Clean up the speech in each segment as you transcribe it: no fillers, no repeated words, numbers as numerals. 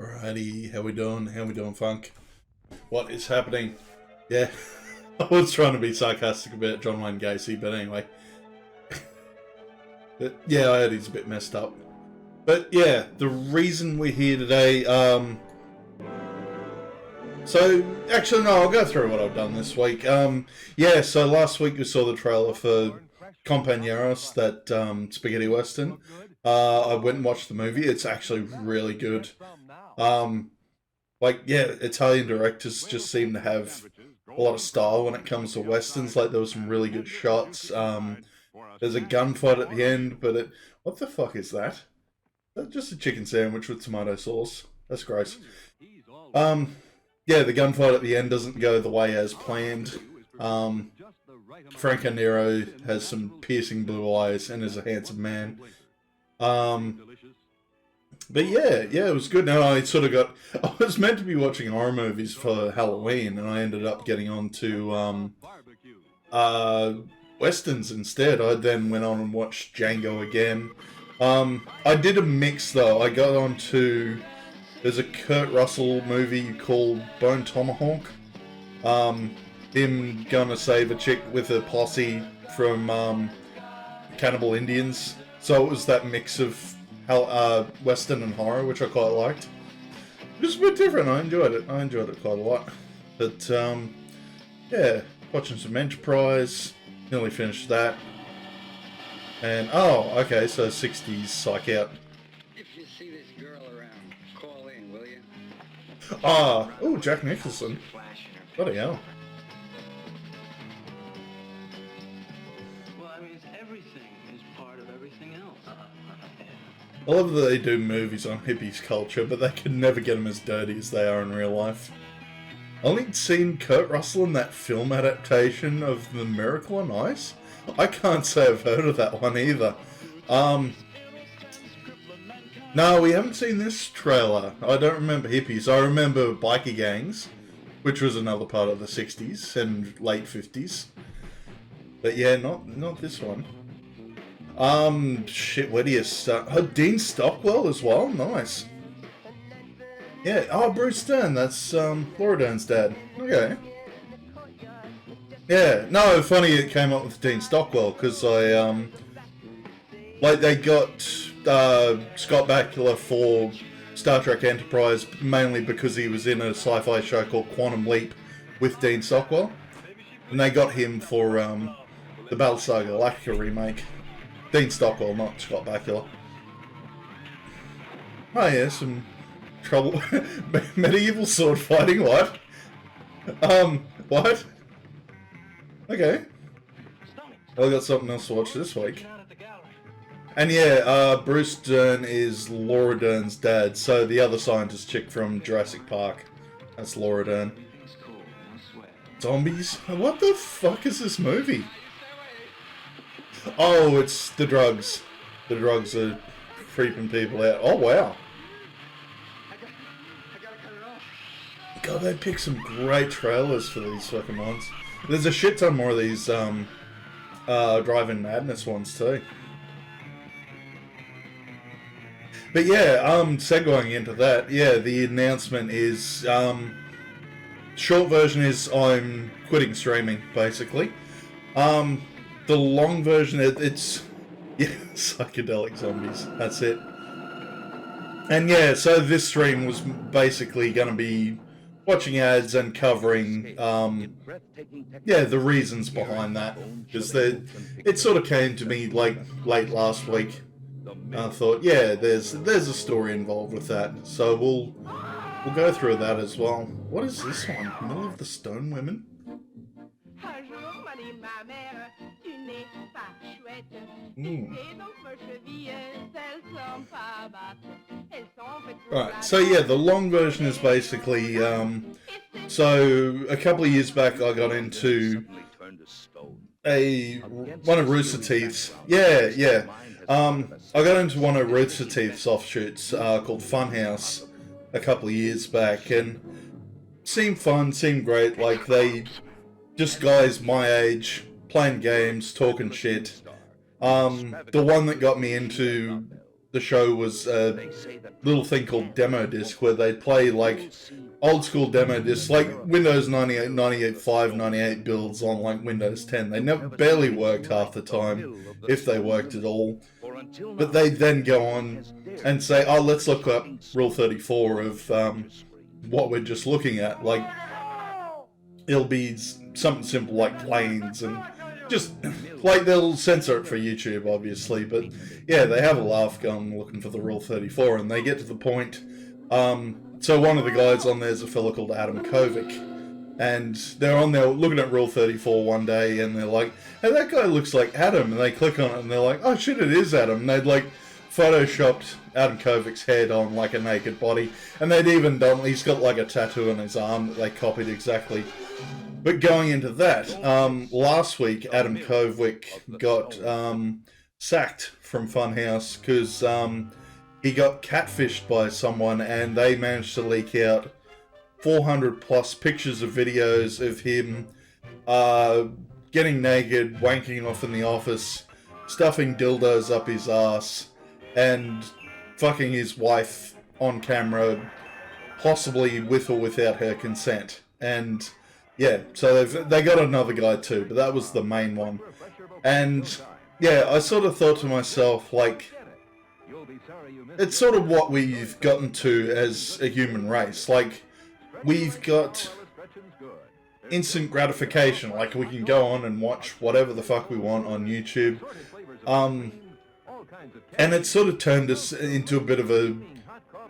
Alrighty, how we doing? How we doing, Funk? What is happening? Yeah, I was trying to be sarcastic about John Wayne Gacy, but anyway. But yeah, I heard he's a bit messed up. But yeah, the reason we're here today, so actually no, I'll go through what I've done this week. Yeah, so last week we saw the trailer for Compañeros, that spaghetti western. I went and watched the movie. It's actually really good. Um, yeah, Italian directors just seem to have a lot of style when it comes to westerns. Like there were some really good shots. There's a gunfight at the end, but what the fuck is that? That's just a chicken sandwich with tomato sauce. That's gross. Yeah, the gunfight at the end doesn't go the way as planned. Franco Nero has some piercing blue eyes and is a handsome man. But yeah, it was good. Now I was meant to be watching horror movies for Halloween, and I ended up getting on to westerns instead. I then went on and watched Django again. I did a mix though. I got on to there's a Kurt Russell movie called Bone Tomahawk. Him gonna save a chick with a posse from Cannibal Indians. So it was that mix of western and horror, which I quite liked. It was a bit different. I enjoyed it. I enjoyed it quite a lot. But yeah, watching some Enterprise. Nearly finished that. And oh, okay, so 60s Psych Out. If you see this girl around, call in, will you? Oh, Jack Nicholson. Bloody hell. Well, I mean, everything is part of everything else. I love that they do movies on hippies culture, but they can never get them as dirty as they are in real life. I only seen Kurt Russell in that film adaptation of The Miracle on Ice. I can't say I've heard of that one either. No, we haven't seen this trailer. I don't remember hippies. I remember biker gangs, which was another part of the 60s and late 50s. But yeah, not this one. Shit, where do you start? Oh, Dean Stockwell as well? Nice. Yeah, oh, Bruce Dern, that's Laura Dern's dad. Okay. Yeah, no, funny it came up with Dean Stockwell, because they got Scott Bakula for Star Trek Enterprise, mainly because he was in a sci-fi show called Quantum Leap with Dean Stockwell. And they got him for the Battlestar Galactica remake. Dean Stockwell, not Scott Bakula. Oh yeah, some trouble. Medieval sword fighting, what? What? Okay. Well, I got something else to watch this week. And yeah, Bruce Dern is Laura Dern's dad, so the other scientist chick from Jurassic Park. That's Laura Dern. Zombies? What the fuck is this movie? Oh, it's the drugs. The drugs are creeping people out. Oh, wow. God, they picked some great trailers for these fucking ones. There's a shit ton more of these Drive-In Madness ones too. But yeah, segueing into that, yeah, the announcement is, short version is I'm quitting streaming, basically. The long version, it's yeah, psychedelic zombies, that's it. And yeah, so this stream was basically going to be watching ads and covering, yeah, the reasons behind that. Because it sort of came to me like late last week. And I thought, yeah, there's a story involved with that. So we'll go through that as well. What is this one? Middle of the Stone Women? Right, so yeah, the long version is basically, so a couple of years back I got into one of Rooster Teeth's, yeah, I got into one of Rooster Teeth's offshoots called Funhouse a couple of years back, and seemed fun, seemed great, like they, just guys my age, playing games, talking shit. The one that got me into the show was a little thing called demo disc, where they'd play like old school demo discs, like Windows 98, 98.5, 98 builds on like Windows 10. They never barely worked half the time, if they worked at all. But they'd then go on and say, oh, let's look up Rule 34 of what we're just looking at. Like, it'll be something simple like planes, and just, like, they'll censor it for YouTube, obviously, but yeah, they have a laugh going looking for the Rule 34, and they get to the point, so one of the guys on there is a fella called Adam Kovic, and they're on there looking at Rule 34 one day, and they're like, hey, that guy looks like Adam, and they click on it, and they're like, oh shit, it is Adam, and they'd, like, photoshopped Adam Kovic's head on, like, a naked body, and they'd even done, he's got, like, a tattoo on his arm that they copied exactly. But going into that, last week Adam Kovic got sacked from Funhouse because he got catfished by someone, and they managed to leak out 400 plus pictures of videos of him getting naked, wanking off in the office, stuffing dildos up his ass, and fucking his wife on camera, possibly with or without her consent. And yeah, so they got another guy too, but that was the main one. And yeah, I sort of thought to myself, like, it's sort of what we've gotten to as a human race. Like, we've got instant gratification. Like, we can go on and watch whatever the fuck we want on YouTube. And it sort of turned us into a bit of a...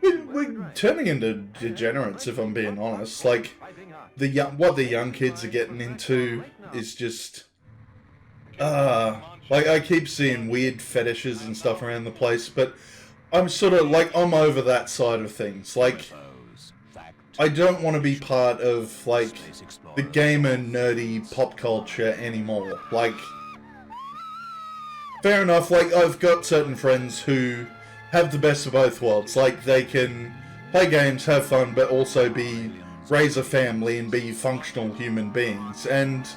We're turning into degenerates, if I'm being honest. Like, what the young kids are getting into is just... like, I keep seeing weird fetishes and stuff around the place, but I'm sort of, like, I'm over that side of things. Like, I don't want to be part of, like, the gamer nerdy pop culture anymore. Like, fair enough, like, I've got certain friends who have the best of both worlds. Like, they can play games, have fun, but also raise a family and be functional human beings. And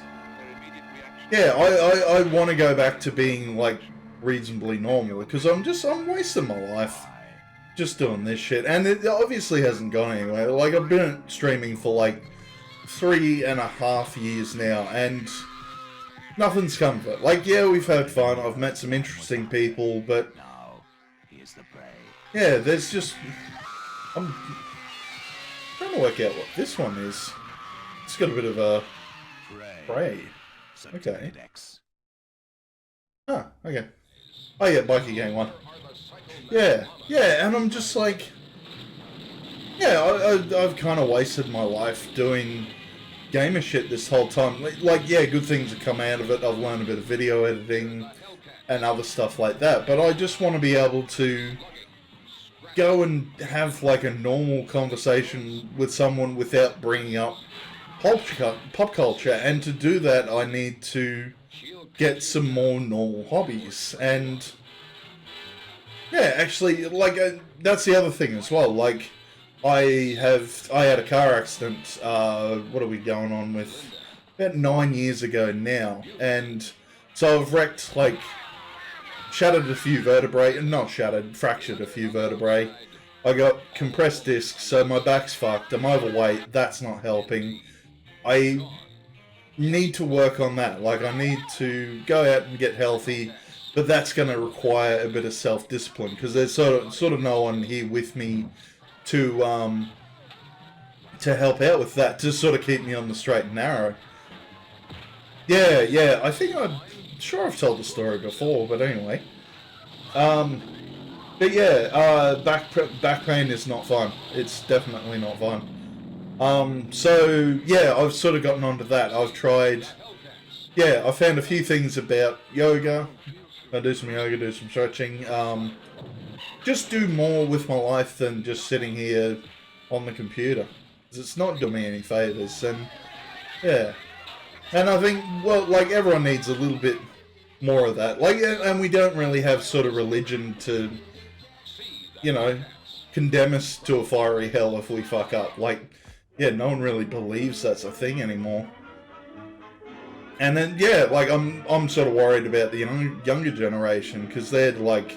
yeah, I want to go back to being, like, reasonably normal, because I'm wasting my life just doing this shit, and it obviously hasn't gone anywhere. Like, I've been streaming for like 3.5 years now, and nothing's come of it. Like, yeah, we've had fun, I've met some interesting people, but yeah, there's just... I'm trying to work out what this one is. It's got a bit of a... Prey. Okay. Ah, okay. Oh yeah, Biker Gang 1. Yeah, and I'm just like... Yeah, I've kind of wasted my life doing gamer shit this whole time. Like, yeah, good things have come out of it. I've learned a bit of video editing and other stuff like that. But I just want to be able to go and have, like, a normal conversation with someone without bringing up pop culture. And to do that, I need to get some more normal hobbies. And yeah, actually, like, that's the other thing as well. Like, I had a car accident, what are we going on with, about 9 years ago now, and so I've wrecked, like, fractured a few vertebrae. I got compressed discs, so my back's fucked, I'm overweight, that's not helping. I need to work on that. Like, I need to go out and get healthy, but that's going to require a bit of self-discipline, because there's sort of no one here with me to help out with that, to sort of keep me on the straight and narrow. Yeah, I think I'm sure I've told the story before, but anyway. But yeah, back pain is not fun. It's definitely not fun. So yeah, I've sort of gotten onto that. I've tried, yeah, I found a few things about yoga. I do some yoga, do some stretching. Just do more with my life than just sitting here on the computer. 'Cause it's not doing me any favours, and yeah. And I think, well, like, everyone needs a little bit more of that. Like, and we don't really have sort of religion to, you know, condemn us to a fiery hell if we fuck up. Like, yeah, no one really believes that's a thing anymore. And then, yeah, like, I'm sort of worried about the younger generation, because they're, like,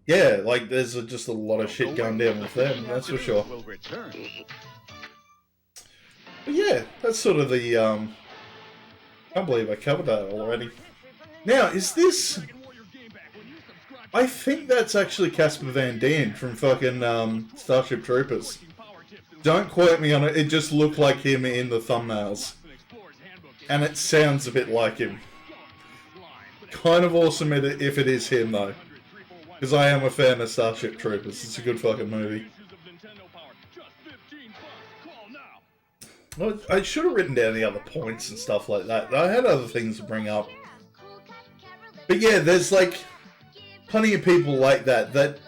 yeah, like there's just a lot of shit going down with them, that's for sure. But yeah, that's sort of the, can't believe I covered that already. Now, is this... I think that's actually Casper Van Dien from fucking Starship Troopers. Don't quote me on it, it just looked like him in the thumbnails. And it sounds a bit like him. Kind of awesome if it is him, though. Because I am a fan of Starship Troopers, it's a good fucking movie. Well, I should have written down the other points and stuff like that. I had other things to bring up. But yeah, there's like plenty of people like that, that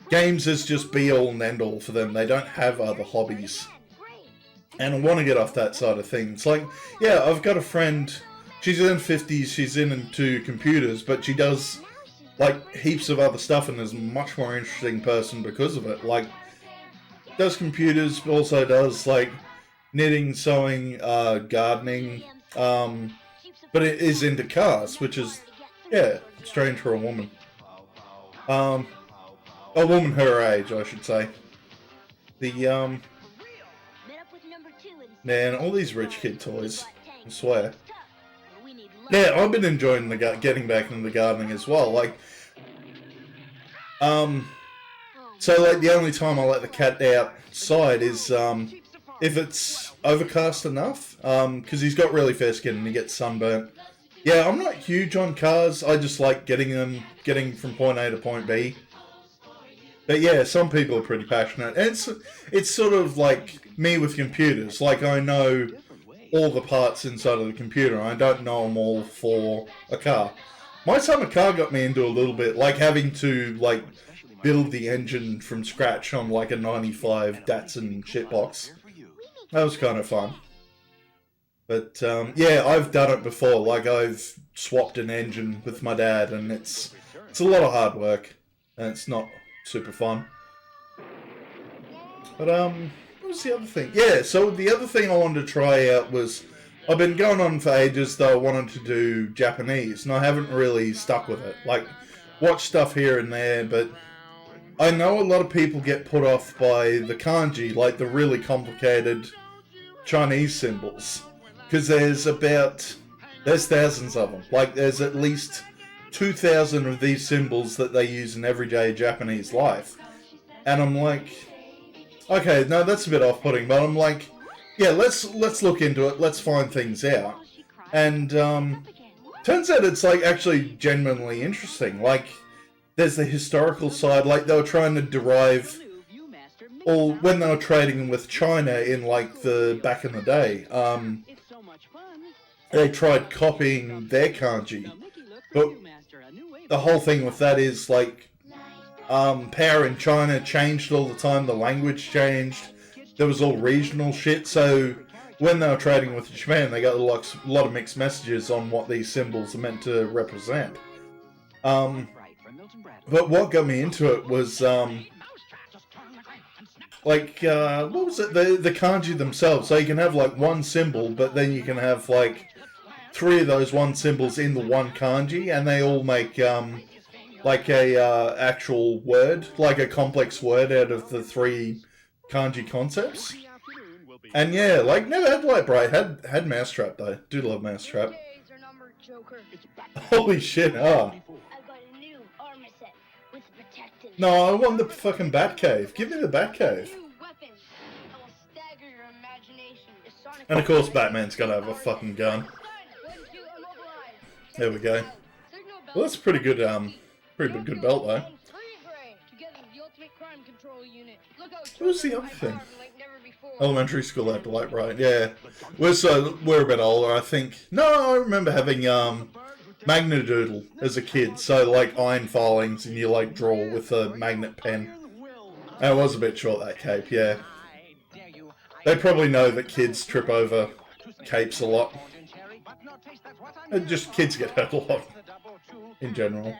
games is just be all and end all for them. They don't have other hobbies. And I want to get off that side of things. Like, yeah, I've got a friend, she's in 50s, she's into computers, but she does like heaps of other stuff and is a much more interesting person because of it. Like, does computers, also does like knitting, sewing, gardening, but it is into cars, which is, yeah, strange for a woman. A woman her age, I should say. The, man, all these rich kid toys, I swear. Yeah, I've been enjoying getting back into the gardening as well, like, so like the only time I let the cat outside is, if it's overcast enough, because he's got really fair skin and he gets sunburnt. Yeah, I'm not huge on cars, I just like getting from point A to point B. But yeah, some people are pretty passionate. And it's sort of like me with computers, like I know all the parts inside of the computer, I don't know them all for a car. My summer car got me into a little bit, like having to like build the engine from scratch on like a 95 Datsun shitbox. That was kind of fun. But, yeah, I've done it before. Like, I've swapped an engine with my dad, and it's a lot of hard work. And it's not super fun. But, what was the other thing? Yeah, so the other thing I wanted to try out was... I've been going on for ages, though I wanted to do Japanese, and I haven't really stuck with it. Like, watch stuff here and there, but... I know a lot of people get put off by the kanji, like the really complicated Chinese symbols. Because there's thousands of them. Like, there's at least 2,000 of these symbols that they use in everyday Japanese life. And I'm like, okay, no, that's a bit off-putting, but I'm like, yeah, let's look into it, let's find things out. And, turns out it's, like, actually genuinely interesting. Like, there's the historical side, like, they were trying to derive, or when they were trading with China in, like, back in the day, they tried copying their kanji, but the whole thing with that is, like, power in China changed all the time, the language changed, there was all regional shit, so when they were trading with Japan, they got a lot of mixed messages on what these symbols are meant to represent. But what got me into it was, like, what was it? The kanji themselves. So you can have, like, one symbol, but then you can have, like, 3 of those one symbols in the one kanji, and they all make, like, a, actual word, like a complex word out of the 3 kanji concepts. And yeah, like, never had Light Bright, had Mousetrap, though. Do love Mousetrap. Holy shit, No, I want the fucking Batcave. Give me the Batcave. And of course, Batman's gotta have a fucking gun. There we go. Well, that's a pretty good belt, though. What was the other thing? Elementary school after Light Bright, yeah. We're a bit older, I think. No, I remember having, Magnadoodle as a kid, so like iron filings and you like draw with a magnet pen. And it was a bit short, that cape, yeah. They probably know that kids trip over capes a lot. And just kids get hurt a lot in general.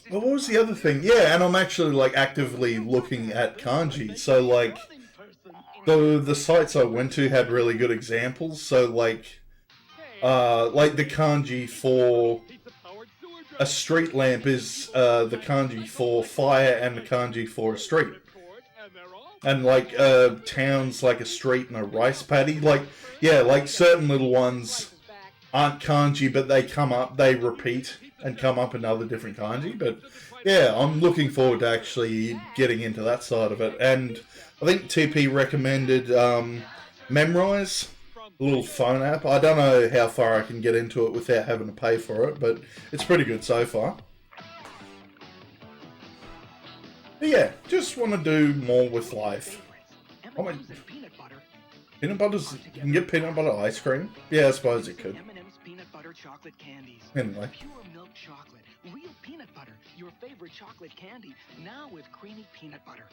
Well, what was the other thing? Yeah, and I'm actually like actively looking at kanji, so like the sites I went to had really good examples, so like the kanji for a street lamp is the kanji for fire and the kanji for a street. And like towns like a street and a rice paddy, like yeah, like certain little ones aren't kanji, but they come up, they repeat and come up in other different kanji. But yeah, I'm looking forward to actually getting into that side of it. And I think TP recommended Memrise, a little phone app. I don't know how far I can get into it without having to pay for it, but it's pretty good so far. But yeah, just want to do more with life. Oh my, peanut butter's, you can get peanut butter ice cream? Yeah, I suppose you could. M&M's peanut butter chocolate candies. Anyway. Pure milk chocolate, real peanut butter, your favorite chocolate candy, now with creamy peanut butter.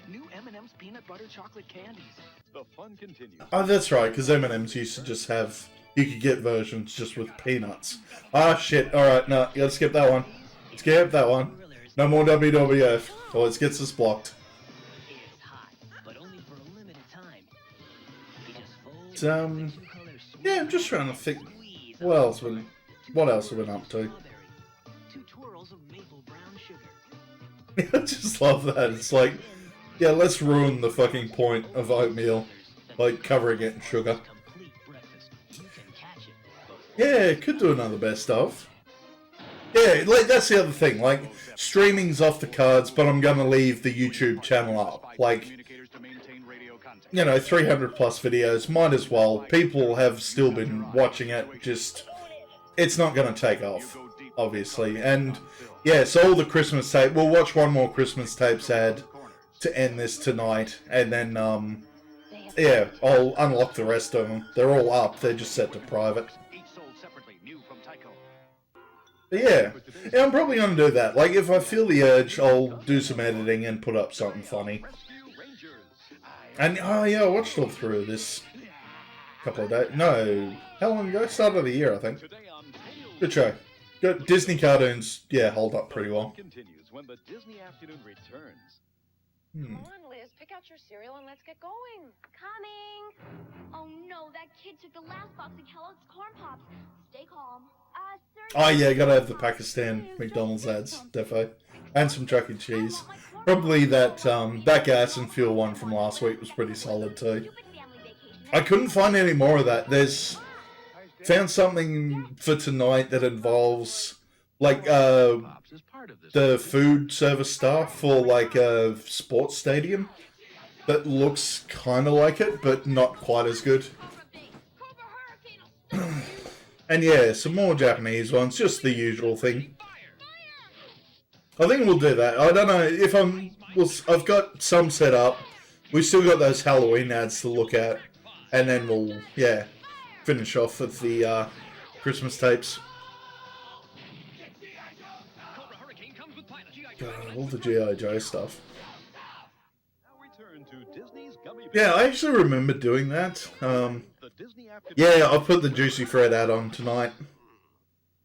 New M&M's peanut butter chocolate candies. The fun continues. Oh, that's right, because M&M's used to just have, you could get versions just with peanuts. Ah, shit, alright, no, you gotta skip that one. Skip that one. No more WWF, or it gets us blocked. It's hot, but only for a limited time. You just fold Yeah, I'm just trying to think, what else have we been up to? 2 twirls of maple brown sugar. I just love that, it's like, yeah, let's ruin the fucking point of oatmeal, like covering it in sugar. Complete breakfast. You can catch it. Yeah, could do another best of. Yeah, like that's the other thing. Like streaming's off the cards, but I'm gonna leave the YouTube channel up. Like, you know, 300 plus videos. Might as well. People have still been watching it. Just, it's not gonna take off, obviously. And yeah, so all the Christmas tape. We'll watch one more Christmas tapes ad to end this tonight, and then yeah, I'll unlock the rest of them. They're all up. They're just set to private. But yeah, I'm probably going to do that. Like, if I feel the urge, I'll do some editing and put up something funny. And, oh yeah, I watched all through this couple of days. No, how long ago? Start of the year, I think. Good show. Good. Disney cartoons, yeah, hold up pretty well. Come on, Liz, pick out your cereal and let's get going. Coming! Oh no, that kid took the last box of Kellogg's Corn Pops. Stay calm. Sir. Oh yeah, gotta have the Pakistan McDonald's ads, defo. And some Chuck E. Cheese. Probably that, that gas and fuel one from last week was pretty solid too. I couldn't find any more of that. Found something for tonight that involves, like, the food service staff for, like, a sports stadium that looks kind of like it, but not quite as good. And yeah, some more Japanese ones, just the usual thing. I think we'll do that. I don't know if I've got some set up. We've still got those Halloween ads to look at, and then we'll, yeah, finish off with the Christmas tapes. God, all the G.I. Joe stuff. Yeah, I actually remember doing that. Yeah, I'll put the Juicy Fred ad on tonight.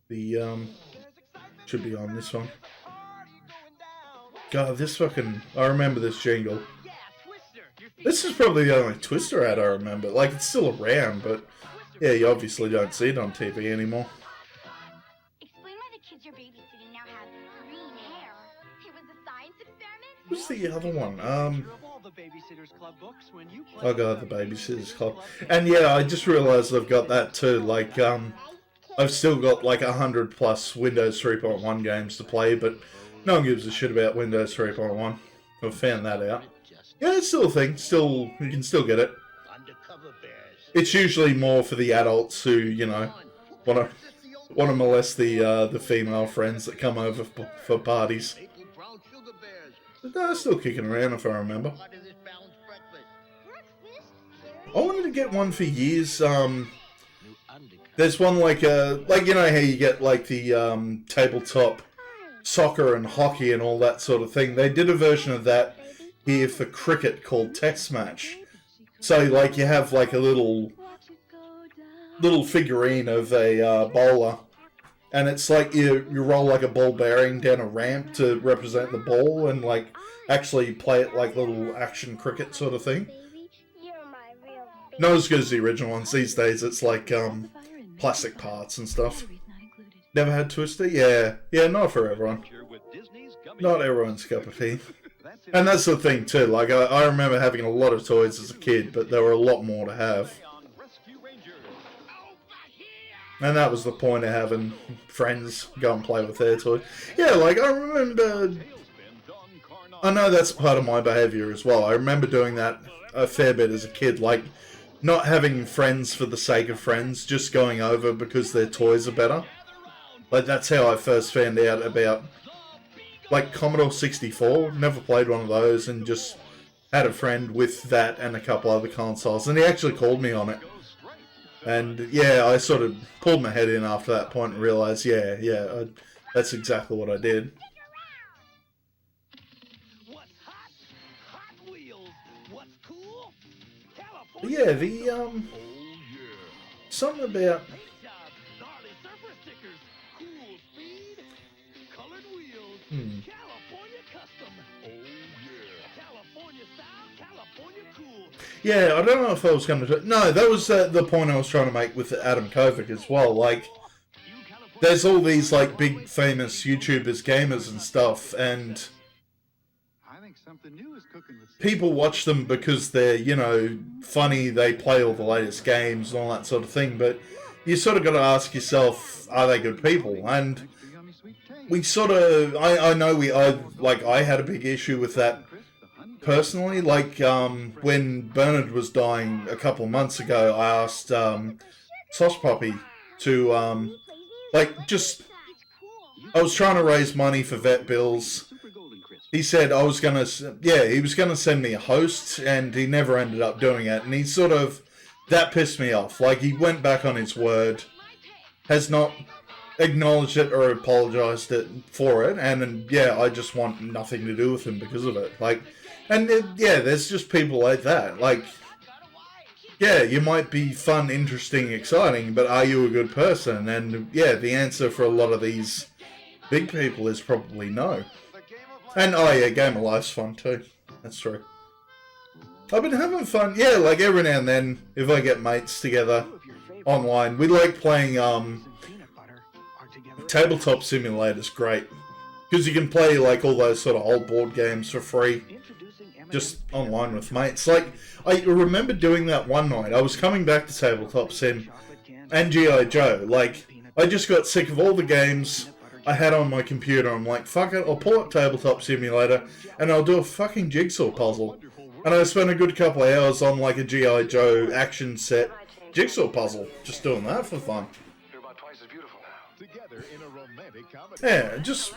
The, should be on this one. God, this fucking, I remember this jingle. This is probably the only Twister ad I remember. Like, it's still around, but yeah, you obviously don't see it on TV anymore. Explain why the kids you're babysitting now have green hair. It was a science experiment? What's the other one? Oh god, the Babysitters Club. And yeah, I just realised I've got that too. Like, I've still got like 100 plus Windows 3.1 games to play, but no one gives a shit about Windows 3.1. I've found that out. Yeah, it's still a thing. Still, you can still get it. It's usually more for the adults who, you know, want to molest the female friends that come over for parties. But no, it's still kicking around if I remember. I wanted to get one for years. There's one like you know how you get like the tabletop soccer and hockey and all that sort of thing. They did a version of that here for cricket called Test Match. So like you have like a little figurine of a bowler, and it's like you roll like a ball bearing down a ramp to represent the ball and like actually play it like little action cricket sort of thing. Not as good as the original ones. These days it's like plastic parts and stuff. Never had Twister? Yeah. Yeah, not for everyone. Not everyone's cup of tea. And that's the thing too, like I remember having a lot of toys as a kid, but there were a lot more to have. And that was the point of having friends go and play with their toys. Yeah, like I remember, I know that's part of my behaviour as well. I remember doing that a fair bit as a kid, like not having friends for the sake of friends, just going over because their toys are better. Like that's how I first found out about like Commodore 64. Never played one of those, and just had a friend with that and a couple other consoles, and he actually called me on it. And yeah, I sort of pulled my head in after that point and realised, that's exactly what I did. What's hot? Hot Wheels. What's cool? But yeah, the something about Gnarly surfer stickers. Cool speed. Colored wheels. California custom. Oh yeah. California style. California cool. Yeah, I don't know if I was going to... No, that was the point I was trying to make with Adam Kovac as well. Like, there's all these, like, big famous YouTubers, gamers and stuff, and people watch them because they're, you know, funny, they play all the latest games and all that sort of thing, but you sort of got to ask yourself, are they good people? And we sort of... I know I had a big issue with that personally. Like, when Bernard was dying a couple of months ago, I asked Sauce Puppy to, I was trying to raise money for vet bills. He said he was going to send me a host, and he never ended up doing it. And he sort of, that pissed me off. Like, he went back on his word, has not acknowledged it or apologized for it, and yeah, I just want nothing to do with him because of it. Like, and yeah, there's just people like that. Like, yeah, you might be fun, interesting, exciting, but are you a good person? And yeah, the answer for a lot of these big people is probably no. And oh yeah, Game of Life's fun too. That's true. I've been having fun. Yeah, like every now and then, if I get mates together online, we like playing Tabletop Simulator's great. Because you can play like all those sort of old board games for free. Just online with mates. Like, I remember doing that one night. I was coming back to Tabletop Sim and G.I. Joe. Like, I just got sick of all the games I had on my computer. I'm like, fuck it, I'll pull up Tabletop Simulator and I'll do a fucking jigsaw puzzle. And I spent a good couple of hours on like a G.I. Joe action set jigsaw puzzle. Just doing that for fun. Yeah, just...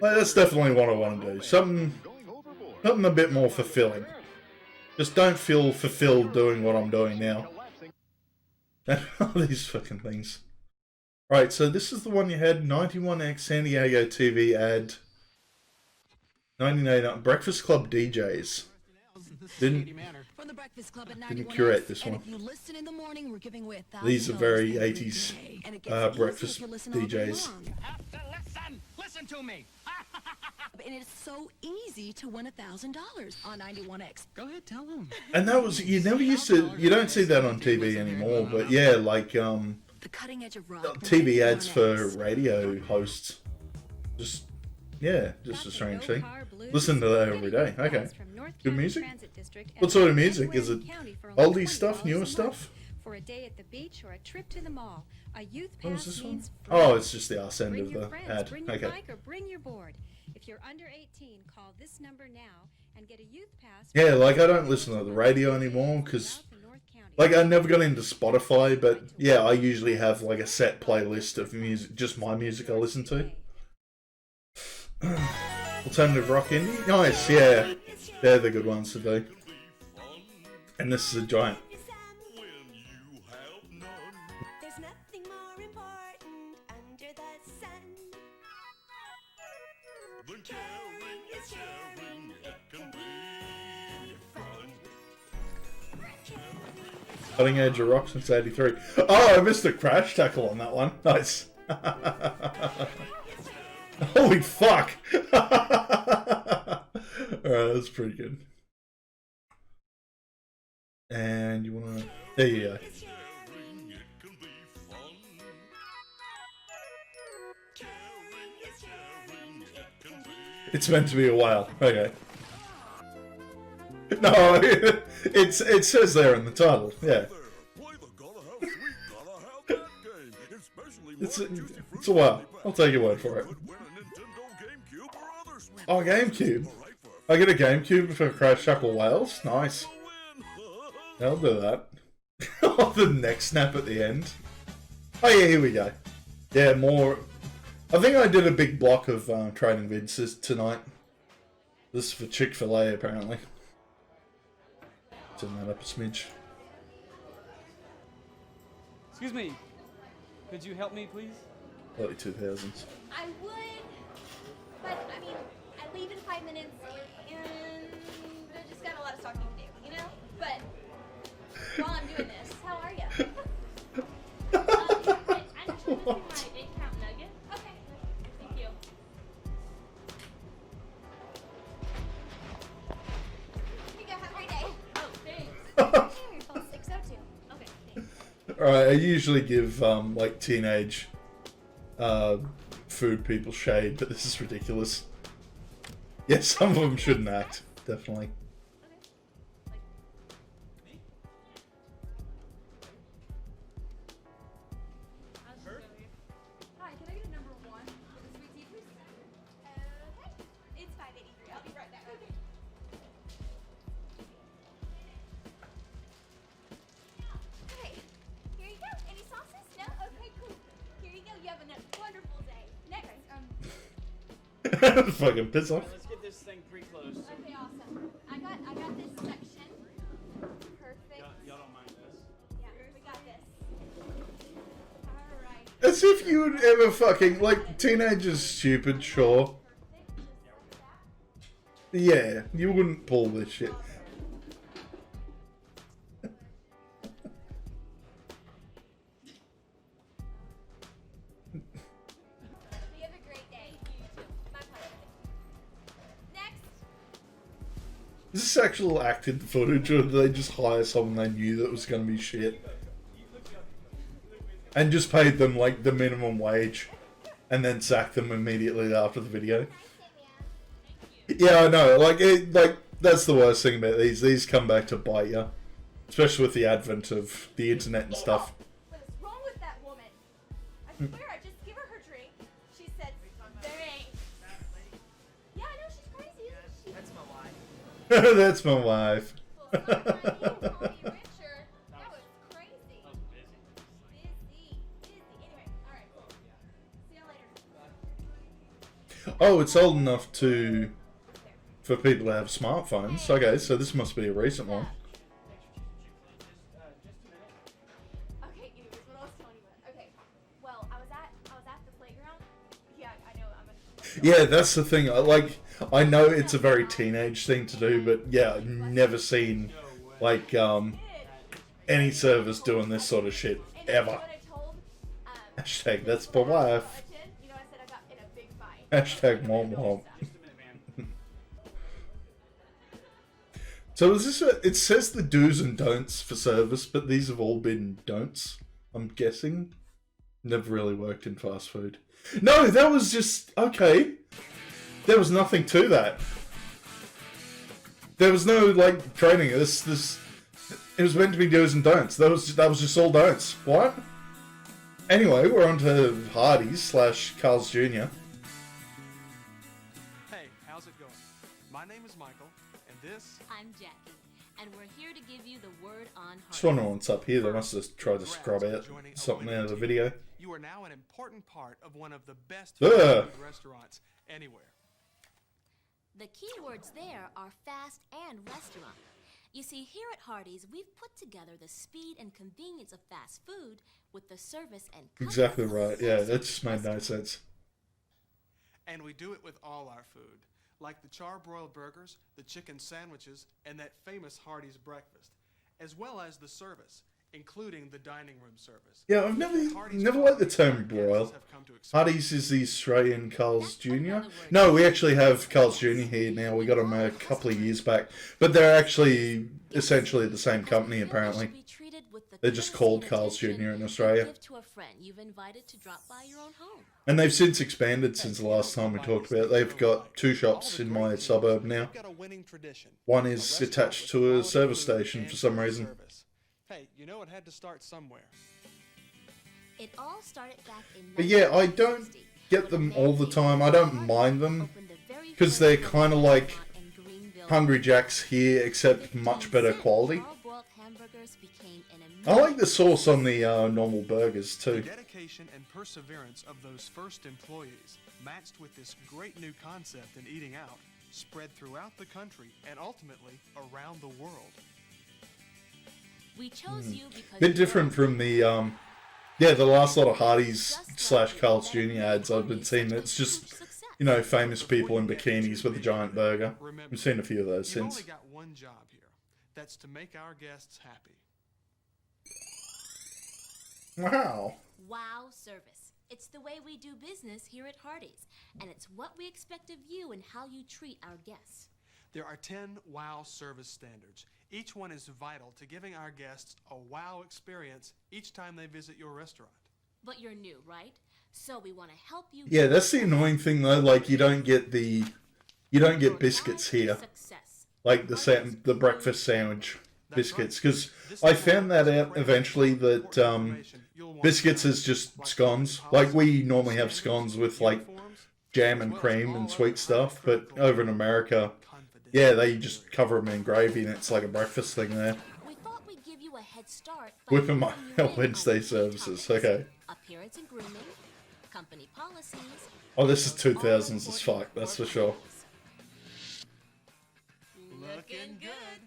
like, that's definitely what I want to do. Something a bit more fulfilling. Just don't feel fulfilled doing what I'm doing now. All these fucking things. Right, so this is the one you had, 91X San Diego TV ad. 99 Breakfast Club DJs. Didn't curate this one. These are very 80s breakfast DJs. Listen to me. And it's so easy to win $1,000 on 91X. Go ahead, tell them. And that was, you don't see that on TV anymore, but yeah, like The cutting edge of rock. TV ads for radio hosts. Just a strange thing. Listen to that every day. Okay. Good music? What sort of music? Is it oldie stuff, newer stuff? For a day at the beach or a trip to the mall. A youth What was pass this one? means Oh, it's just the arse end bring of your the friends, ad. bring your Okay. bike or bring your board. If you're under 18, call this number now and get a youth pass. Yeah, like I don't listen to the radio anymore because, like, I never got into Spotify, but yeah, I usually have like a set playlist of music, just my music I listen to. Alternative rock indie? Nice, yeah. They're the good ones to do. And this is a giant. There's nothing more important under the sun. Than caring is sharing, it can be fun. Cutting edge of rock since '83. Oh, I missed a crash tackle on that one. Nice. Holy fuck! Alright, that's pretty good. And you wanna... There you go. It's meant to be a whale. Okay. No, it says there in the title. Yeah. It's a whale. I'll take your word for it. Oh, GameCube. I get a GameCube for Crash Chapel Wales. Nice. I'll do that. Oh, the neck snap at the end. Oh yeah, here we go. Yeah, more. I think I did a big block of training vids tonight. This is for Chick-fil-A apparently. Turn that up a smidge. Excuse me. Could you help me, please? Early 2000s. I would, but I mean, I leave in 5 minutes, and I just got a lot of talking to do, you know? But while I'm doing this, how are you? I'm just going to my 8-count nugget. Okay. Thank you. Here you go. Have a great day. Oh, thanks. Cheers. Oh, 602. Okay, thanks. Alright, I usually give like teenage food people shade, but this is ridiculous. Yeah, some of them shouldn't act, definitely. Hi, can I get a number 1 with a sweet tea, please? Okay. It's $5.83. I'll be right back. Okay. Okay. Here you go. Any sauces? No? Okay, cool. Here you go. You have a wonderful day. Next, Fucking piss off. Let's get this thing pre-closed. Okay, awesome. I got this section. Perfect. Y'all don't mind this? Yeah, we got this. Alright. As if you would ever fucking, like, teenagers stupid, sure. Yeah, you wouldn't pull this shit. You have a great day. You too. My pleasure. Next. Is this actual acted footage, or did they just hire someone they knew that was going to be shit? And just paid them, like, the minimum wage, and then sacked them immediately after the video? Yeah, I know. Like, that's the worst thing about these. These come back to bite you. Especially with the advent of the internet and stuff. What is wrong with that woman? I swear, I just give her her drink. She said, thanks. Yeah, I know, she's crazy, isn't she? That's my wife. That's my wife. Well, sometime you call me Richard. That was crazy. I was busy. Busy. Anyway, alright, cool. See you later. Oh, it's old enough for people to have smartphones. Okay, so this must be a recent one. Okay, anyways, what I was telling you about. Okay, well, I was at the playground. Yeah, I know, Yeah, that's the thing. I know it's a very teenage thing to do, but yeah, I've never seen, like, any service doing this sort of shit, ever. Hashtag that's my wife. You know, I said I got in a big fight. Hashtag mom mom. So is this it says the do's and don'ts for service, but these have all been don'ts, I'm guessing. Never really worked in fast food. No, that was just, okay. There was nothing to that. There was no, like, training. It was meant to be do's and don'ts. That was just all don'ts. What? Anyway, we're on to Hardee's / Carl's Jr. Hey, how's it going? My name is Michael, and this... I'm Jackie, and we're here to give you the word on Just wondering what's up here. They must have tried to scrub out something out of the video. You are now an important part of one of the best Ugh. food restaurants anywhere. The key words there are fast and restaurant. You see, here at Hardee's, we've put together the speed and convenience of fast food with the service and Exactly right. Yeah, that just made no sense. And we do it with all our food, like the char-broiled burgers, the chicken sandwiches, and that famous Hardee's breakfast, as well as the service, including the dining room service. Yeah, I've never liked the term broil. Hardee's is the Australian Carl's Jr. No, we actually have Carl's Jr. here now. We got them a couple of years back, but they're actually essentially the same company apparently. with the They're just courtesy called and Carl's attention Jr. in you Australia. give to a friend you've invited to drop by your own home. And they've since expanded since the last time we talked about it. They've got 2 shops in my suburb now. One is attached to a service station for some reason. Hey, you know it had to start somewhere. It all started back in But yeah, I don't get them all the time. I don't mind them because they're kind of like Hungry Jack's here, except much better quality. I like the sauce on the normal burgers too. The dedication and perseverance of those first employees, matched with this great new concept in eating out, spread throughout the country and ultimately around the world. We chose you because Bit different from the the last lot of Hardee's / Carl's Jr. ads I've been seeing. It's just, you know, famous people in bikinis with a giant burger. I've seen a few of those You've since. only got one job here. That's to make our guests happy. Wow. Wow service. It's the way we do business here at Hardee's, and it's what we expect of you and how you treat our guests. There are 10 WOW service standards. Each one is vital to giving our guests a wow experience each time they visit your restaurant. But you're new, right? So we want to help you. Yeah, that's the annoying thing though. Like you don't get biscuits here, like the breakfast sandwich biscuits, because I found that out eventually that biscuits is just scones. Like we normally have scones with like jam and cream and sweet stuff, but over in America, yeah, they just cover them in gravy and it's like a breakfast thing there. We thought we'd give you a head start by Whipping my Wednesday services. Okay. Appearance and grooming, company policies. Oh, this is 2000s as fuck. That's for sure. Looking good.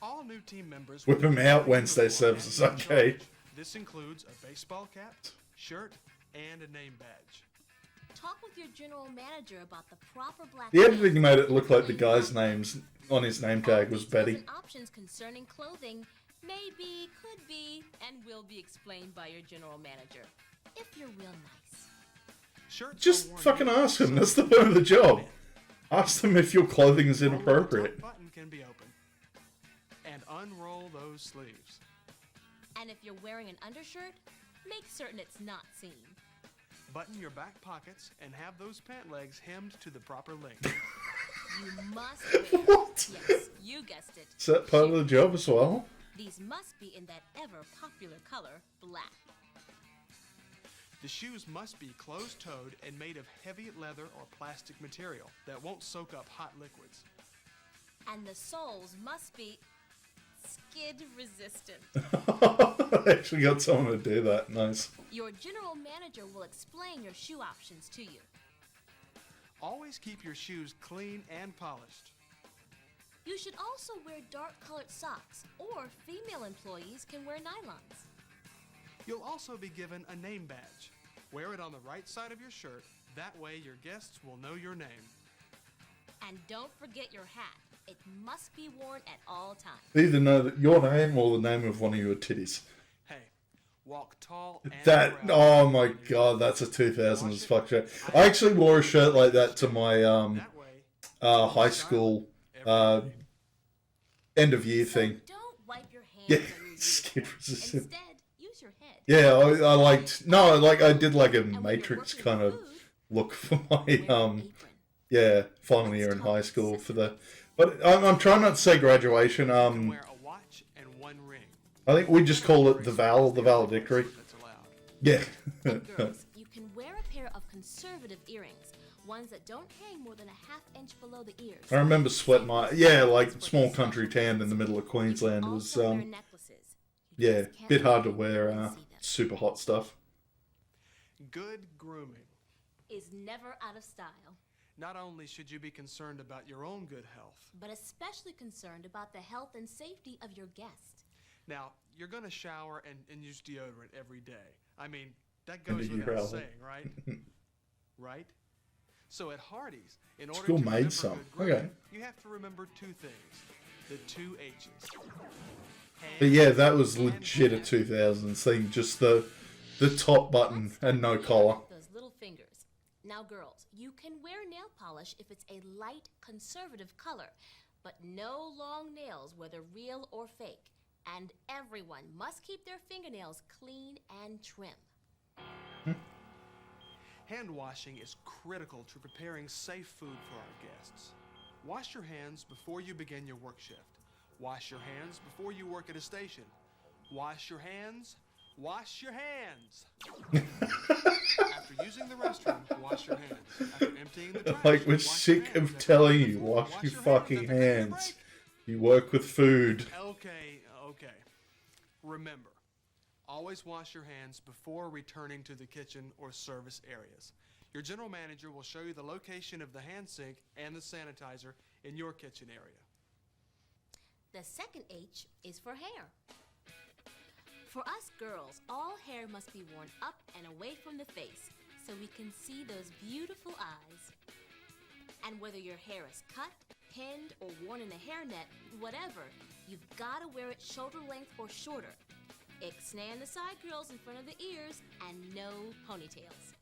All new team members Whip 'em out Wednesday services. Okay. This includes a baseball cap, shirt, and a name badge. Talk with your general manager about the proper black. The editing made it look like the guy's names on his name tag was Betty. Options concerning clothing may be, could be, and will be explained by your general manager if you're real nice. Shirts Just fucking ask him. That's the point of the job. Ask them if your clothing is inappropriate. Button can be open. And unroll those sleeves. And if you're wearing an undershirt, make certain it's not seen. Button your back pockets and have those pant legs hemmed to the proper length. You must wear. What? Yes, you guessed it. Is that part of the job as well? These must be in that ever popular color, black. The shoes must be closed-toed and made of heavy leather or plastic material that won't soak up hot liquids. And the soles must be skid resistant. I actually got someone to do that. Nice. Your general manager will explain your shoe options to you. Always keep your shoes clean and polished. You should also wear dark-colored socks, or female employees can wear nylons. You'll also be given a name badge. Wear it on the right side of your shirt. That way your guests will know your name. And don't forget your hat. It must be worn at all times. They either know that your name or the name of one of your titties. Hey, walk tall and That, proud. oh my god, that's a 2000s fuck shirt. I actually wore a shirt like that to my high school end of year thing. Don't wipe your hands Yeah, on your skid uniform. resistant. Instead, use your head. Yeah, I liked, no, like I did like a Matrix kind of look for my final year in high school for the, but I'm trying not to say graduation. Wear a watch and one ring. I think we just call it the valedictory. Yeah. Girls, you can wear a pair of conservative earrings, ones that don't hang more than a half-inch below the ears. I remember sweating my, like small country town in the middle of Queensland was, bit hard to wear super hot stuff. Good grooming is never out of style. Not only should you be concerned about your own good health, but especially concerned about the health and safety of your guest. Now, you're going to shower and use deodorant every day. I mean, that goes without saying, right? Right? So at Hardee's, in order to remember good grooming, you have to remember two things. The 2 H's. But yeah, that was legit a 2000s thing. Just the top button and no collar. Those little fingers. Now, girls, you can wear nail polish if it's a light conservative color, but no long nails, whether real or fake. And everyone must keep their fingernails clean and trim. Hand washing is critical to preparing safe food for our guests. Wash your hands before you begin your work shift. Wash your hands before you work at a station. Wash your hands. Wash your hands. After using the restroom, wash your hands. After emptying the trash, Like, we're wash sick your of hands. telling you, After wash food, your hands. fucking After taking a hands. You work with food. Okay. Remember, always wash your hands before returning to the kitchen or service areas. Your general manager will show you the location of the hand sink and the sanitizer in your kitchen area. The second H is for hair. For us girls, all hair must be worn up and away from the face so we can see those beautiful eyes. And whether your hair is cut, pinned, or worn in a hairnet, whatever, you've got to wear it shoulder length or shorter. Ixnay on the side curls in front of the ears, and no ponytails.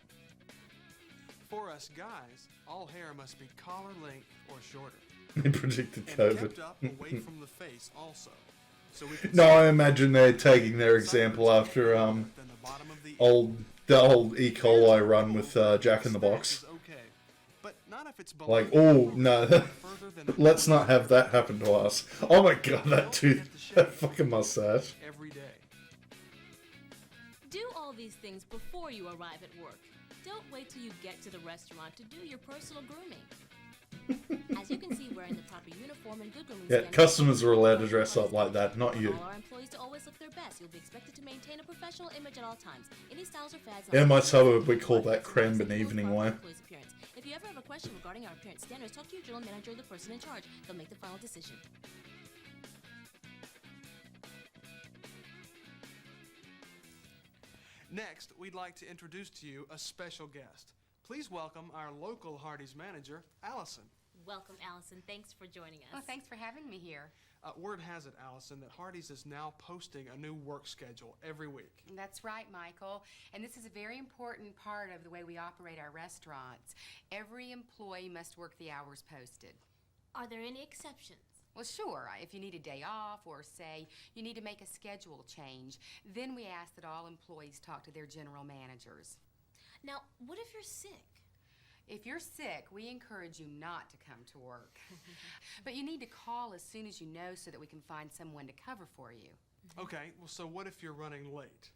For us guys, all hair must be collar length or shorter. They predicted And COVID. kept up away from the face also. So we can No, see I imagine they're taking their example after then the bottom of the the old E. coli run with Jack in the Box. is okay, but not if it's below Like, the oh elbow, no, further than the let's not have that happen to us. Oh my god, that fucking mustache. every day. Do all these things before you arrive at work. Don't wait till you get to the restaurant to do your personal grooming. As you can see, wearing the proper uniform and good grooming Yeah, standards- customers are allowed to dress up like that, not you. All our employees to always look their best. You'll be expected to maintain a professional image at all times. Any styles or fads. In my suburb, we call that creme and evening wear. If you ever have a question regarding our appearance standards, talk to your general manager or the person in charge. They'll make the final decision. Next, we'd like to introduce to you a special guest. Please welcome our local Hardee's manager, Allison. Welcome, Allison. Thanks for joining us. Well, thanks for having me here. Word has it, Allison, that Hardee's is now posting a new work schedule every week. That's right, Michael. And this is a very important part of the way we operate our restaurants. Every employee must work the hours posted. Are there any exceptions? Well, sure. If you need a day off or, say, you need to make a schedule change, then we ask that all employees talk to their general managers. Now, what if you're sick? If you're sick, we encourage you not to come to work. But you need to call as soon as you know so that we can find someone to cover for you. Okay, well, so what if you're running late?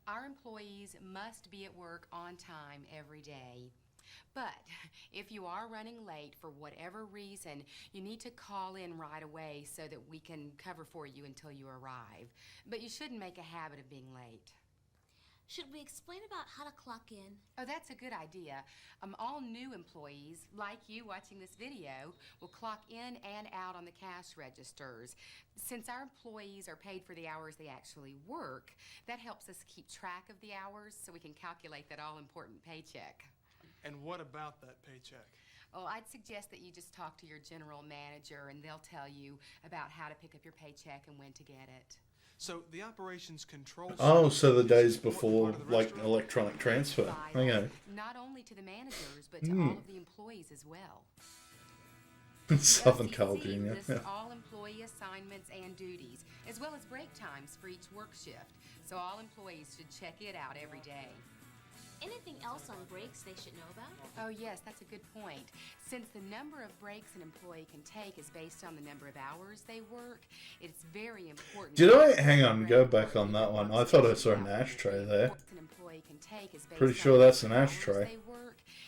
Our employees must be at work on time every day. But if you are running late for whatever reason, you need to call in right away so that we can cover for you until you arrive. But you shouldn't make a habit of being late. Should we explain about how to clock in? Oh, that's a good idea. All new employees, like you watching this video, will clock in and out on the cash registers. Since our employees are paid for the hours they actually work, that helps us keep track of the hours so we can calculate that all-important paycheck. And what about that paycheck? Well, I'd suggest that you just talk to your general manager and they'll tell you about how to pick up your paycheck and when to get it. So the operations control... Oh, so the days before, like, electronic transfer. Okay. Not only to the managers, but to all of the employees as well. Southern California. Lists all employee assignments and duties, as well as break times for each work shift. So all employees should check it out every day. Anything else on breaks they should know about? Oh, yes, that's a good point. Since the number of breaks an employee can take is based on the number of hours they work, it's very important... Did I? Hang on, go back on that one. I thought I saw an ashtray there. Pretty sure that's an ashtray.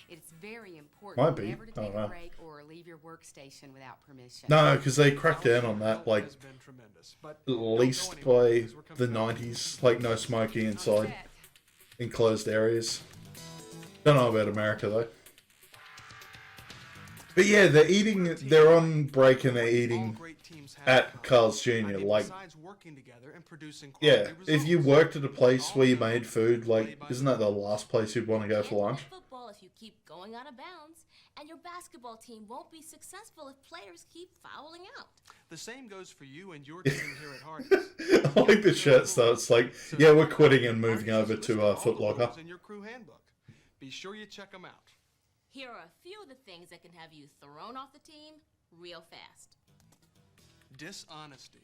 It's very important Might be. never to I take don't know. a break or leave your workstation without permission. No, because they cracked down on that, like, has been tremendous, but at least by the 90s. Like, no smoking inside enclosed areas. Don't know about America, though. But yeah, they're on break and they're eating at Carl's Jr. Like, yeah, if you worked at a place where you made food, like, isn't that the last place you'd want to go for lunch? Football if you keep going out of bounds, and your basketball team won't be successful if players keep fouling out. The same goes for you and your team here at Hardee's. I like the shirt though. It's like, yeah, we're quitting and moving over to Foot Locker. In your crew handbook. Be sure you check them out. Here are a few of the things that can have you thrown off the team real fast. Dishonesty.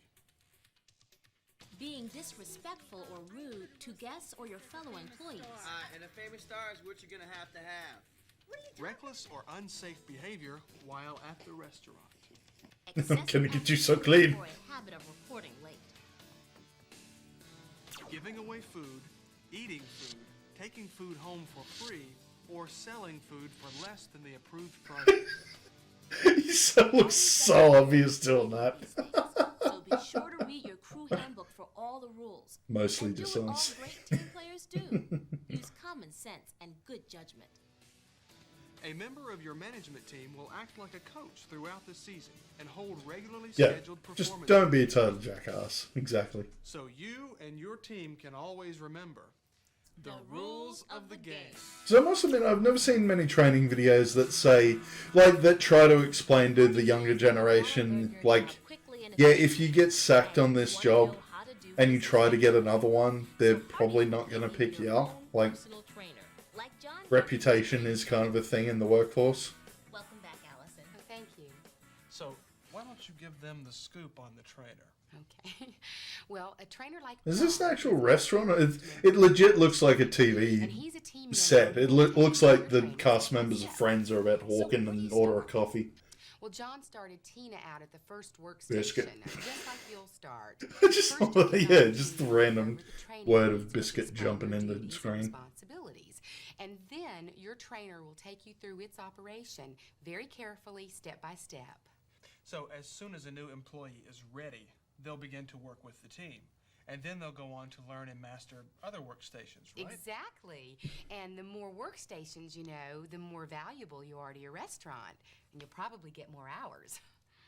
being disrespectful or rude to guests or your fellow employees. And a famous star is what you're gonna have to have. Reckless or unsafe behavior while at the restaurant. Can I get you so clean? Or a habit of reporting late. Giving away food, eating food, taking food home for free, or selling food for less than the approved price. You looks so obvious doing that. So be sure to read your crew handbook for all the rules. Mostly And do just what all us. great team players do. Use common sense and good judgment. A member of your management team will act like a coach throughout the season and hold regularly Yeah, scheduled performances. just don't be a total jackass. Exactly. So you and your team can always remember the rules of the game. So I must admit, I've never seen many training videos that say, like, that try to explain to the younger generation, like, yeah, if you get sacked on this job and you try to get another one, they're probably not going to pick you up. Like, reputation is kind of a thing in the workforce. Welcome back, Allison. Oh, thank you. So why don't you give them the scoop on the trainer? Okay. Well, a trainer like Is this an actual restaurant? It legit looks like a TV set. It looks like the cast members of Friends are about to walk in and order a coffee. Well, John started Tina out at the first workstation, Biscuit. just like you'll start. Just the random word of biscuit jumping into the screen. Responsibilities. And then your trainer will take you through its operation very carefully, step by step. So as soon as a new employee is ready, they'll begin to work with the team. And then they'll go on to learn and master other workstations, right? Exactly. And the more workstations you know, the more valuable you are to your restaurant. And you'll probably get more hours.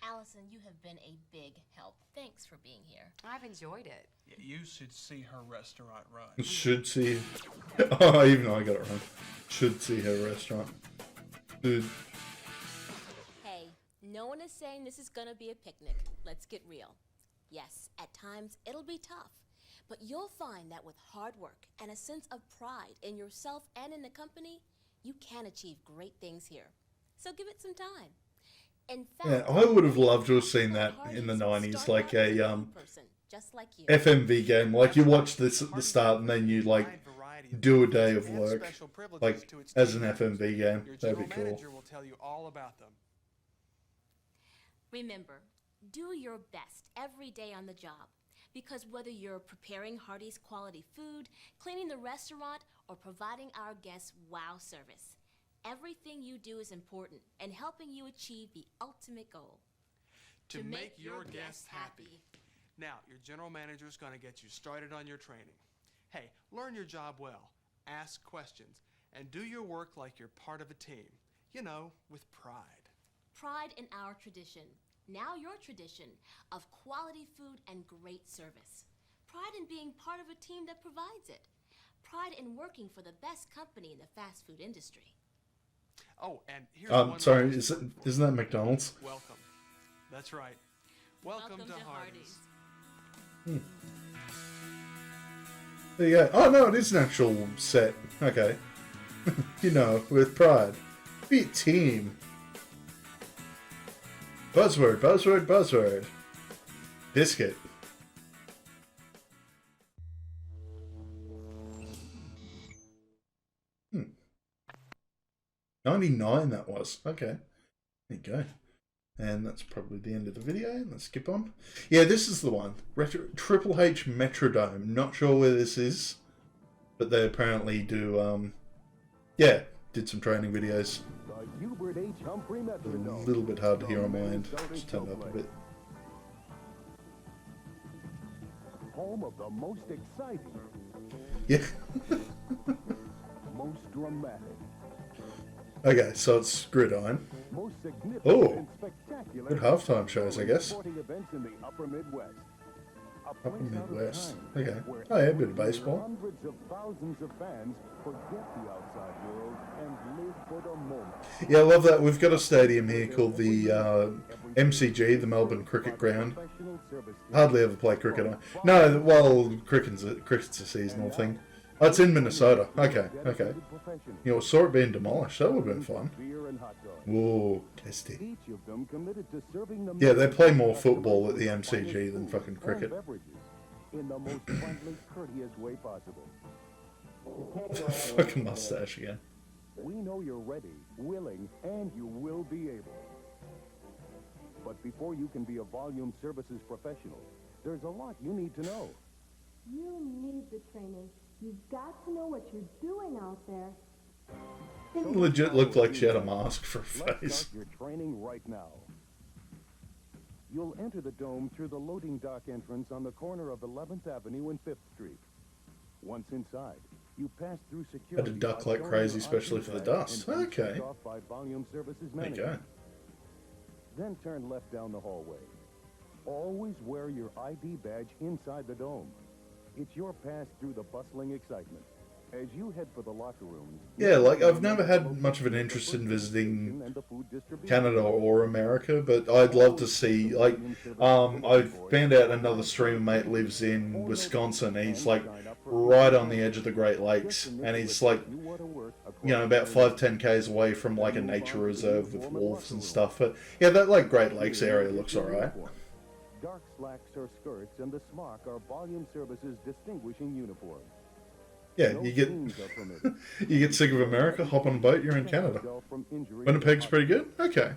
Allison, you have been a big help. Thanks for being here. I've enjoyed it. Yeah, you should see her restaurant run. Should see. Oh, even though I got it wrong. Should see her restaurant. Dude. Hey, no one is saying this is gonna be a picnic. Let's get real. Yes, at times it'll be tough, but you'll find that with hard work and a sense of pride in yourself and in the company, you can achieve great things here. So give it some time. In fact, Yeah, I would have loved to have seen that in the 90s, like a just like you. FMV game. Like you watch this at the start and then you like do a day of work, like as an FMV game. That'd be cool. Manager will tell you all about them. Remember, do your best every day on the job, because whether you're preparing Hardee's quality food, cleaning the restaurant, or providing our guests wow service, everything you do is important and helping you achieve the ultimate goal. To make your guests happy. Now, your general manager is going to get you started on your training. Hey, learn your job well, ask questions, and do your work like you're part of a team. You know, with pride. Pride in our tradition. Now your tradition of quality food and great service. Pride in being part of a team that provides it. Pride in working for the best company in the fast food industry. Oh, and here's one sorry, more. isn't that McDonald's? Welcome. That's right. Welcome to Hardee's. There you go. Oh no, it is an actual set. Okay. You know, with pride. Be a team. Buzzword, buzzword, buzzword. Biscuit. Hmm. 99 that was. Okay. There you go. And that's probably the end of the video. Let's skip on. Yeah, this is the one. Triple H Metrodome. Not sure where this is. But they apparently do, yeah, did some training videos. A little bit hard to hear on my end. Just turn it up a bit. Home of the most exciting. Yeah. Most dramatic. Okay, so it's Gridiron. Most significant Oh, and spectacular good halftime shows, I guess. sporting events in the Upper Midwest. Upper Midwest. Okay. Oh yeah, a bit of baseball. Hundreds of thousands of fans forget the outside world and live for the moment. Yeah, I love that. We've got a stadium here called the MCG, the Melbourne Cricket Ground. Hardly ever play cricket. No, well, cricket's a seasonal thing. Oh, it's in Minnesota. Okay, okay. You know, saw it being demolished. That would have been fun. Whoa, testy. Each of them committed to serving the Yeah, they play more football at the MCG than fucking cricket. in the most friendly, courteous way possible. Fucking mustache again. We know you're ready, willing, and you will be able. But before you can be a volume services professional, there's a lot you need to know. You need the training. You've got to know what you're doing out there. It legit looked like she had a mask for a Let's face. start your training right now. You'll enter the dome through the loading dock entrance on the corner of 11th Avenue and 5th Street. Once inside, you pass through security. Had to duck like crazy, especially for the dust. Okay. By volume services There you manager. go. Then turn left down the hallway. Always wear your ID badge inside the dome. It's your pass through the bustling excitement. As you head for the locker rooms... Yeah, like, I've never had much of an interest in visiting Canada or America, but I'd love to see, like, I found out another streamer mate lives in Wisconsin, and he's, like, right on the edge of the Great Lakes, and he's, like, you know, about 5-10 k's away from, like, a nature reserve with wolves and stuff, but, yeah, that, like, Great Lakes area looks alright. Dark slacks or skirts and the smock are volume services distinguishing uniform. Yeah, you get sick of America, hop on a boat, you're in Canada. Winnipeg's pretty good? Okay.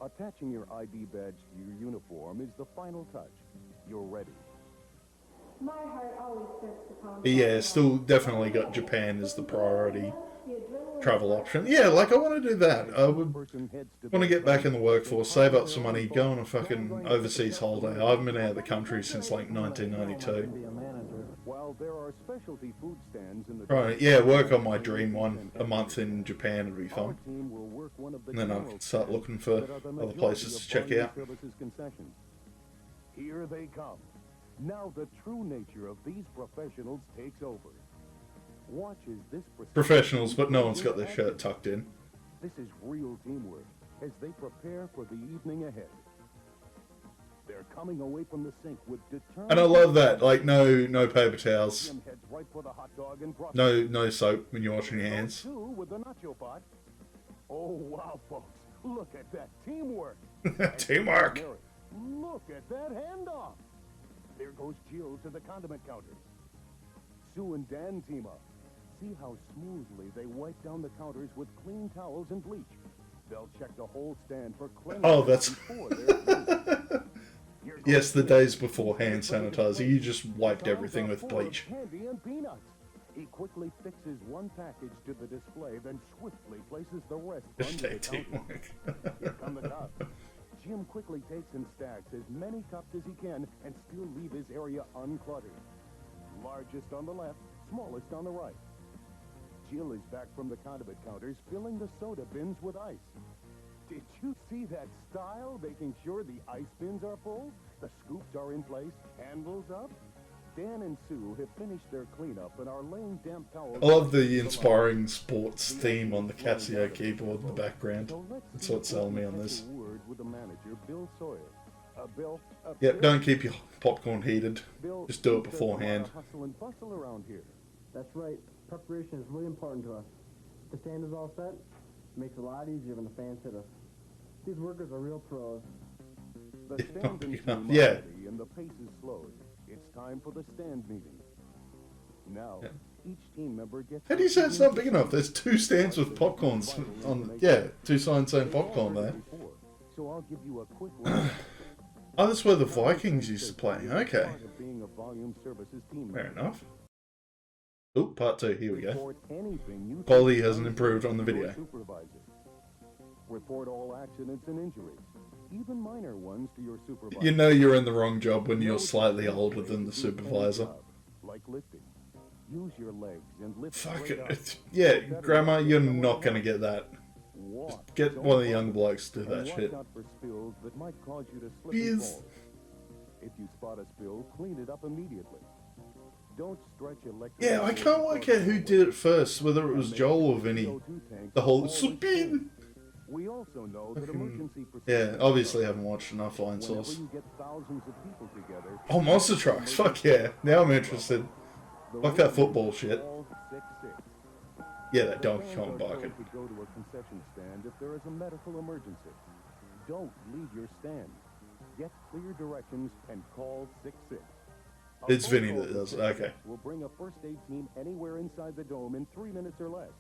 Attaching your ID badge to your uniform is the final touch. You're ready. My heart always starts to pound. But yeah, still definitely got Japan as the priority travel option. Yeah, like, I want to do that. I would want to get back in the workforce, save up some money, go on a fucking overseas holiday. I haven't been out of the country since, like, 1992. While there are specialty food stands in the Right, yeah, work on my dream one a month in Japan would be fun. And then I can start looking for other places to check out. Here they come. Now the true nature of these professionals takes over. Watch as this Professionals, but no one's got their shirt tucked in. This is real teamwork as they prepare for the evening ahead. They're coming away from the sink with determined... And I love that, like, no paper towels. No soap when you're washing your hands. With the nacho pot. Oh, wow, folks. Look at that teamwork. Teamwork. Look at that handoff. There goes Jill to the condiment counter. Sue and Dan team up. See how smoothly they wipe down the counters with clean towels and bleach. They'll check the whole stand for cleanliness. Oh, that's... before they're Yes, the days before hand sanitizer, you just wiped everything with bleach. Candy and peanuts. He quickly fixes one package to the display, then swiftly places the rest under the counter. Here come the cups. Jim quickly takes and stacks as many cups as he can and still leave his area uncluttered. Largest on the left, smallest on the right. Jill is back from the condiment counters, filling the soda bins with ice. Did you see that style, making sure the ice bins are full? The scoops are in place, handles up. Dan and Sue have finished their cleanup and are laying damp towels... I love the inspiring sports theme on the Casio keyboard in the background. That's what's selling me on this. Yep, don't keep your popcorn heated. Just do it beforehand. That's right. Preparation is really important to us. The stand is all set. Makes it a lot easier when the fans hit us. These workers are real pros. The stand is Yeah. ready and the pace is slowed. It's time for the stand meeting. Now, each team member gets... How do you say it's not big enough? There's 2 stands with popcorns on... Yeah, 2 signs saying popcorn there. So I'll give you a quick Oh, that's where the Vikings used to play. Okay. Fair enough. Oh, part 2. Here we go. Quality hasn't improved on the video. Report all accidents and injuries, even minor ones, to your supervisor. You know you're in the wrong job when you're slightly older than the supervisor. Like lifting. Use your legs and lift. Fuck it. Yeah, Grandma, you're not going to get that. Just get one of the young blokes to do that shit. Yes. If you spot a spill, clean it up immediately. Don't stretch electric. Yeah, I can't work out who did it first, whether it was Joel or Vinny. The whole spin. We also know that emergency Yeah, obviously haven't watched enough Line Source. you get thousands of people together, Oh, monster trucks. Fuck yeah. Now I'm interested. Fuck that football shit. Yeah, that Donkey Kong bucket. to go to a concession stand if there is a medical emergency. Don't leave your stand. Get clear directions and call 66. It's Vinny that does it. Okay. We'll bring a first aid team anywhere inside the dome in 3 minutes or less.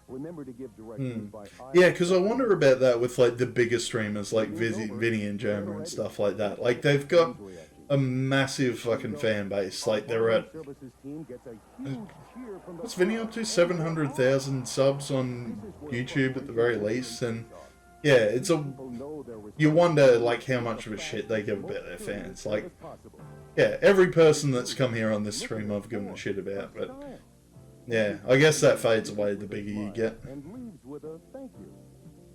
Remember to give directions by Yeah, because I wonder about that with like the bigger streamers like Vinny and Jammer and stuff like that. Like they've got a massive fucking fan base. Like they're at what's Vinny up to? 700,000 subs on YouTube at the very least, and yeah, it's a you wonder like how much of a shit they give about their fans. Like, yeah, every person that's come here on this stream I've given a shit about, but. Yeah, I guess that fades away the bigger you get. And leaves with a thank you.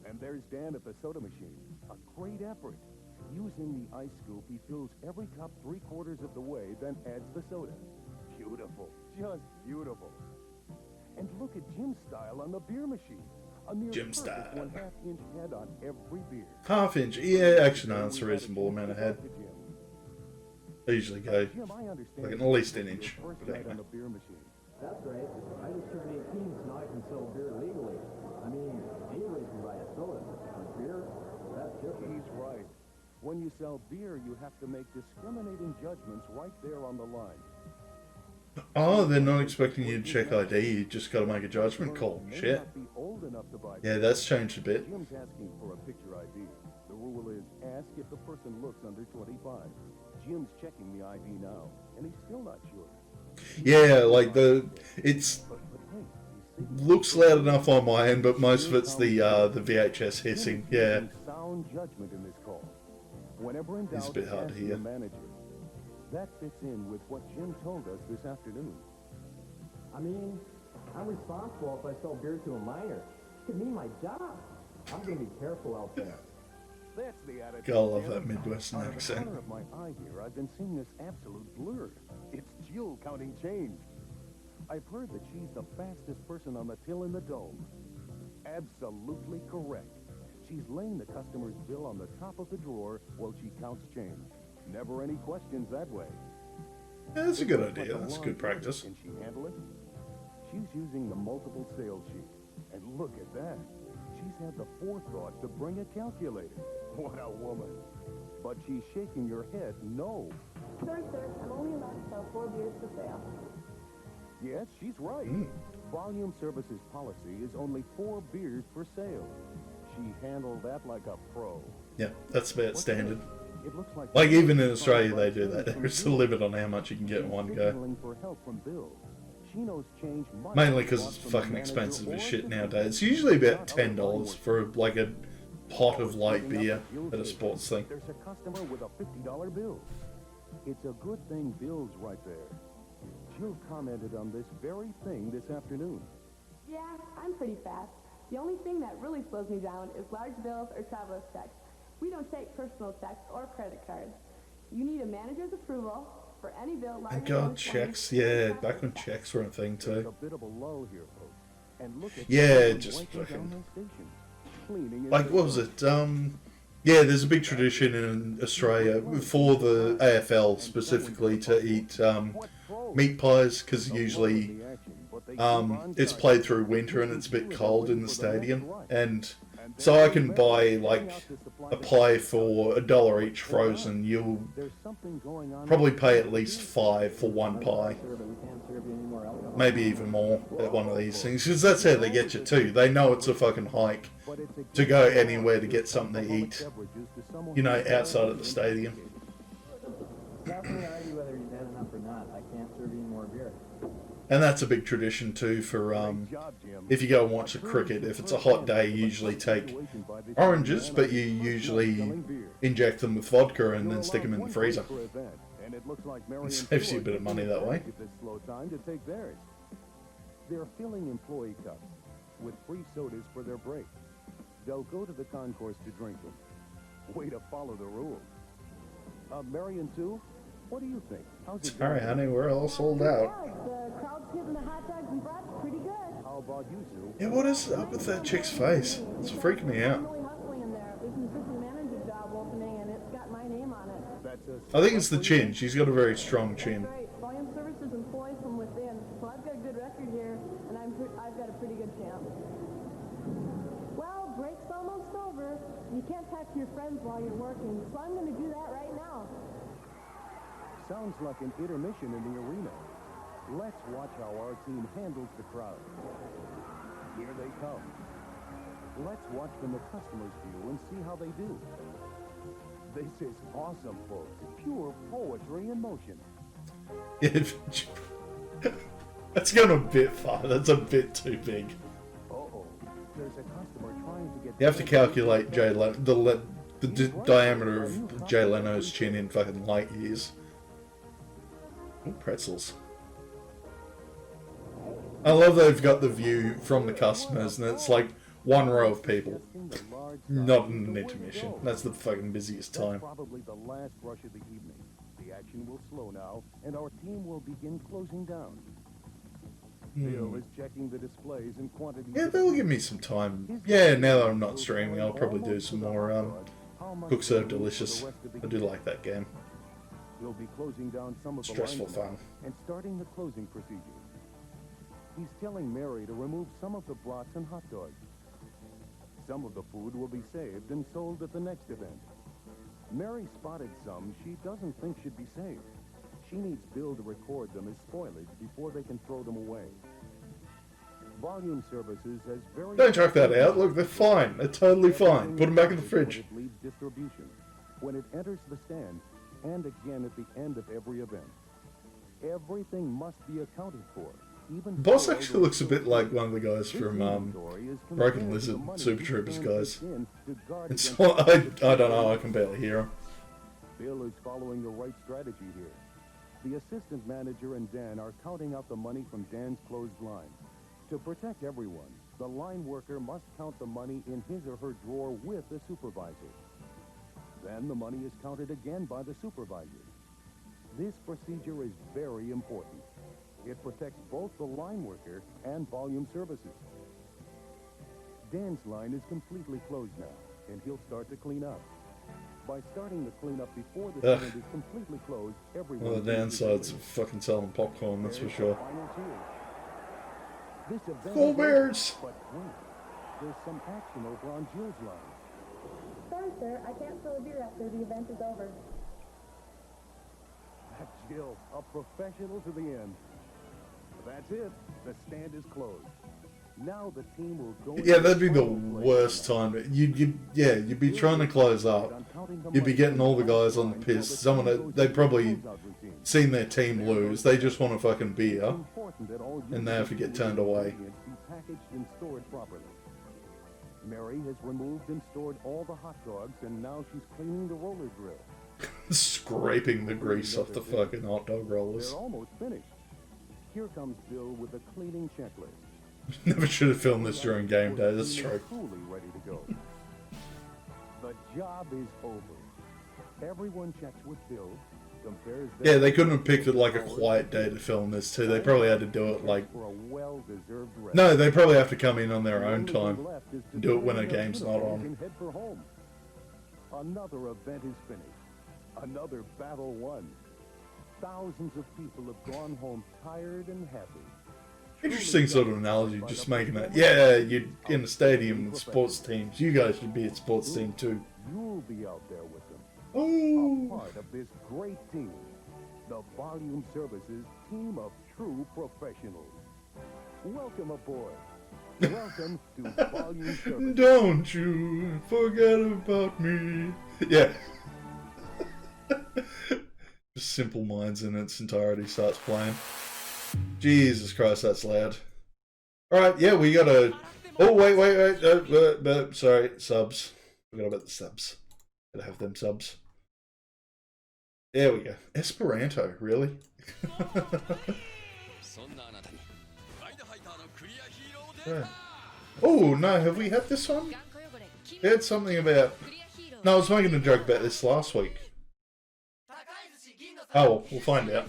And there's Dan at the soda machine. A great effort. Using the ice scoop, he fills every cup 3/4 of the way, then adds the soda. Beautiful. Just beautiful. And look at Jim's style on the beer machine. A near Jim style. 1/2 inch head on every beer. Half inch? Yeah, actually no, it's a reasonable amount of head. I usually go like at least an inch. But anyway. That's right. I just turned 18, so now I can sell beer legally. I mean, anybody can buy a soda. But beer, that's different. He's right. When you sell beer, you have to make discriminating judgments right there on the line. Oh, they're not expecting you to check ID. You just got to make a judgment call. Shit. Yeah, that's changed a bit. Jim's asking for a picture ID. The rule is ask if the person looks under 25. Jim's checking the ID now, and he's still not sure. Yeah, like it's looks loud enough on my end, but most of it's the VHS hissing. Yeah, sound judgment in this call. Whenever in it's a doubt, bit hard to ask hear. the manager. That fits in with what Jim told us this afternoon. I mean, I'm responsible if I sell beer to a minor. It could mean my job. I'm going to be careful out there. That's the attitude. God, I love that Midwestern accent. Out of the corner of my eye here, I've been seeing this absolute blur. It's Jill counting change. I've heard that she's the fastest person on the till in the dome. Absolutely correct. She's laying the customer's bill on the top of the drawer while she counts change. Never any questions that way. Yeah, that's a good idea. That's good practice. Can she handle it? She's using the multiple sales sheet. And look at that. She's had the forethought to bring a calculator. What a woman. But she's shaking her head no. Sorry, sir. I'm only allowed to sell 4 beers for sale. Yes, she's right. Volume Services policy is only 4 beers for sale. She handled that like a pro. Yeah, that's about standard. It looks Like even in Australia they do that. There's a limit on how much you can get in one go. for help from Bill. She knows change much Mainly because it's fucking expensive as shit nowadays. It's usually about $10 for like a pot of light beer at a sports thing. There's a customer with a $50 bill. It's a good thing Bill's right there. Jill commented on this very thing this afternoon. Yeah, I'm pretty fast. The only thing that really slows me down is large bills or traveler's checks. We don't take personal checks or credit cards. You need a manager's approval for any bill larger And than God, checks, yeah, back when checks were a thing There's too. a bit of a lull here, folks. And look at Yeah, them just wiping fucking down their stations, cleaning like what was it? Yeah, there's a big tradition in Australia for the AFL specifically to eat meat pies because usually it's played through winter and it's a bit cold in the stadium, and so I can buy like a pie for $1 each frozen. You'll probably pay at least $5 for one pie, maybe even more at one of these things, because that's how they get you too. They know it's a fucking hike to go anywhere to get something to eat, you know, outside of the stadium. Definitely argue whether you've had enough or not. I can't serve you more beer. And that's a big tradition too for if you go and watch the cricket. If it's a hot day, you usually take oranges, but you usually inject them with vodka and then stick them in the freezer. It saves you a bit of money that way. They're filling employee cups with free sodas for their break. They'll go to the concourse to drink them. Way to follow the rules. Marion too? What do you think? How's it Sorry, going? honey, we're all sold out. The crowd's hitting the hot dogs and brats pretty good. How about you, Sue? Yeah, what is up with that chick's face? It's freaking me out. I'm really hustling in there. There's an assistant manager job opening, and it's got my name on it. I think it's the chin. She's got a very strong chin. Great. Volume Services employs from within, so I've got a good record here, and I've got a pretty good chance. Well, break's almost over. You can't talk to your friends while you're working, so I'm going to do that right now. Sound sounds like an intermission in the arena. Let's watch how our team handles the crowd. Here they come. Let's watch from the customer's view and see how they do. This is awesome, folks. Pure poetry in motion. That's going a bit far. That's a bit too big. Uh-oh. There's a customer trying to get... You have to calculate the diameter of Jay Leno's chin in fucking light years. Ooh, pretzels. I love they've got the view from the customers and it's like one row of people. Not an intermission. That's the fucking busiest time. Probably the last rush of the evening. The action will slow now, and our team will begin closing down. Bill is checking the displays and quantities. Yeah, they'll give me some time. Yeah, now that I'm not streaming, I'll probably do some more Cook Serve Delicious. I do like that game. We'll be closing down some of the Stressful lines fun. and starting the closing procedures. He's telling Mary to remove some of the brats and hot dogs. Some of the food will be saved and sold at the next event. Mary spotted some she doesn't think should be saved. She needs Bill to record them as spoilage before they can throw them away. Volume Services has very... Don't chuck that out. Look, they're fine. They're totally fine. Put them back in the fridge. It leaves distribution, when it enters the stand, and again at the end of every event. Everything must be accounted for. Boss actually looks a bit like one of the guys from Broken Lizard Super Troopers guys. It's, I don't know, I can barely hear him. Bill is following the right strategy here. The assistant manager and Dan are counting out the money from Dan's closed line. To protect everyone, the line worker must count the money in his or her drawer with the supervisor. Then the money is counted again by the supervisor. This procedure is very important. It protects both the line worker and Volume Services. Dan's line is completely closed now, and he'll start to clean up. By starting the cleanup before the stand is completely closed, everyone... Well, the downside's of fucking selling popcorn, that's for sure. Cool bears! But wait, there's some action over on Jill's line. Sorry, sir, I can't fill a beer after the event is over. Jill, a professional to the end. That's it. The stand is closed. Now the team will go... Yeah, that'd be the worst time. You'd be trying to close up. You'd be getting all the guys on the piss. They'd probably seen their team lose. They just want a fucking beer. And they have to get turned away. Packaged and stored properly. Mary has removed and stored all the hot dogs, and now she's cleaning the roller grill. Scraping the grease off the fucking hot dog rollers. They're almost finished. Here comes Bill with a cleaning checklist. Never should have filmed this during game day, that's true. Truly ready to go. The job is over. Everyone checks with Bill, compares... Yeah, they couldn't have picked it like a quiet day to film this too. They probably had to do it like... No, they probably have to come in on their own time. And do it when a game's not on. Head for home. Another event is finished. Another battle won. Thousands of people have gone home tired and happy. Interesting sort of analogy, just making that. Yeah, you're in a stadium with sports teams. You guys should be at sports team too. You'll be out there with them. Oh. A part of this great team. The Volume Services team of true professionals. Welcome aboard. Welcome to Volume Services. Don't you forget about me. Yeah. Just Simple Minds in its entirety starts playing. Jesus Christ, that's loud. Alright, yeah, we gotta... Oh, wait. Sorry, subs. Forgot about the subs. Gotta have them subs. There we go. Esperanto, really? Yeah. Oh, no, have we had this one? We had something about... No, I was making a joke about this last week. Oh, well, we'll find out.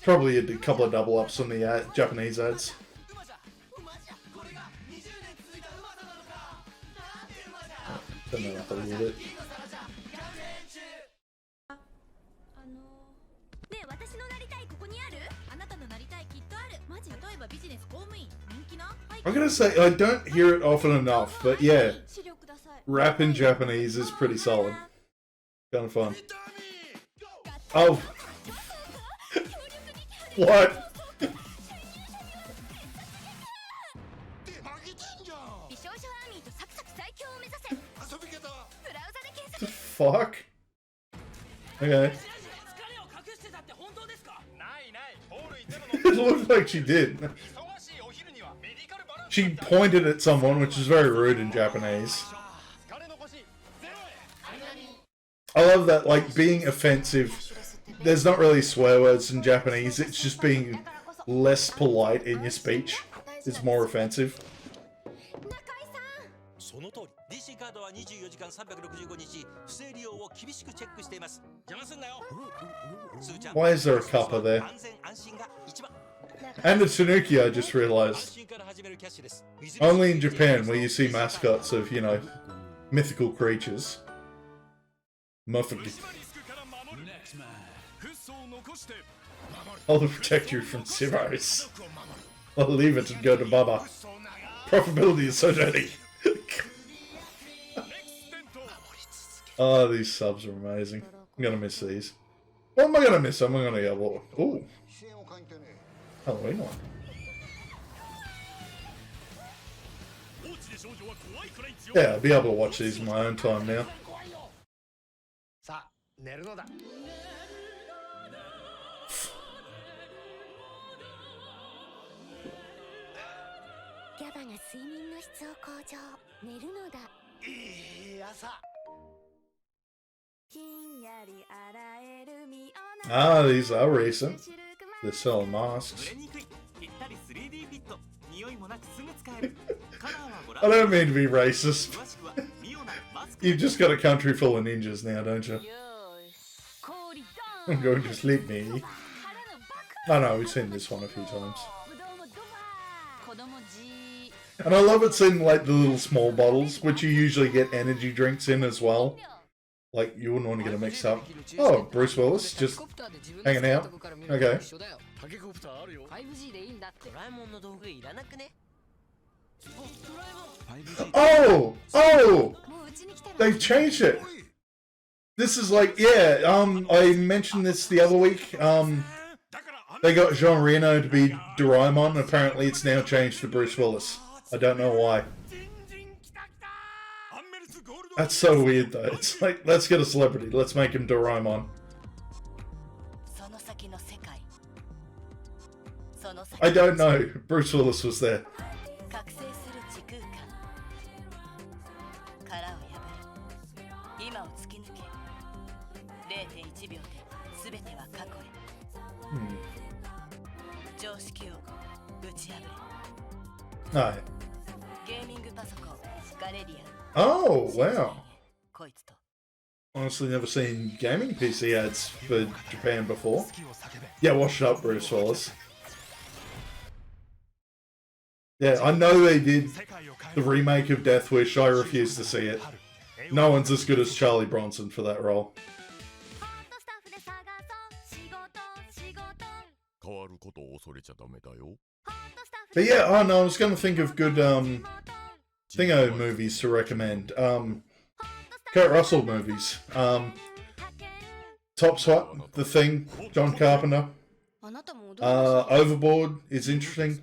Probably a couple of double ups on the Japanese ads. Turn that up a little bit. I'm gonna say, I don't hear it often enough, but yeah, rap in Japanese is pretty solid. Kind of fun. Oh, What? The fuck? Okay. It looked like she did. She pointed at someone, which is very rude in Japanese. I love that, like, being offensive. There's not really swear words in Japanese, it's just being less polite in your speech. It's more offensive. Why is there a kappa there? And a tanuki, I just realised. Only in Japan where you see mascots of, you know, mythical creatures. Muffin. I'll protect you from Siros. I'll leave it and go to Baba. Profitability is so dirty. Oh, these subs are amazing. I'm gonna miss these. What am I gonna miss? I'm gonna go. Ooh. Halloween one. Yeah, I'll be able to watch these in my own time now. Ah, these are recent. They're selling masks. I don't mean to be racist. You've just got a country full of ninjas now, don't you? I'm going to sleep, me. I know, we've seen this one a few times. And I love it's in like the little small bottles, which you usually get energy drinks in as well. Like, you wouldn't want to get them mixed up. Oh, Bruce Willis, just hanging out. Okay. Oh! Oh! They've changed it! This is like, yeah, I mentioned this the other week. They got Jean Reno to be Doraemon. Apparently it's now changed to Bruce Willis. I don't know why. That's so weird though. It's like, let's get a celebrity. Let's make him Doraemon. I don't know. Bruce Willis was there. No. Oh, wow. Honestly, never seen gaming PC ads for Japan before. Yeah, wash it up, Bruce Willis. Yeah, I know they did the remake of Death Wish. I refuse to see it. No one's as good as Charlie Bronson for that role. But yeah, oh no, I was going to think of good Thingo movies to recommend. Kurt Russell movies. Top SWAT, The Thing, John Carpenter. Overboard is interesting.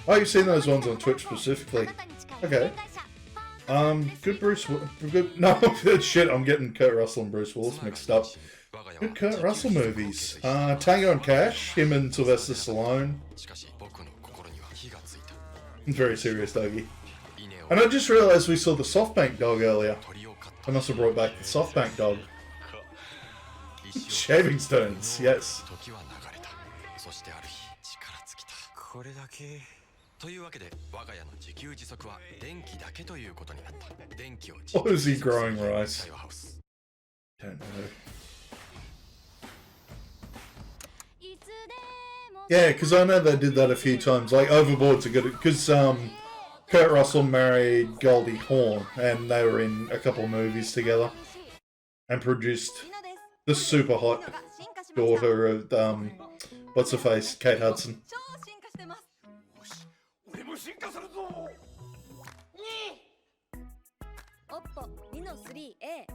Oh, you've seen those ones on Twitch specifically. Okay. Good Bruce... Good... No, shit, I'm getting Kurt Russell and Bruce Willis mixed up. Good Kurt Russell movies. Tango and Cash, him and Sylvester Stallone. Very serious doggy. And I just realised we saw the SoftBank dog earlier. I must have brought back the SoftBank dog. Shaving stones, yes. Or is he growing rice? Don't know. Yeah, because I know they did that a few times. Like, Overboard's a good... Because Kurt Russell married Goldie Hawn, and they were in a couple of movies together. And produced the super hot daughter of, what's her face? Kate Hudson.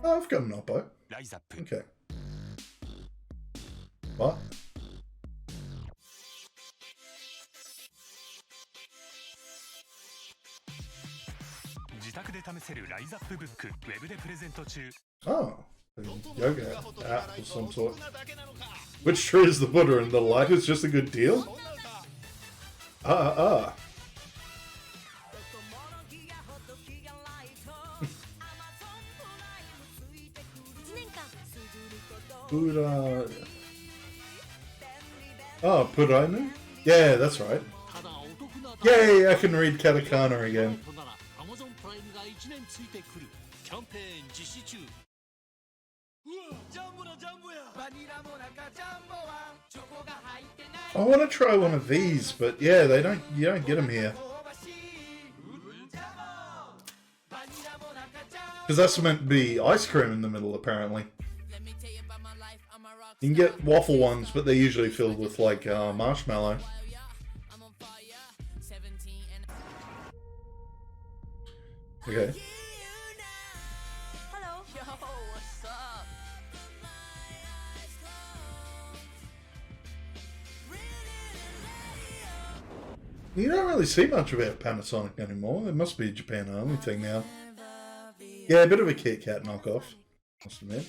Oh, I've got an Oppo. Okay. What? Oh, a yoga app of some sort. Which tree is the Buddha and the light is just a good deal? Buddha. Oh, Purainu? Yeah, that's right. Yay, I can read katakana again. I want to try one of these, but yeah, you don't get them here. Because that's meant to be ice cream in the middle, apparently. You can get waffle ones, but they're usually filled with, like, marshmallow. Okay. Hello. Yo, what's up? You don't really see much about Panasonic anymore. It must be a Japan only thing now. Yeah, a bit of a Kit Kat knockoff, must admit.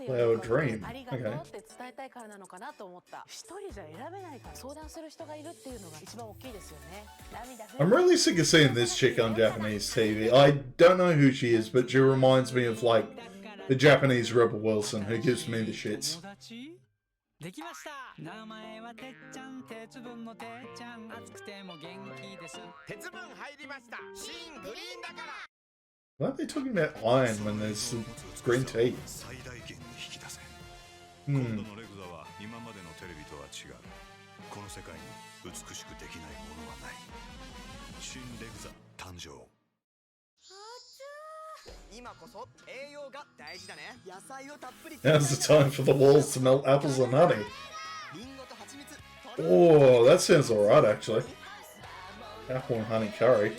Flower Dream. Okay. I'm really sick of seeing this chick on Japanese TV. I don't know who she is, but she reminds me of, like, the Japanese Rebel Wilson, who gives me the shits. Why aren't they talking about iron when there's green tea? Now's the time for the walls to melt apples and honey. Oh, that sounds alright actually. Apple and honey curry.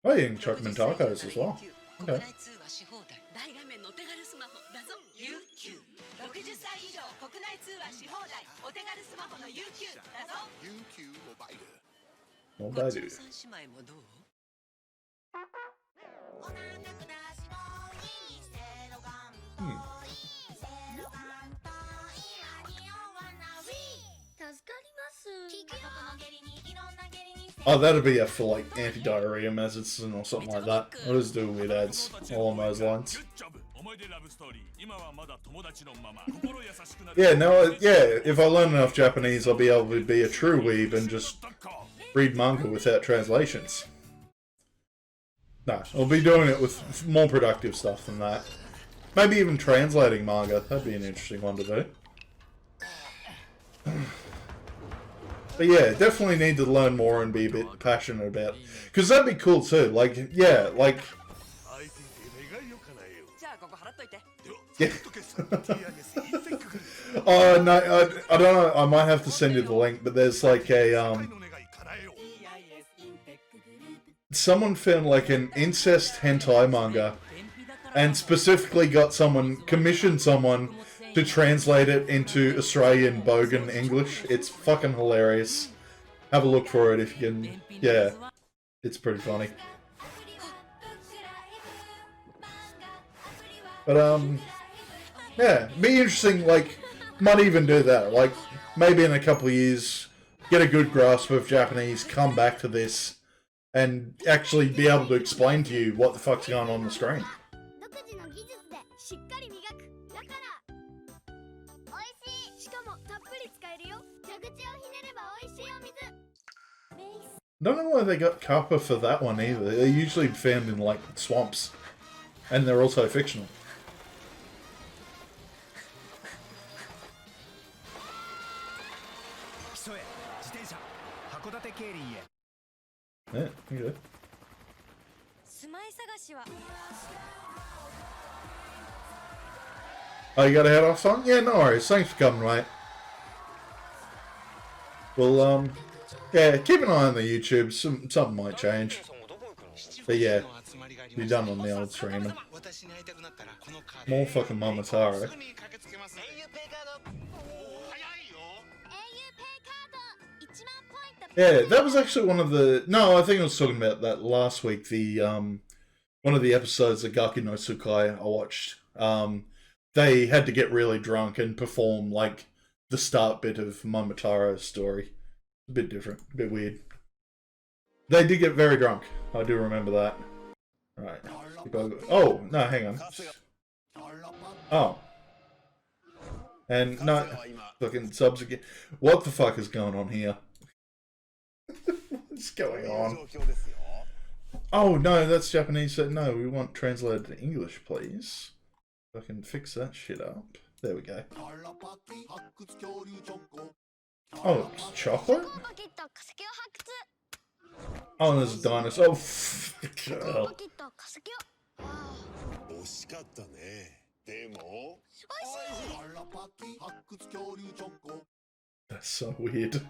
Oh, you can chuck them in tacos as well. Okay. Well, I do. Oh, that'd be for like anti-diarrhea medicine or something like that. I'll just do weird ads along those lines. Yeah, no, yeah, if I learn enough Japanese, I'll be able to be a true weeb and just read manga without translations. No, I'll be doing it with more productive stuff than that. Maybe even translating manga. That'd be an interesting one to do. But yeah, definitely need to learn more and be a bit passionate about. Because that'd be cool too. Like, yeah, like... Yeah. Oh, no, I don't know. I might have to send you the link, but there's like a, someone found like an incest hentai manga and specifically got someone, commissioned someone to translate it into Australian bogan English. It's fucking hilarious. Have a look for it if you can. Yeah, it's pretty funny. But yeah, be interesting. Like, might even do that. Like, maybe in a couple of years, get a good grasp of Japanese, come back to this, and actually be able to explain to you what the fuck's going on the screen. I don't know why they got kappa for that one either. They're usually found in, like, swamps. And they're also fictional. Yeah, good. Oh, you gotta head off, son? Yeah, no worries. Thanks for coming, mate. Well, yeah, keep an eye on the YouTube. Something might change. But yeah, be done on the old streamer. More fucking Momotaro. Yeah, that was actually one of the... No, I think I was talking about that last week. The one of the episodes of Gaki no Tsukai I watched. They had to get really drunk and perform, like, the start bit of Momotaro's story. A bit different, a bit weird. They did get very drunk. I do remember that. Right. Oh, no, hang on. Oh. And, no, fucking subs again. What the fuck is going on here? What's going on? Oh, no, that's Japanese. So no, we want translated to English, please. I can fix that shit up. There we go. Oh, it's chocolate? Oh, there's a dinosaur. Oh, hell. That's so weird.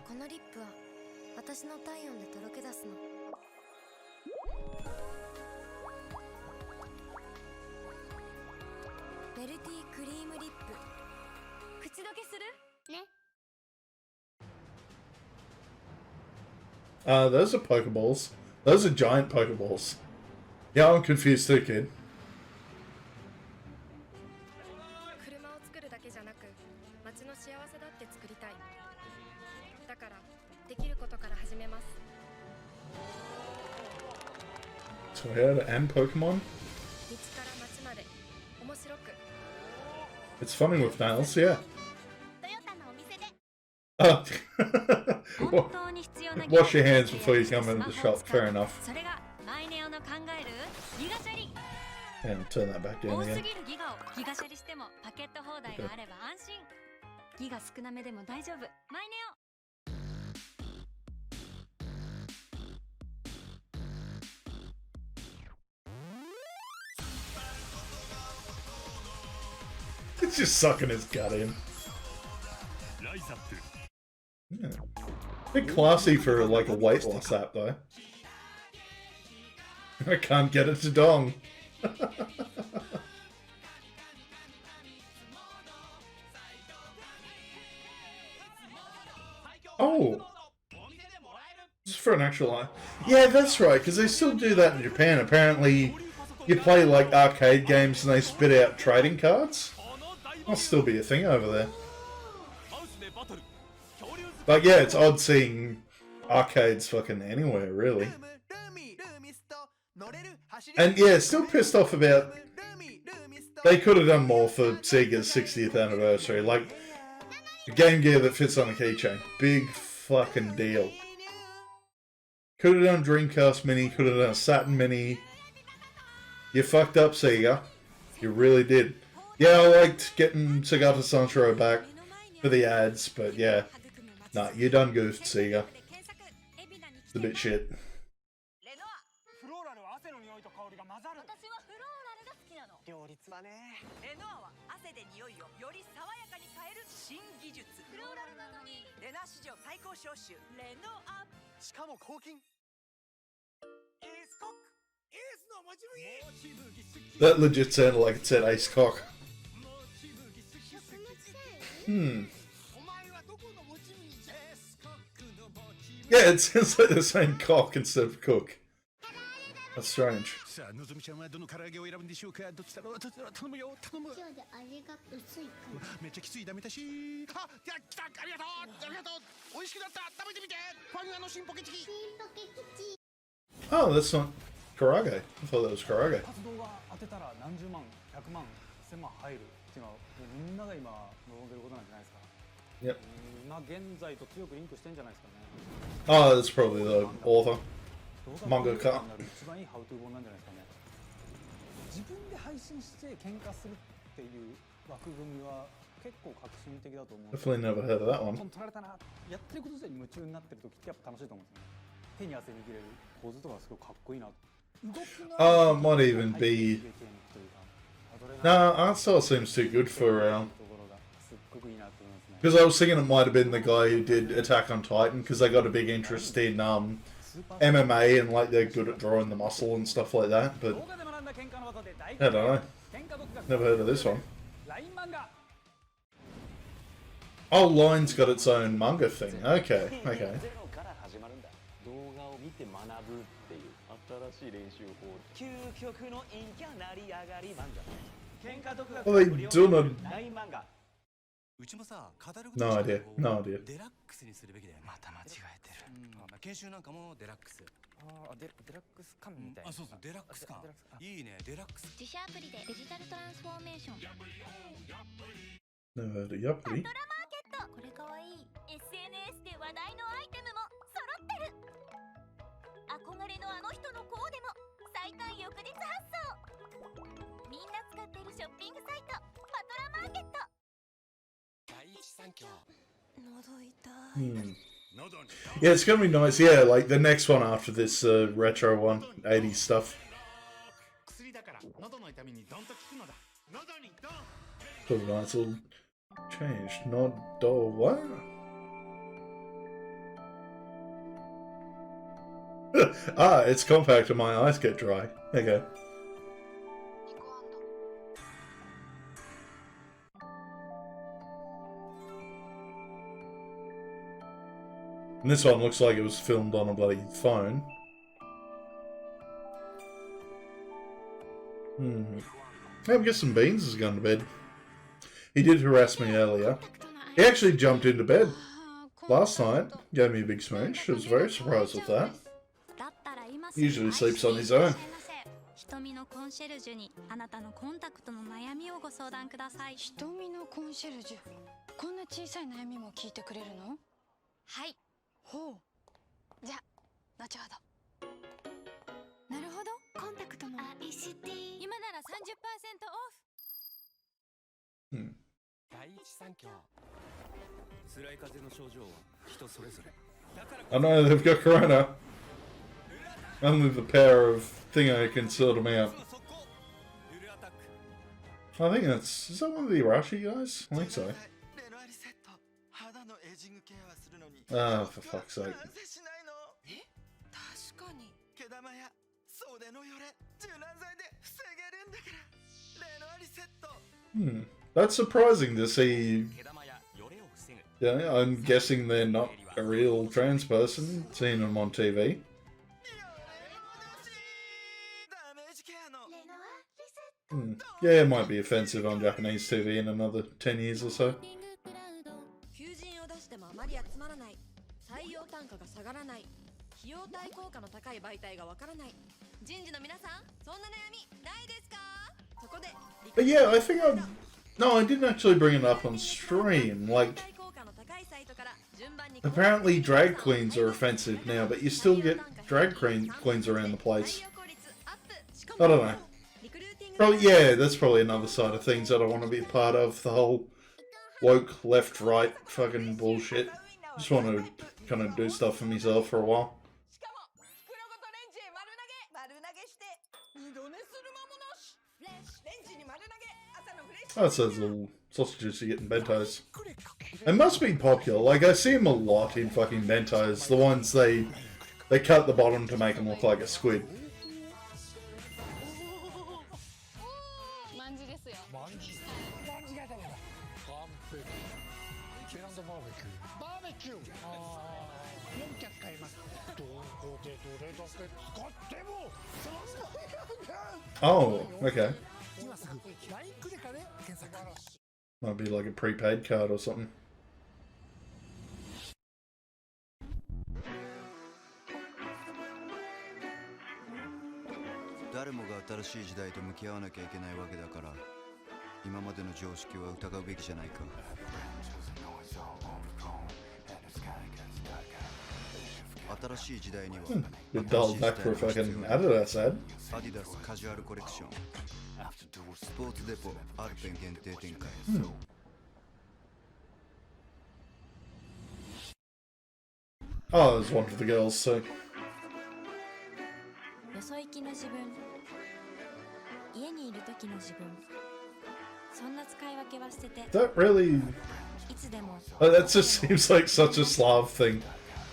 Those are Pokeballs. Those are giant Pokeballs. Yeah, I'm confused too, kid. Toyota and Pokemon? It's funny with nails, yeah. Oh. Wash your hands before you come into the shop, fair enough. And turn that back down again. It's just sucking his gut in. Yeah. Bit classy for like a weight loss app though. I can't get it to dong. Oh, it's for an actual. Yeah, that's right. Because they still do that in Japan. Apparently, you play like arcade games and they spit out trading cards. That'll still be a thing over there. But yeah, it's odd seeing arcades fucking anywhere, really. And yeah, still pissed off about... They could have done more for Sega's 60th anniversary. Like, a Game Gear that fits on a keychain. Big fucking deal. Could have done Dreamcast Mini, could have done Saturn Mini. You fucked up, Sega. You really did. Yeah, I liked getting Segata Sanshiro back for the ads, but yeah. Nah, you done goofed, Sega. It's a bit shit. That legit sounded like it said Ace Cock. Yeah, it sounds like they're saying cock instead of cook. That's strange. Oh, that's not Karage. I thought that was Karage. Yep. Oh, that's probably the author. Mangaka. Definitely never heard of that one. Might even be... Nah, art style seems too good for... Because I was thinking it might have been the guy who did Attack on Titan, because they got a big interest in MMA and like they're good at drawing the muscle and stuff like that, but I don't know. Never heard of this one. Oh, Line's got its own manga thing. Okay, okay. Well, they do not. No idea. No idea. 研修なんかもデラックス。デラックス感みたいな。そうそう、デラックス感。いいね、デラックス。自社アプリでデジタルトランスフォーメーション。Never heard of Yuppie. パトラマーケット。これかわいい。SNS で話題のアイテムも揃ってる。憧れのあの人のコーデも最短翌日発送。みんな使ってるショッピングサイトパトラマーケット。第一三共。喉痛い。Yeah, it's gonna be nice. Yeah, like the next one after this retro one, 80s stuff. Oh, nice, all changed. Not door what? Ah, it's compact and my eyes get dry. Okay. And this one looks like it was filmed on a bloody phone. Hey, I'm guessing Beans has gone to bed. He did harass me earlier. He actually jumped into bed last night, gave me a big smooch. I was very surprised with that. He usually sleeps on his own. 瞳のコンシェルジュにあなたのコンタクトの悩みをご相談ください。瞳のコンシェルジュ、こんな小さい悩みも聞いてくれるの？はい。ほう。じゃあ後ほど。なるほど。コンタクトの今なら30%オフ。第一三共。辛い風邪の症状は人それぞれ。 I know they've got Corona. Only the power of Thingo can sort them out. I think that's... Is that one of the Arashi guys? I think so. Ah, for fuck's sake. That's surprising to see. Yeah, I'm guessing they're not a real trans person, seeing them on TV. Yeah, it might be offensive on Japanese TV in another 10 years or so. But yeah, I think I... No, I didn't actually bring it up on stream. Like, apparently drag queens are offensive now, but you still get drag queens around the place. I don't know. Probably, yeah, that's probably another side of things that I want to be a part of. The whole woke left-right fucking bullshit. Just want to kind of do stuff for myself for a while. Oh, it says little sausages you get in bentos. It must be popular. Like, I see them a lot in fucking bentos. The ones they cut the bottom to make them look like a squid. Oh, okay. Might be like a prepaid card or something. Bit dialed back for a fucking Adidas ad. Oh, there's one for the girls, so. Is that really... Oh, that just seems like such a Slav thing,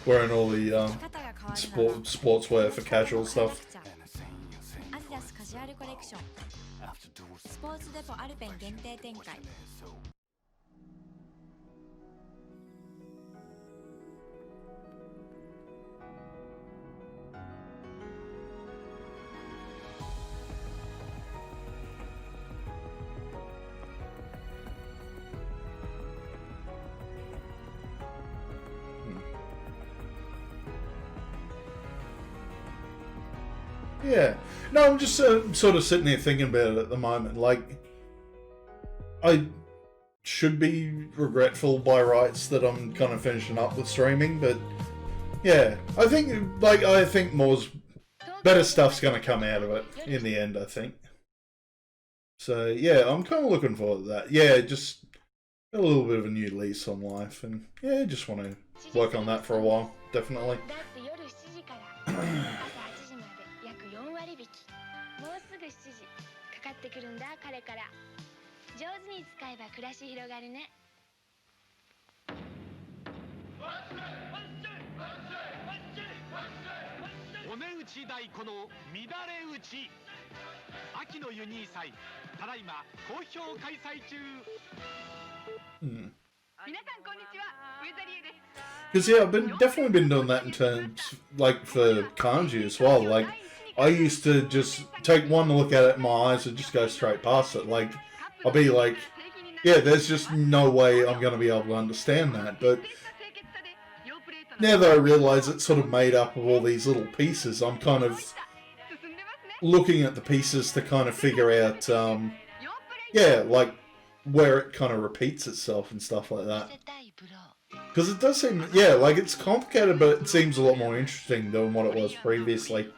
wearing all the sportswear for casual stuff. アディダスカジュアルコレクションスポーツデポアルペン限定展開 Yeah. No, I'm just sort of sitting here thinking about it at the moment. Like, I should be regretful by rights that I'm kind of finishing up with streaming, but yeah, I think more's better stuff's going to come out of it in the end, I think. So yeah, I'm kind of looking forward to that. Yeah, just a little bit of a new lease on life, and yeah, just want to work on that for a while, definitely. かかってくるんだ彼から上手に使えば暮らし広がるねお値打ち太鼓の乱れ打ち秋のユニー祭ただいま好評開催中 Because yeah, I've definitely been doing that in terms, like, for kanji as well. Like, I used to just take one look at it and my eyes would just go straight past it. Like, I'll be like, yeah, there's just no way I'm going to be able to understand that. But now that I realise it's sort of made up of all these little pieces, I'm kind of looking at the pieces to kind of figure out, yeah, like, where it kind of repeats itself and stuff like that. Because it does seem, yeah, like, it's complicated, but it seems a lot more interesting than what it was previously.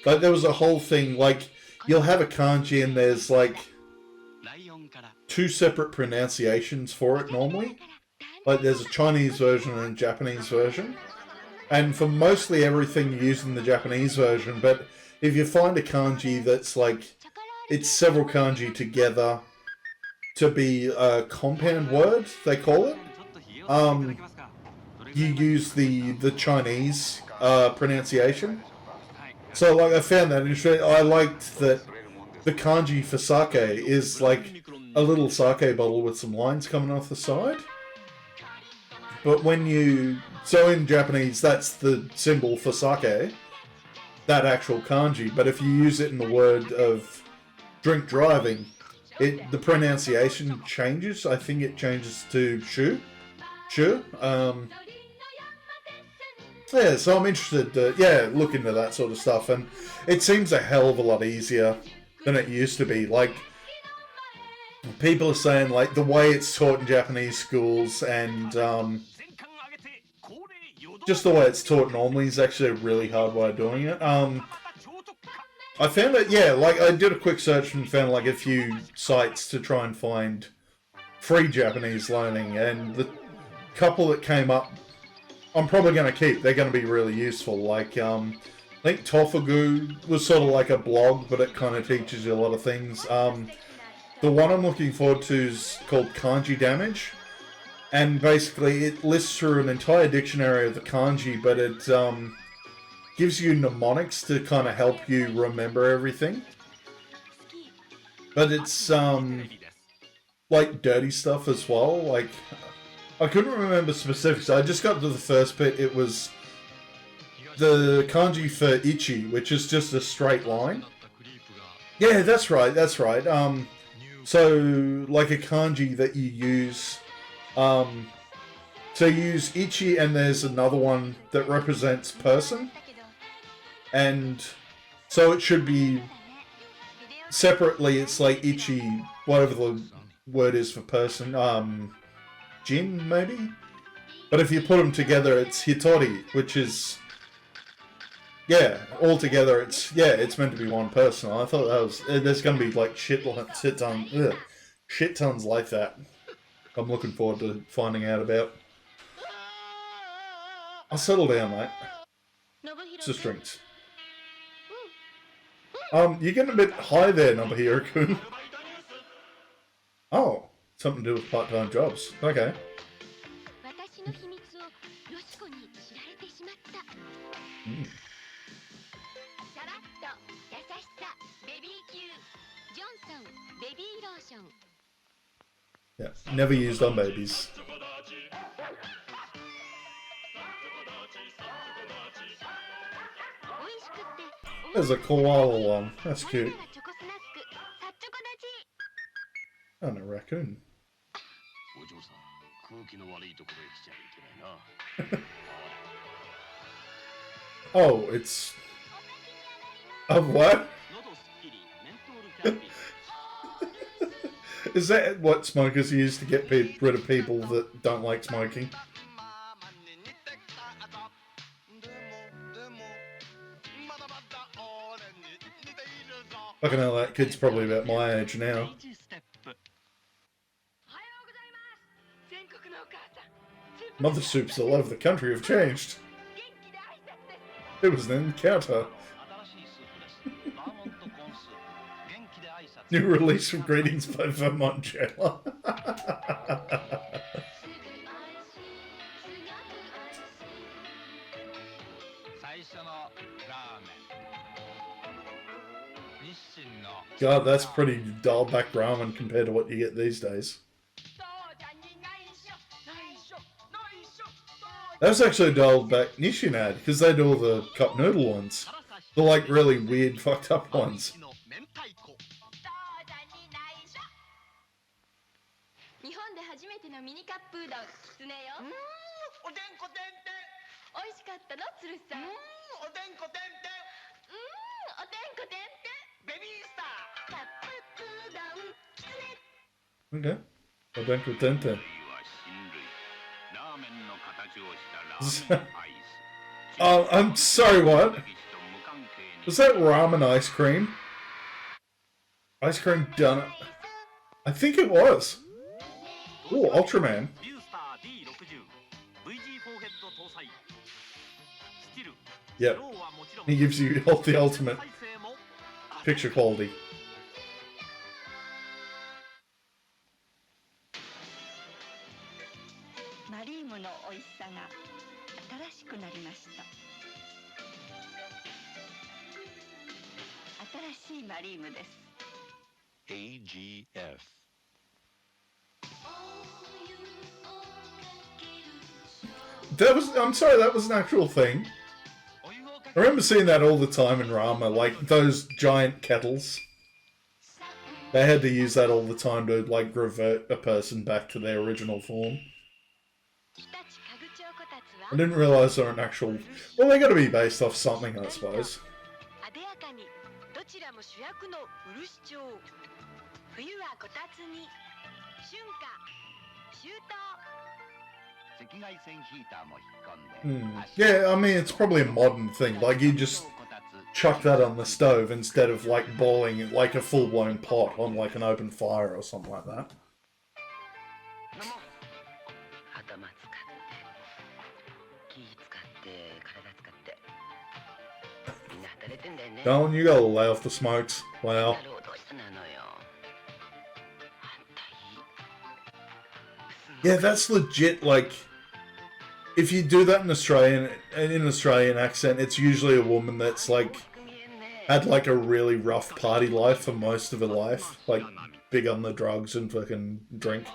Like, there was a whole thing, like, you'll have a kanji and there's, like, 2 separate pronunciations for it normally. Like, there's a Chinese version and a Japanese version. And for mostly everything, you're using the Japanese version, but if you find a kanji that's, like, it's several kanji together to be a compound word, they call it, you use the Chinese pronunciation. So, like, I found that interesting. I liked that the kanji for sake is, like, a little sake bottle with some lines coming off the side. But when you... So in Japanese, that's the symbol for sake, that actual kanji. But if you use it in the word of drink driving, the pronunciation changes. I think it changes to shu. Yeah, so I'm interested to, yeah, look into that sort of stuff, and it seems a hell of a lot easier than it used to be. Like, people are saying, like, the way it's taught in Japanese schools and just the way it's taught normally is actually a really hard way of doing it. I found it, yeah, like, I did a quick search and found, like, a few sites to try and find free Japanese learning, and the couple that came up I'm probably going to keep. They're going to be really useful. Like, I think Tofugu was sort of like a blog, but it kind of teaches you a lot of things. The one I'm looking forward to is called Kanji Damage. And basically, it lists through an entire dictionary of the kanji, but it gives you mnemonics to kind of help you remember everything. But it's, like, dirty stuff as well. Like, I couldn't remember specifics. I just got to the first bit. It was the kanji for ichi, which is just a straight line. Yeah, that's right, that's right. So, like a kanji that you use... so you use ichi, and there's another one that represents person. And so it should be... Separately, it's like ichi, whatever the word is for person. Jin, maybe? But if you put them together, it's hitori, which is... Yeah, all together, it's meant to be one person. I thought that was... There's going to be, like, shit tons like that. I'm looking forward to finding out about. I'll settle down, mate. It's just drinks. You're getting a bit high there, Nobuhiro-kun. Oh, something to do with part-time jobs. Okay. Yeah, never used on babies. There's a koala one. That's cute. And a raccoon. Oh, it's... Of what? Is that what smokers use to get rid of people that don't like smoking? Fucking hell, that kid's probably about my age now. Mother soups all over the country have changed. It was an encounter. New release from Greetings by Vermont Jailer. God, that's pretty dialed back ramen compared to what you get these days. That's actually dialed back Nishin ad, because they do all the cup noodle ones. The like really weird, fucked up ones. Okay. Odenko Tente. Oh, I'm sorry, what? Was that ramen ice cream? Ice cream donut? I think it was. Oh, Ultraman. Yep. He gives you the ultimate picture quality. AGF. That was, I'm sorry, that was an actual thing. I remember seeing that all the time in Rama, like those giant kettles. They had to use that all the time to like revert a person back to their original form. I didn't realise they were an actual... Well, they got to be based off something, I suppose. Yeah, I mean, it's probably a modern thing. Like, you just chuck that on the stove instead of, like, boiling it like a full-blown pot on, like, an open fire or something like that. Darwin, you gotta lay off the smokes. Wow. Yeah, that's legit, like... If you do that in an Australian accent, it's usually a woman that's, like... had, like, a really rough party life for most of her life. Like, big on the drugs and fucking drink.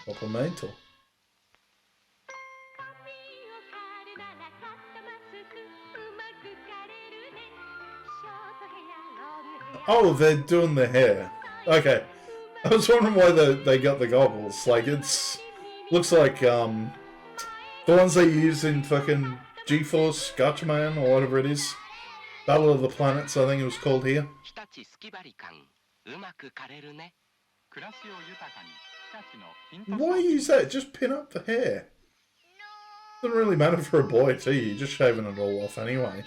Supplemental. Oh, they're doing the hair. Okay. I was wondering why they got the goggles. Like, it's... Looks like, the ones they use in fucking GeForce, Gatchaman, or whatever it is. Battle of the Planets, I think it was called here. Why use that? Just pin up the hair. Doesn't really matter for a boy, too. You're just shaving it all off anyway.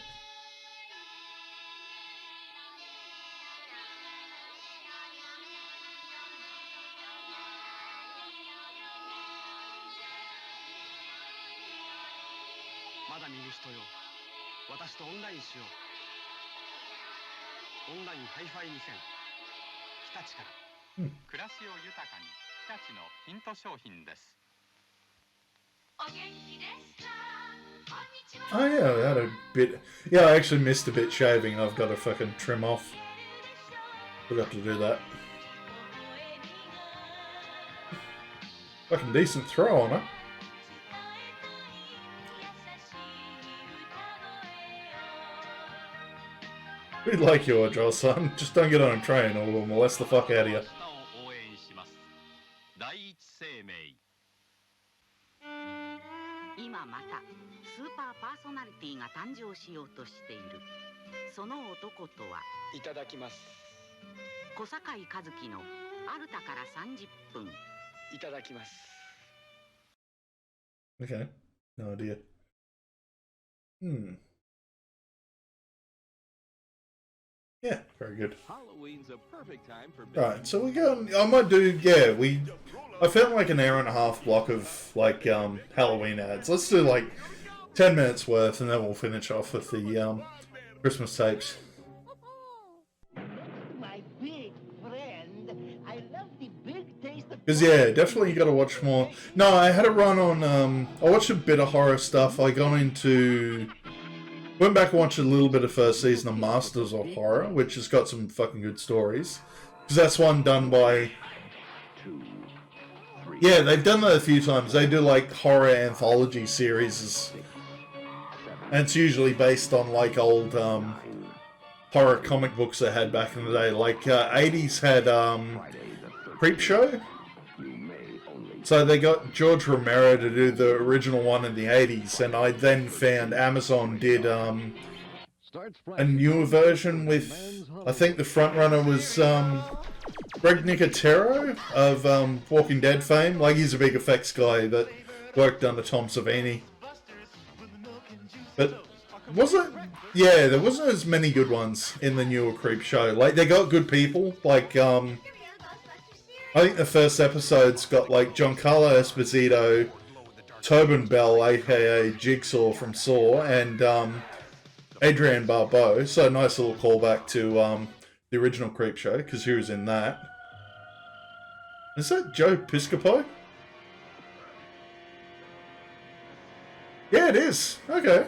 まだ見ぬ人よ、私とオンラインしよう。オンラインハイファイ2000、日立から。暮らしを豊かに、日立のヒント商品です。Oh yeah, I had a bit. Yeah, I actually missed a bit shaving. I've got to fucking trim off. Forgot to do that. Fucking decent throw on it. We like your jaw, son. Just don't get on a train or we'll molest the fuck out of you. 今またスーパーパーソナリティが誕生しようとしている。その男とはいただきます。小堺一樹のアルタから30分いただきます。 Okay, no idea. Yeah, very good. Halloween's a perfect time for Right, so we go. I might do. Yeah, I found like an hour and a half block of like Halloween ads. Let's do like 10 minutes worth, and then we'll finish off with the Christmas tapes. My big friend, I love the big taste of. Because yeah, definitely you got to watch more. No, I had a run on. I watched a bit of horror stuff. I got into. Went back and watched a little bit of first season of Masters of Horror, which has got some fucking good stories. Because that's one done by... Yeah, they've done that a few times. They do like horror anthology series. And it's usually based on like old horror comic books they had back in the day. Like 80s had Creepshow. So they got George Romero to do the original one in the 80s, and I then found Amazon did a newer version with, I think the frontrunner was Greg Nicotero of Walking Dead fame. Like, he's a big effects guy that worked under Tom Savini. But was it? Yeah, there wasn't as many good ones in the newer Creepshow. Like, they got good people, like I think the first episode's got like Giancarlo Esposito, Tobin Bell, aka Jigsaw from Saw, and Adrienne Barbeau. So a nice little callback to the original Creepshow, because he was in that. Is that Joe Piscopo? Yeah, it is. Okay.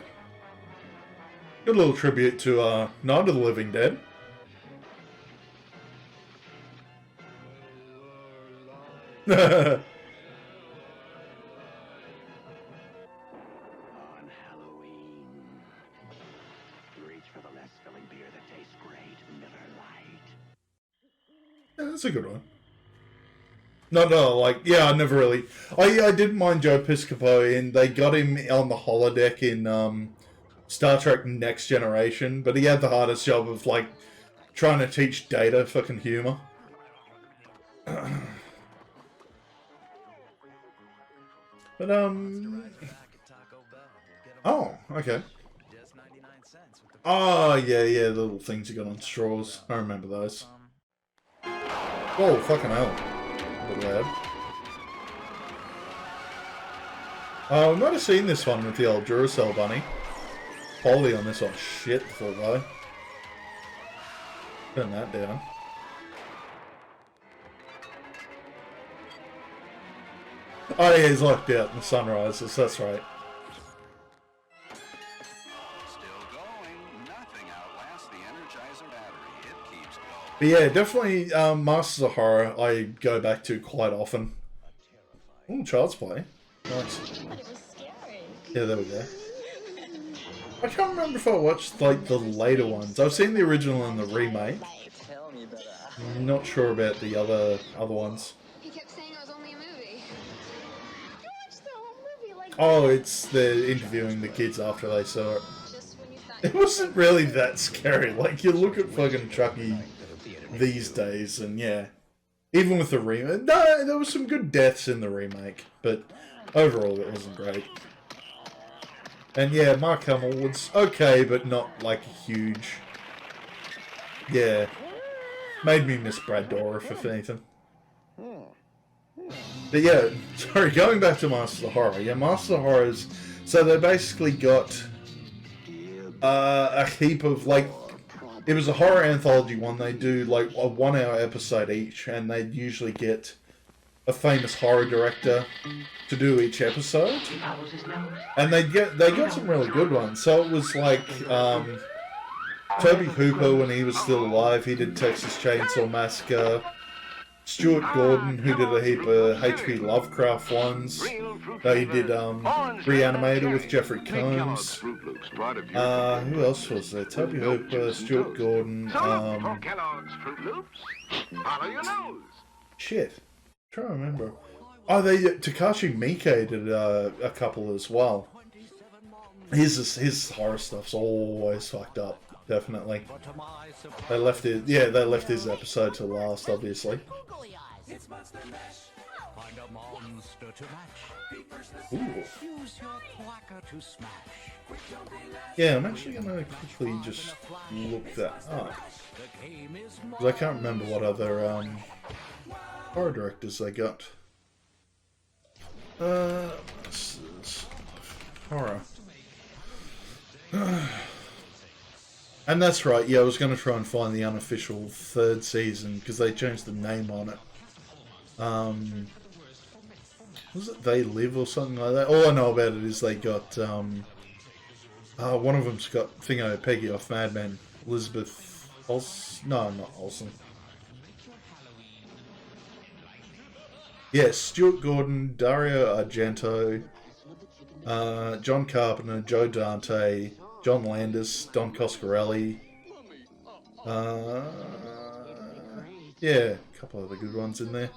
Good little tribute to Night of the Living Dead. On Halloween, reach for the less filling beer that tastes great, Miller Lite. Yeah, that's a good one. No, like, yeah, I never really... I didn't mind Joe Piscopo, and they got him on the holodeck in Star Trek Next Generation, but he had the hardest job of, like, trying to teach Data fucking humor. But, oh, okay. Oh, yeah, the little things you got on straws. I remember those. Oh, fucking hell. A bit loud. I might have seen this one with the old Duracell bunny. Quality on this one. Shit, full guy. Turn that down. Oh yeah, he's locked out in the sunrises, that's right. But yeah, definitely Masters of Horror I go back to quite often. Ooh, Child's Play. Nice. Yeah, there we go. I can't remember if I watched like the later ones. I've seen the original and the remake. I'm not sure about the other ones. Oh, it's the interviewing the kids after they saw it. It wasn't really that scary. Like, you look at fucking Chucky these days, and yeah. Even with the remake. No, there was some good deaths in the remake, but overall it wasn't great. And yeah, Mark Hamill was okay, but not like huge. Yeah. Made me miss Brad Dourif, if anything. But yeah, sorry, going back to Masters of Horror. Yeah, Masters of Horror is So they basically got a heap of, like, it was a horror anthology one. They do like a 1 hour episode each, and they'd usually get a famous horror director to do each episode. And they got some really good ones. So it was like Toby Hooper, when he was still alive, he did Texas Chainsaw Massacre. Stuart Gordon, who did a heap of H.P. Lovecraft ones. He did Reanimator with Jeffrey Combs. Who else was there? Toby Hooper, Stuart Gordon. Shit. I'm trying to remember. Oh, Takashi Miike did a couple as well. His horror stuff's always fucked up. Definitely. They left his episode to last, obviously. Find a monster to match. Ooh. Use your clacker to smash. Yeah, I'm actually gonna quickly just look that up. Because I can't remember what other horror directors they got. Horror. And that's right, yeah, I was going to try and find the unofficial 3rd season, because they changed the name on it. Was it They Live or something like that? All I know about it is they got, one of them's got Thingo Peggy off Mad Men. Elizabeth Olsen? No, not Olsen. Yeah, Stuart Gordon, Dario Argento, John Carpenter, Joe Dante, John Landis, Don Coscarelli. Yeah, a couple of other good ones in there.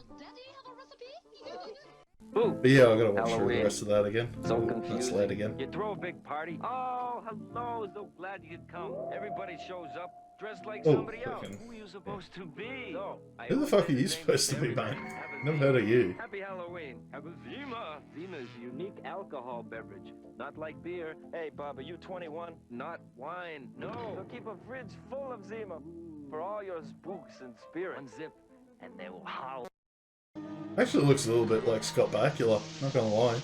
But yeah, I gotta watch through the rest of that again. So That's late again. You throw a big party. Oh, hello. So glad you could come. Everybody shows up dressed like somebody else. Who are you supposed to be? So, Who the fuck are you supposed to be, mate? Never heard of you. Happy Halloween. Have a Zima. Zima is a unique alcohol beverage. Not like beer. Hey, Bob, are you 21? Not wine. No. So keep a fridge full of Zima for all your spooks and spirits. Unzip, and they will howl. Actually, it looks a little bit like Scott Bakula, not gonna lie.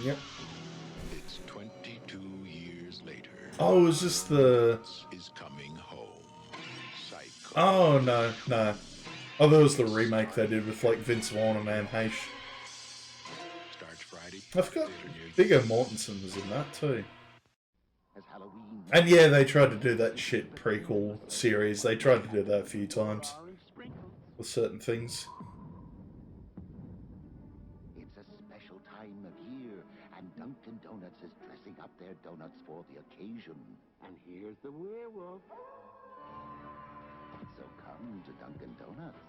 Yep. It's 22 years later. Oh, is this the... Is coming home. Psycho. Oh, no. Oh, that was the remake they did with, like, Vince Vaughn and Anne Heche. Starts Friday. I forgot Viggo Mortensen was in that, too. And yeah, they tried to do that shit prequel series. They tried to do that a few times with certain things. It's a special time of year, and Dunkin' Donuts is dressing up their donuts for the occasion. And here's the werewolf. So come to Dunkin' Donuts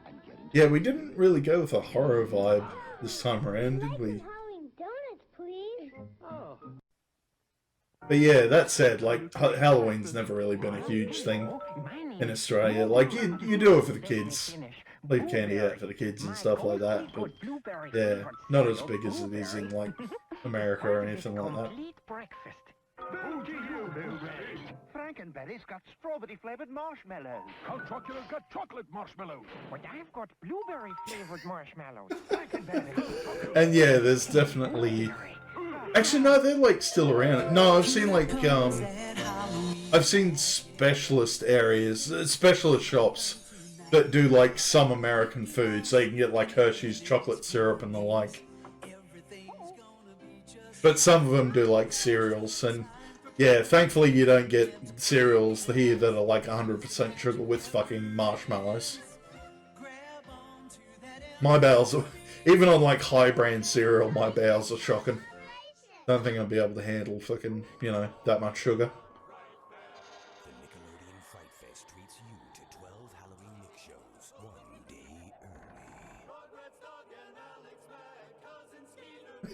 and get into... Yeah, we didn't really go with a horror vibe this time around, did we? Halloween donuts, please. Oh. But yeah, that said, like, Halloween's never really been a huge thing in Australia. Like, you do it for the kids. Leave candy out for the kids and stuff like that. But, yeah, not as big as it is in, like, America or anything like that. Who do you, Blueberry? Frankenberry's got strawberry-flavored marshmallows. Count Chocula's got chocolate marshmallows. But I've got blueberry-flavored marshmallows. Frankenberry. And yeah, there's definitely... Actually, no, they're, like, still around. No, I've seen, like, I've seen specialist areas, specialist shops that do, like, some American food. So you can get, like, Hershey's chocolate syrup and the like. But some of them do, like, cereals. And, yeah, thankfully you don't get cereals here that are, like, 100% sugar with fucking marshmallows. My bowels are... Even on, like, high-brand cereal, my bowels are shocking. Don't think I'll be able to handle fucking, you know, that much sugar. The Nickelodeon Fright Fest treats you to 12 Halloween Nick shows 1 day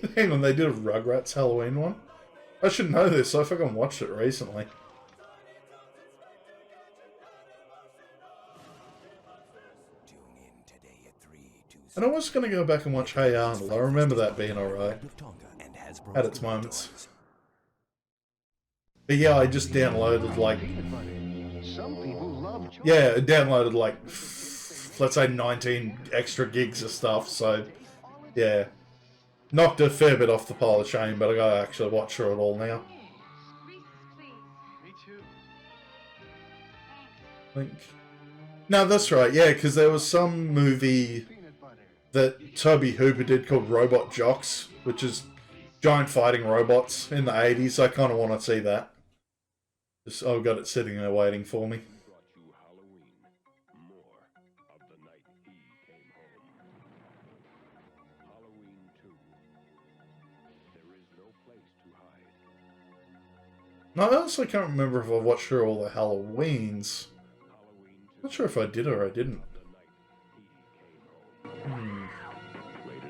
early. Hang on, they did a Rugrats Halloween one? I should know this, I fucking watched it recently. And I was going to go back and watch Hey Arnold. I remember that being alright. Had its moments. But yeah, I just downloaded, like... Some people love yeah, it downloaded like, let's say 19 extra gigs of stuff, so yeah. Knocked a fair bit off the pile of shame, but I gotta actually watch through it all now. Me too. Think. No, that's right, yeah, because there was some movie that Toby Hooper did called Robot Jocks, which is giant fighting robots in the 80s. I kind of want to see that. Just, I've got it sitting there waiting for me. No, I also can't remember if I watched through all the Halloweens. Not sure if I did or I didn't.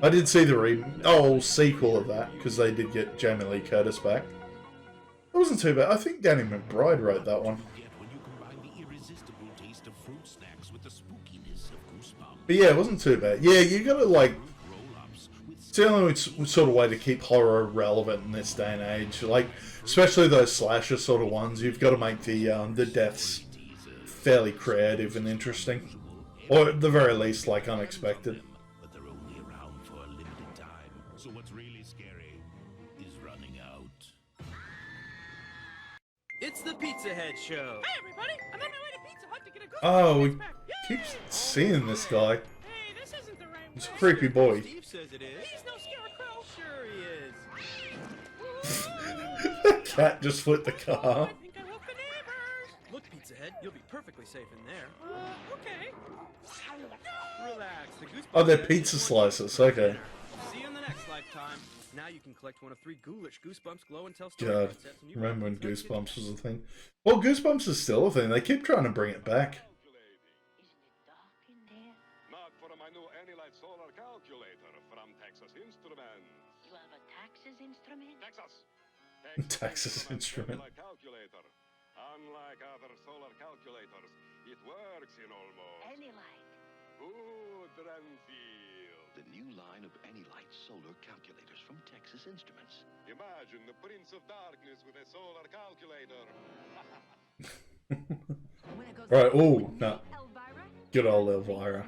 I did see the sequel of that, because they did get Jamie Lee Curtis back. It wasn't too bad. I think Danny McBride wrote that one. But yeah, it wasn't too bad. Yeah, you gotta like... It's the only sort of way to keep horror relevant in this day and age. Like, especially those slasher sort of ones, you've got to make the deaths fairly creative and interesting. Or at the very least, like, unexpected. But they're only around for a limited time. So what's really scary is running out. It's the Pizza Head Show. Hey everybody, I'm on my way to Pizza Hut to get a good Oh, we keep seeing this guy. He's a creepy boy. Steve says it is. He's no scarecrow. Sure he is. The cat just flipped the car. Look, Pizza Head, you'll be perfectly safe in there. Okay. Relax. The Goosebumps Oh, they're pizza slices. Okay. See you in the next lifetime. Now you can collect one of 3 ghoulish Goosebumps glow and tell God, story sets. And you remember when Goosebumps was a thing? Well, Goosebumps is still a thing. They keep trying to bring it back. Not for my new Anilite solar calculator from Texas Instruments. You have a Texas instrument? Texas. Texas Instrument. Calculator. Unlike other solar calculators, it works in almost Any light. good and feel. The new line of Anilite solar calculators from Texas Instruments. Imagine the Prince of Darkness with a solar calculator. Right, oh, no. Good old Elvira.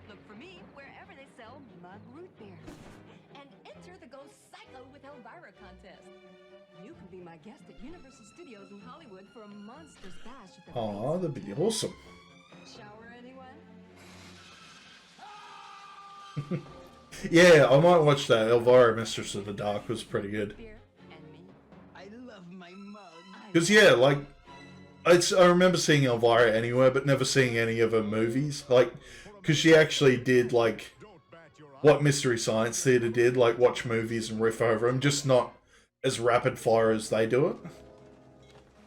Look for me wherever they sell mug root beer. And enter the Go Psycho with Elvira contest. You can be my guest at Universal Studios in Hollywood for a monstrous bash at the Aw, that'd be awesome. Shower anyone? Yeah, I might watch that. Elvira, Mistress of the Dark was pretty good. I love my mug. Because, yeah, like, I remember seeing Elvira anywhere, but never seeing any of her movies. Like, because she actually did, like, what Mystery Science Theater did, like, watch movies and riff over them, just not as rapid fire as they do it.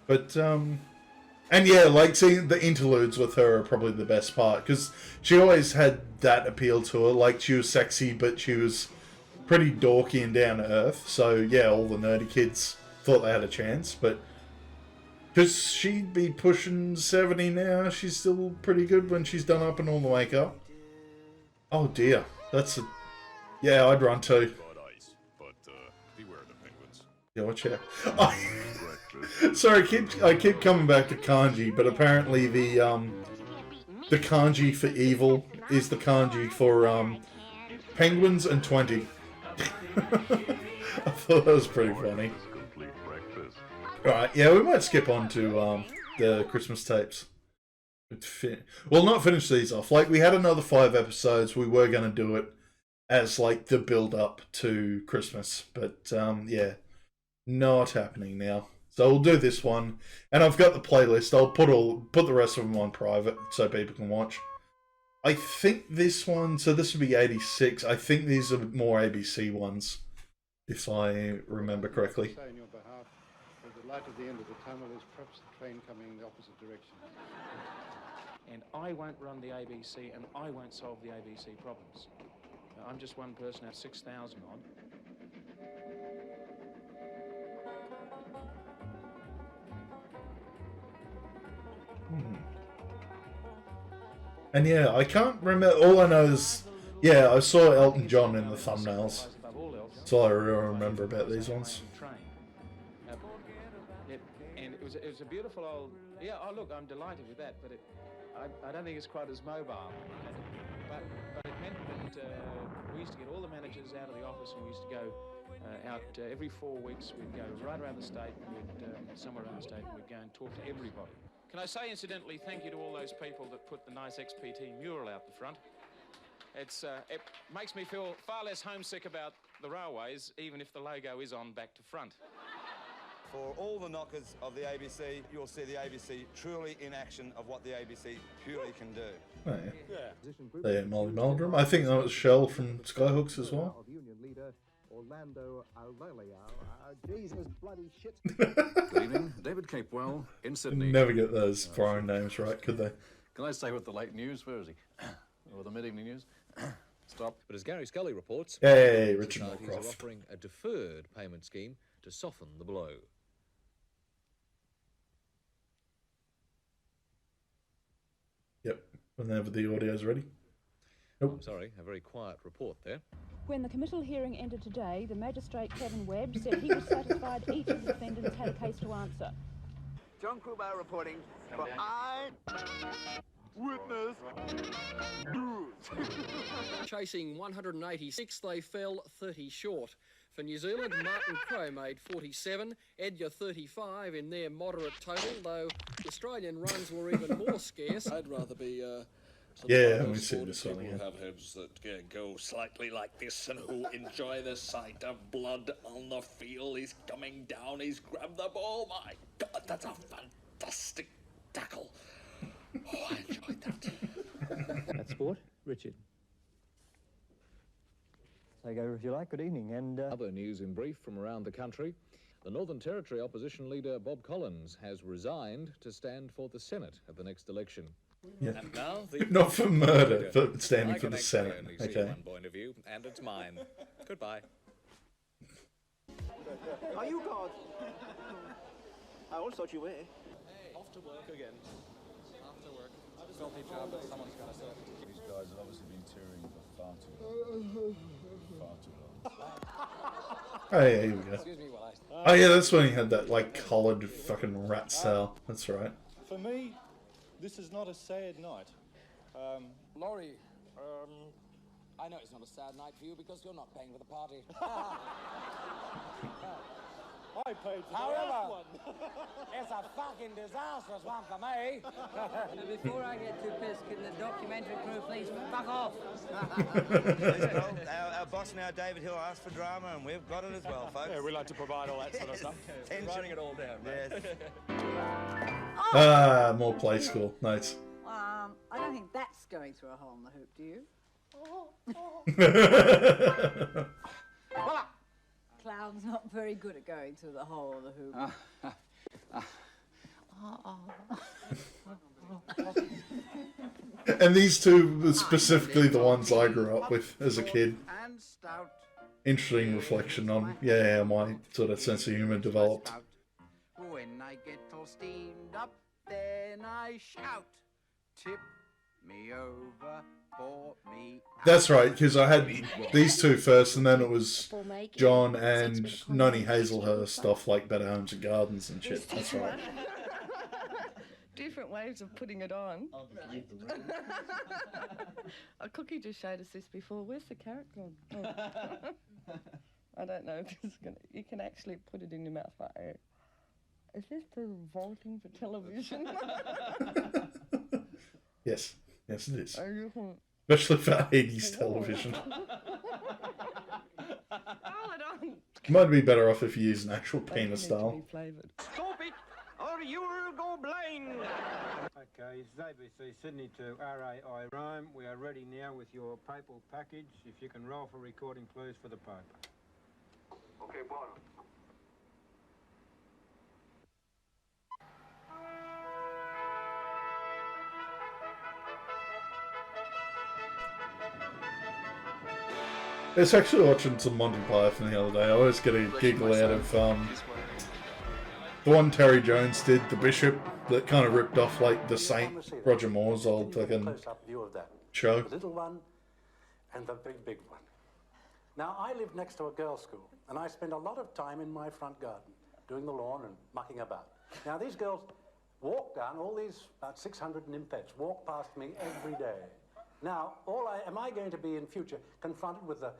But, and yeah, like, seeing the interludes with her are probably the best part, because she always had that appeal to her. Like, she was sexy, but she was pretty dorky and down to earth. So, yeah, all the nerdy kids thought they had a chance, but because she'd be pushing 70 now, she's still pretty good when she's done up and all the makeup. Oh dear, that's a... Yeah, I'd run too. Beware the penguins. Yeah, watch out. Sorry, I keep coming back to kanji, but apparently the kanji for evil is the kanji for penguins and 20. I thought that was pretty funny. Alright, yeah, we might skip on to the Christmas tapes. Well, not finish these off. Like, we had another 5 episodes. We were going to do it as, like, the build-up to Christmas. But, yeah, not happening now. So we'll do this one. And I've got the playlist. I'll put the rest of them on private so people can watch. I think this one... So this would be 86. I think these are more ABC ones, if I remember correctly. The light at the end of the tunnel is perhaps the train coming in the opposite direction. And I won't run the ABC, and I won't solve the ABC problems. I'm just one person out of 6,000 odd. And yeah, I can't remember. All I know is, yeah, I saw Elton John in the thumbnails. That's all I really remember about these ones. And it was a beautiful old Yeah, oh look, I'm delighted with that, but I don't think it's quite as mobile. But it meant that we used to get all the managers out of the office, and we used to go out every 4 weeks. We'd go right around the state, somewhere around the state, and we'd go and talk to everybody. Can I say, incidentally, thank you to all those people that put the nice XPT mural out the front. It makes me feel far less homesick about the railways, even if the logo is on back to front. For all the knockers of the ABC, you'll see the ABC truly in action of what the ABC purely can do. Oh, yeah. They Molly Meldrum. I think that was Shell from Skyhooks as well. Good evening, David Capewell in Sydney. Never get those foreign names right, could they? Can I stay with the late news? Where is he? Or the mid-evening news? Stop. But as Gary Scully reports, hey, Richard societies Moorcroft are offering a deferred payment scheme to soften the blow. Yep, whenever the audio's ready. I'm sorry, a very quiet report there. When the committal hearing ended today, the magistrate Kevin Webb said he was satisfied each of the defendants had a case to answer. John Krubar reporting for I witness news. Chasing 186, they fell 30 short. For New Zealand, Martin Crowe made 47, Edgar 35 in their moderate total, though Australian runs were even more scarce. I'd rather be Yeah, let me see this one who again. have heads that go slightly like this and who enjoy the sight of blood on the field. He's coming down, he's grabbed the ball. My God, that's a fantastic tackle. Oh, I enjoyed that. That's sport. Richard. Take over if you like. Good evening. And Other news in brief from around the country. The Northern Territory opposition leader Bob Collins has resigned to stand for the Senate at the next election. Yeah. And now the Not for murder, but standing I for can the actually Senate. only see Okay. one point of view, and it's mine. Goodbye. Are you God? I always thought you were. Off to work again. After work. Filthy job, but someone's got to serve. These guys have obviously been touring for far too long. Far too long. Oh yeah, here we go. Excuse me while Oh yeah, that's when he had that like collared fucking rat style. That's right. For me, this is not a sad night. Laurie, I know it's not a sad night for you because you're not paying for the party. I paid for However, the last one. it's a fucking disastrous one for me. Before I get too pissed, can the documentary crew please fuck off? Our boss now, David Hill, asked for drama, and we've got it as well, folks. Yeah, we like to provide all that sort of stuff. Tension. Writing it all down, mate. Yes. Ah, more play school. Nice. I don't think that's going through a hole in the hoop, do you? Well, Clown's not very good at going through the hole in the hoop. And these two were specifically the ones I grew up with as a kid. And stout. Interesting reflection on how my sort of sense of humor developed. When I get all steamed up, then I shout, tip me over, pour me out. That's right, because I had these two first, and then it was John and Noni Hazelhurst off like Better Homes and Gardens and shit. That's right. Different ways of putting it on. A Cookie just showed us this before. Where's the carrot gone? Oh. I don't know if this is gonna. You can actually put it in your mouth like that. Is this revolting for television? Yes, yes it is. Oh, you can- Especially for 80s television. Roll it on. Might be better off if you use an actual penis style. Stop it, or you will go blind. Okay, it's ABC Sydney to RAI Rome. We are ready now with your papal package. If you can roll for recording, please, for the paper. Okay, bottom. I was actually watching some Monty Python the other day. I always get a giggle out of the one Terry Jones did, the Bishop, that kind of ripped off like the Saint, Roger Moore's old fucking Close-up view of that. show. The little one and the big, big one. Now, I live next to a girls' school, and I spend a lot of time in my front garden, doing the lawn and mucking about. Now, these girls, walk down, all these about 600 nymphets walk past me every day. Now, am I going to be in future confronted with the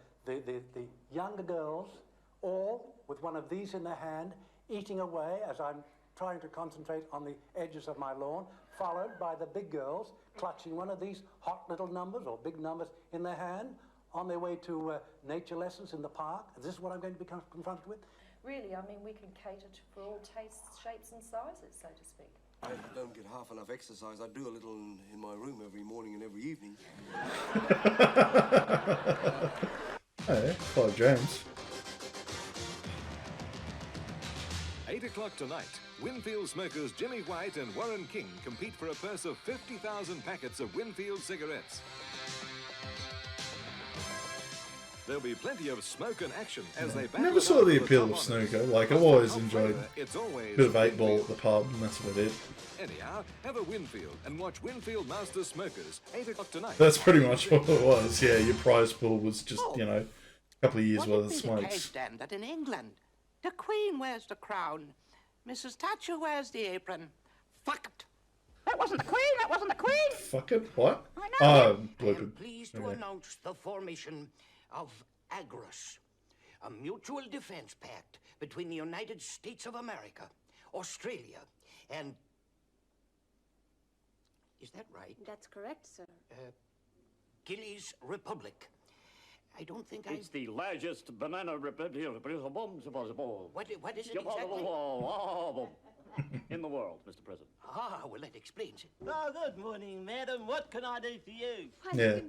younger girls, all with one of these in their hand, eating away as I'm trying to concentrate on the edges of my lawn, followed by the big girls clutching one of these hot little numbers or big numbers in their hand on their way to nature lessons in the park? Is this what I'm going to be confronted with? Really, I mean, we can cater for all tastes, shapes and sizes, so to speak. I don't get half enough exercise. I do a little in my room every morning and every evening. Hey, Clive James. 8 o'clock tonight, Winfield smokers Jimmy White and Warren King compete for a purse of 50,000 packets of Winfield cigarettes. There'll be plenty of smoke and action as they battle. Never saw the appeal of snooker. Like, I've always enjoyed a bit of 8-ball at the pub, and that's about it. Anyhow, have a Winfield and watch Winfield Master Smokers, 8 o'clock tonight. That's pretty much what it was. Yeah, your prize pool was just, you know, a couple of years worth of smokes. Then that in England, the Queen wears the crown, Mrs. Thatcher wears the apron. Fuck it. That wasn't the Queen, that wasn't the Queen! Fuck it, what? I know. Oh, I blooper. am pleased to announce the formation of AGRUS, a mutual defense pact between the United States of America, Australia, and... Is that right? That's correct, sir. Gillies Republic. I don't think It's the largest banana republic possible. What is it exactly? In the world, Mr. President. Ah, well, that explains it. Oh, good morning, madam. What can I do for you? Yeah.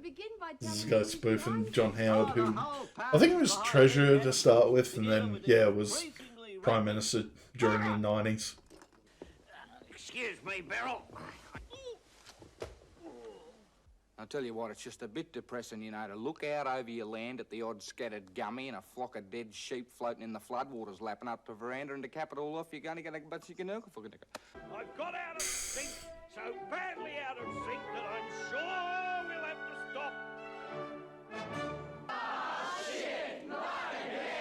This is a guy spoofing John Howard, who I think it was Treasurer to start with, and then, yeah, was Prime Minister during the 90s. Excuse me, Beryl. I'll tell you what, it's just a bit depressing, you know, to look out over your land at the odd scattered gummy and a flock of dead sheep floating in the floodwaters lapping up the veranda, and to cap it all off, you're going to get a bunch of canoe. I've got out of sync, so badly out of sync that I'm sure we'll have to stop. Ah, shit, my head!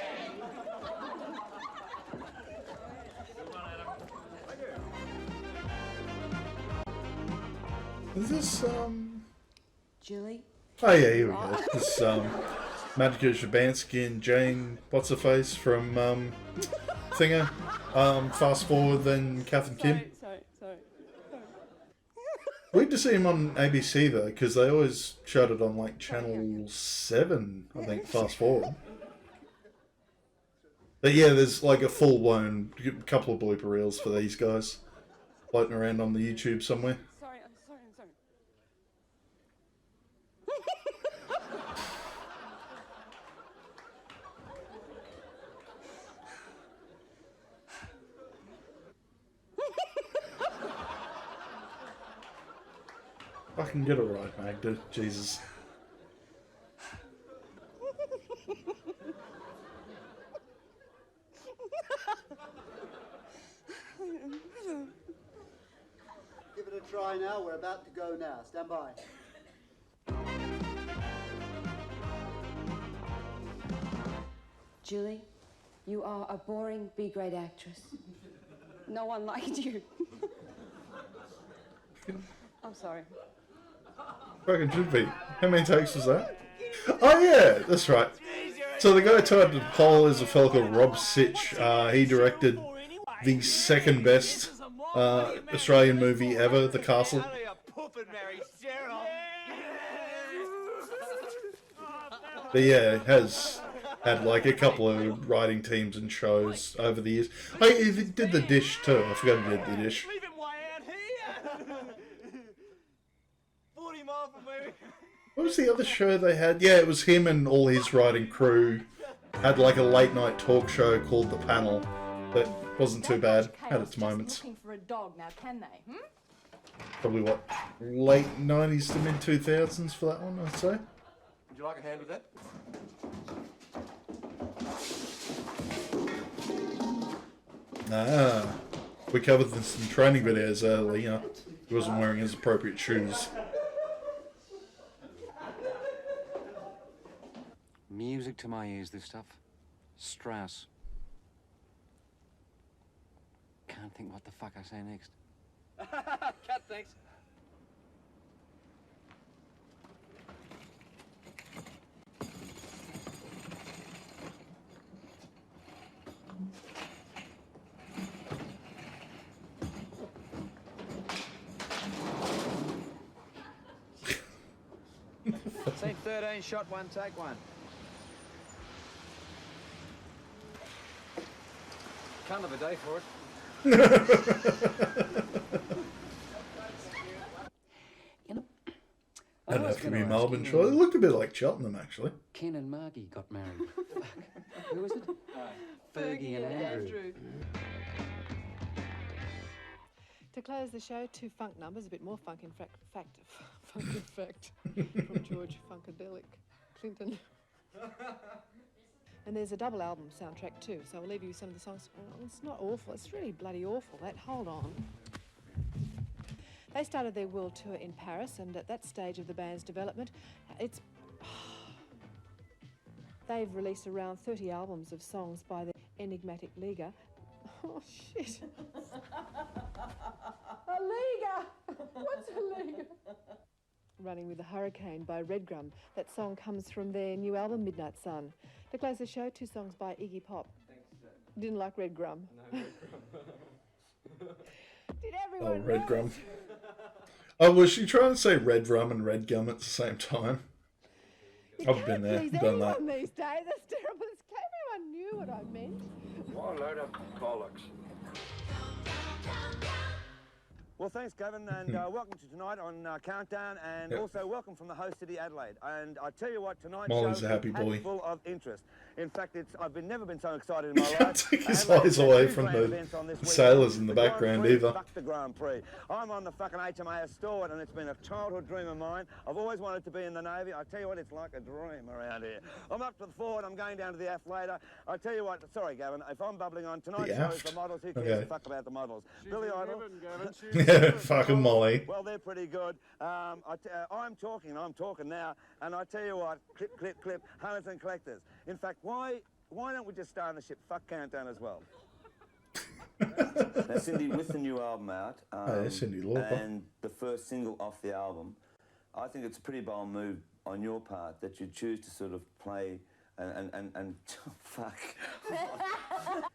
Is this, Julie? Oh yeah, here we go. This Madhika Shabansky and Jane, what's her face from Thinger. Fast forward, then Kath and Kim. Sorry. Weird to see him on ABC though, because they always showed it on like Channel 7, I think. Fast forward. But yeah, there's like a full blown couple of blooper reels for these guys floating around on the YouTube somewhere. Sorry. Fucking get it right, Magda. Jesus. Give it a try now. We're about to go now. Stand by. Julie, you are a boring B-grade actress. No one liked you. I'm sorry. Fucking should be. How many takes was that? Oh yeah, that's right. So the guy tried to poll is a fellow called Rob Sitch. He directed the second best Australian movie ever, The Castle. But yeah, it has had like a couple of writing teams and shows over the years. Oh, he did The Dish too. I forgot he did The Dish. What was the other show they had? Yeah, it was him and all his writing crew had like a late night talk show called The Panel that wasn't too bad. Had its moments. Looking for a dog now, can they? Probably what, late 90s to mid 2000s for that one, I'd say. Would you like a hand with that? Ah, we covered this in training videos earlier. He wasn't wearing his appropriate shoes. Music to my ears, this stuff. Strauss. Can't think what the fuck I say next. Cut, thanks. Scene 13, shot one, take one. Kind of a day for it. I don't have to be Melbourne, surely. It looked a bit like Cheltenham, actually. Ken and Margie got married. Fuck. Who was it? Fergie and Andrew. To close the show, 2 funk numbers, a bit more funk in fact, funk in fact, from George Funkadelic Clinton. And there's a double album soundtrack too, so I'll leave you with some of the songs. Oh, it's not awful, it's really bloody awful, that. Hold on. They started their world tour in Paris, and at that stage of the band's development, they've released around 30 albums of songs by the enigmatic Liga. Oh, shit. A Liga! What's a Liga? Running with a Hurricane by Redgrum. That song comes from their new album, Midnight Sun. To close the show, 2 songs by Iggy Pop. Thanks, Didn't like Redgrum. No, Redgrum. Did everyone Redgrum. Oh, was she trying to say red rum and red gum at the same time? I've been there, done that. These days, that's terrible. Everyone knew what I meant. What a load of bollocks. Well, thanks, Gavin, and welcome to tonight on Countdown, and also welcome from the host city, Adelaide. And I tell you what, tonight's Molly's show a happy is boy. full of interest. In fact, I've never been so excited in my life. Take his eyes away from the sailors in the background either. Fuck the Grand Prix. I'm on the fucking HMAS store, and it's been a childhood dream of mine. I've always wanted to be in the Navy. I tell you what, it's like a dream around here. I'm up to the forward. I'm going down to the aft later. I tell you what, sorry, Gavin, if I'm bubbling on, tonight's show is the models. Who cares a fuck about the models? Billy Idol. Yeah, fucking Molly. Well, they're pretty good. I'm talking now, and I tell you what, clip, clip, clip, hunters and collectors. In fact, why don't we just star in the ship Fuck Countdown as well? Now, Cindy, with the new album out, Cindy Lauper, and the first single off the album, I think it's a pretty bold move on your part that you choose to sort of play and fuck.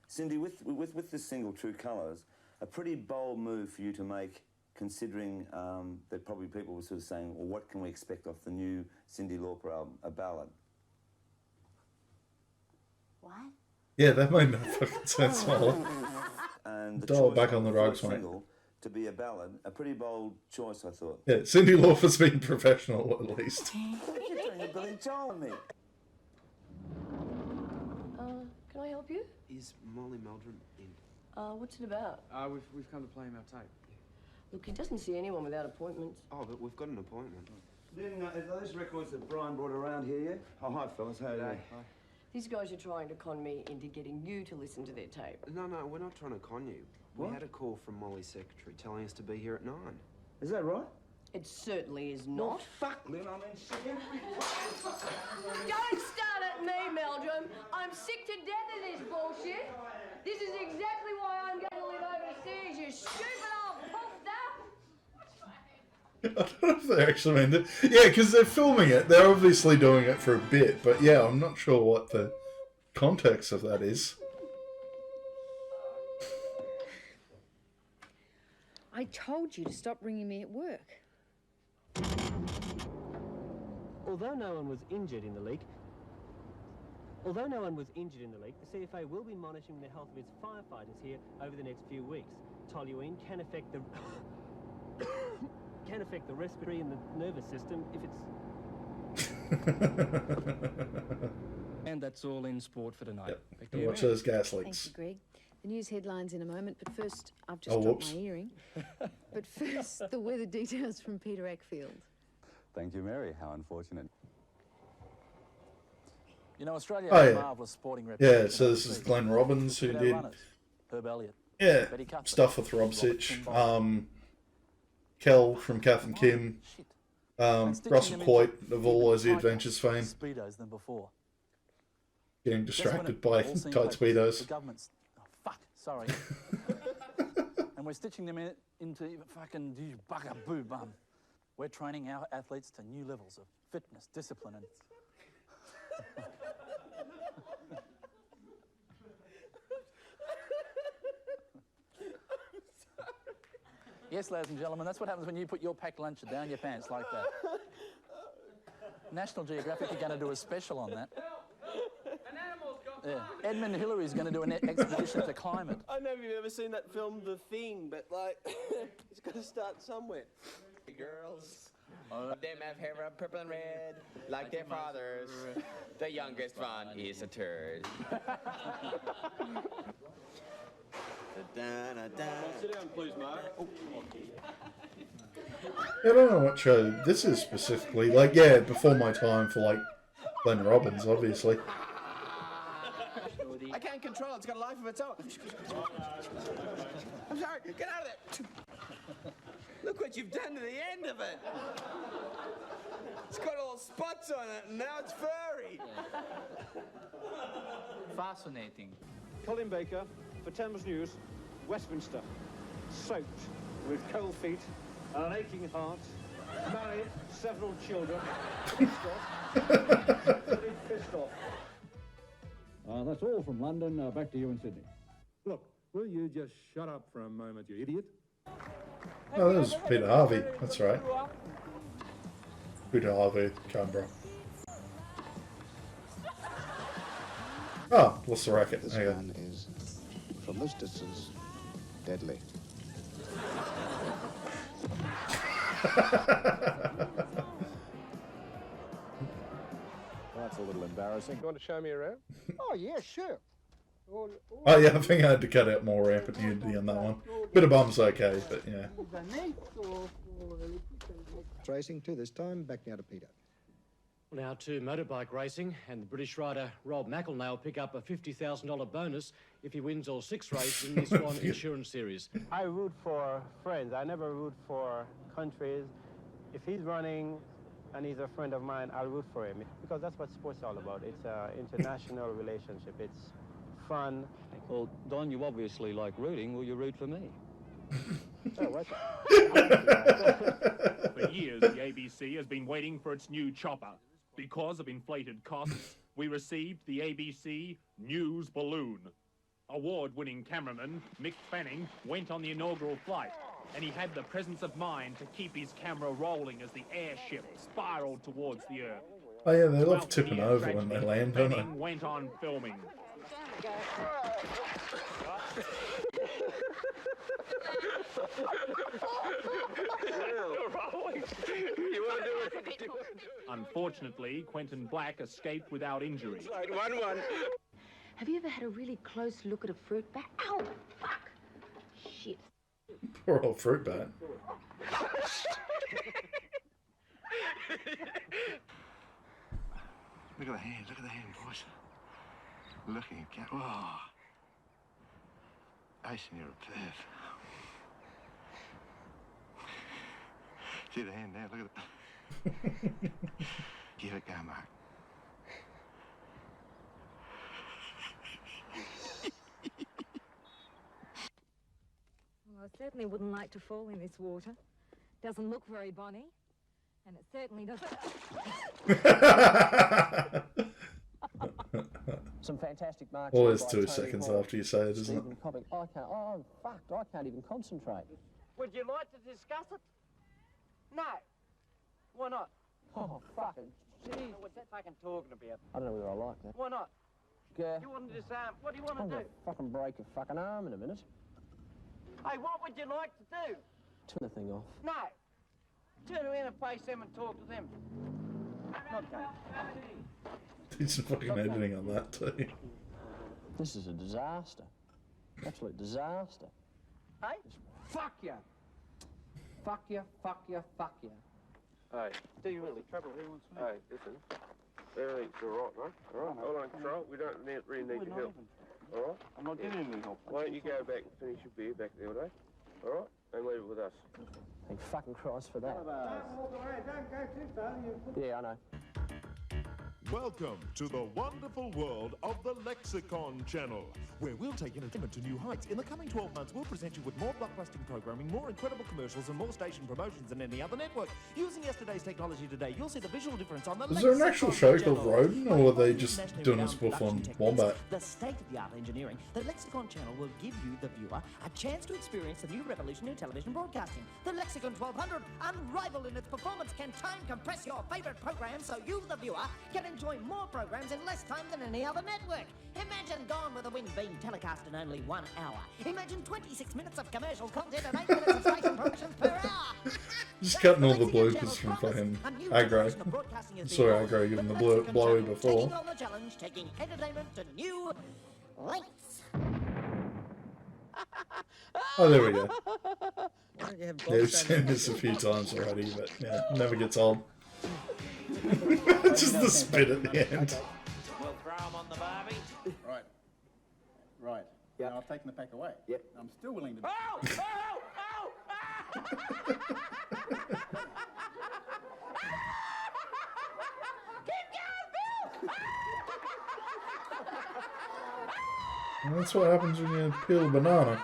Cindy, with this single, True Colours, a pretty bold move for you to make, considering that probably people were sort of saying, well, what can we expect off the new Cyndi Lauper album, a ballad? What? Yeah, that made no fucking sense, Molly. And the Dial choice back on the rugs, first mate. single to be a ballad, a pretty bold choice, I thought. Yeah, Cyndi Lauper's been professional at least. What are you doing, Billy Joel on me? Can I help you? Is Molly Meldrum in? What's it about? We've come to play him our tape. Look, he doesn't see anyone without appointments. Oh, but we've got an appointment. Then, are those records that Brian brought around here yet? Oh, hi, fellas. How are you? Hi. These guys are trying to con me into getting you to listen to their tape. No, we're not trying to con you. What? We had a call from Molly's secretary telling us to be here at 9. Is that right? It certainly is not. Fuck, Lynn, I mean, Don't start at me, Meldrum. I'm sick to death of this bullshit. This is exactly why I'm going to live overseas, you stupid old puffed up. I don't know if they actually meant it. Yeah, because they're filming it. They're obviously doing it for a bit, but yeah, I'm not sure what the context of that is. I told you to stop ringing me at work. Although no one was injured in the leak, the CFA will be monitoring the health of its firefighters here over the next few weeks. Toluene can affect the respiratory and the nervous system if it's. And that's all in sport for tonight. Yep. And watch those gas Thank leaks. you, Greg. The news headlines in a moment, but first, I've just Oh, dropped whoops. my earring. But first, the weather details from Peter Ackfield. Thank you, Mary. How unfortunate. You know, Australia Oh, has a yeah. marvellous sporting Yeah, reputation. so this is Glenn Robbins who Look at our did runners. Herb Elliott, yeah Betty Cuthbert, stuff with Rob Robert Sitch, Kimball. Kel from Kath and Kim, Russell Coit of All Aussie Adventures fame, Speedos than before. getting Just when distracted it by all seemed tight hopeless, speedos. The government's... Oh, fuck, sorry. And we're stitching them into fucking bugaboo bum. We're training our athletes to new levels of fitness, discipline, and... Yes, ladies and gentlemen, that's what happens when you put your packed lunch down your pants like that. National Geographic are going to do a special on that. Yeah. Edmund Hillary's going to do an expedition to climate. I don't know if you've ever seen that film, The Thing, but like, it's got to start somewhere. The girls, all of them have hair of purple and red, like their fathers. The youngest one is a turd. Sit down, please, Mark. I don't know what show this is specifically. Like, yeah, before my time for, like, Glenn Robbins, obviously. I can't control it. It's got a life of its own. I'm sorry. Get out of there. Look what you've done to the end of it. It's got all spots on it, and now it's furry. Fascinating. Colin Baker for Thames News, Westminster. Soaked with cold feet and an aching heart. Married, several children. Pissed off. Really pissed off. That's all from London. Back to you in Sydney. Look, will you just shut up for a moment, you idiot? Oh, that was Peter Harvey. That's right. Peter Harvey, Canberra. Oh, lost the racket. This Okay. man is, from this distance, deadly. That's a little embarrassing. You want to show me around? Oh, yeah, sure. Oh yeah, I think I had to cut out more rampant nudity on that one. Bit of bum's okay, but yeah. Racing to this time, back now to Peter. Now to motorbike racing, and the British rider Rob McElnay will pick up a $50,000 bonus if he wins all 6 races in the Swan Insurance Series. I root for friends. I never root for countries. If he's running and he's a friend of mine, I'll root for him, because that's what sport's all about. It's an international relationship. It's fun. Well, Don, you obviously like rooting. Will you root for me? Oh, For years, the ABC has been waiting for its new chopper. Because of inflated costs, we received the ABC News Balloon. Award-winning cameraman Mick Fanning went on the inaugural flight, and he had the presence of mind to keep his camera rolling as the airship spiraled towards the Earth. Oh yeah, they love tipping over when they land, don't they? Fanning went on filming. Unfortunately, Quentin Black escaped without injury. Have you ever had a really close look at a fruit bat? Ow! Fuck! Shit. Poor old fruit bat. Look at the hand, boys. Looking at oh. Icing, you're a perv. See the hand now, look at it. Give it go, Mark. Well, I certainly wouldn't like to fall in this water. Doesn't look very bonny, and it certainly doesn't. Some fantastic marks. Well, there's 2 seconds after you say it, isn't it? I can't. Oh, I'm fucked. I can't even concentrate. Would you like to discuss it? No. Why not? Oh, fucking jeez. What's that fucking talking about? I don't know whether I like that. Why not? Yeah. You want to disarm? What do you want I'm to gonna do? fucking break your fucking arm in a minute. Hey, what would you like to do? Turn the thing off. No. Turn around and face them and talk to them. Okay. Did some fucking editing on that too. This is a disaster. Absolute disaster. Hey? Fuck you. Fuck you, fuck you, fuck you. Hey. Do you really? Trouble, who wants me? Hey, listen. Everything's all right, mate. All right, hold on, control. We don't really need your help. All right? I'm not getting any help. Why don't you go back and finish your beer back there, eh? All right? And leave it with us. Thank fucking Christ for that. Don't walk away. Don't go too far. Yeah, I know. Welcome to the wonderful world of the Lexicon Channel, where we'll take entertainment to new heights. In the coming 12 months, we'll present you with more blockbusting programming, more incredible commercials, and more station promotions than any other network. Using yesterday's technology today, you'll see the visual difference on the Is there an actual Lexicon show called Channel. Rodin, or are they just doing a spoof on Wombat? The state-of-the-art engineering, the Lexicon Channel will give you, the viewer, a chance to experience the new revolution in television broadcasting. The Lexicon 1200, unrivaled in its performance, can time compress your favorite programs so you, the viewer, can enjoy more programs in less time than any other network. Imagine Gone with the Wind being telecast in only 1 hour. Imagine 26 minutes of commercial content and 8 minutes of station promotions per hour. Just cutting all the bloopers from fucking Aggro. Sorry, Aggro, giving the blowy before. Taking on the challenge, taking entertainment to new lengths. Oh, there we go. Yeah, we've seen this a few times already, but yeah, never gets old. Just the spit at the end. We'll throw them on the barbie. Right. Right. Yeah. Now I've taken the pack away. Yep. I'm still willing to... Oh! Oh! Oh! Ah! Keep going, Bill! And that's what happens when you peel a banana.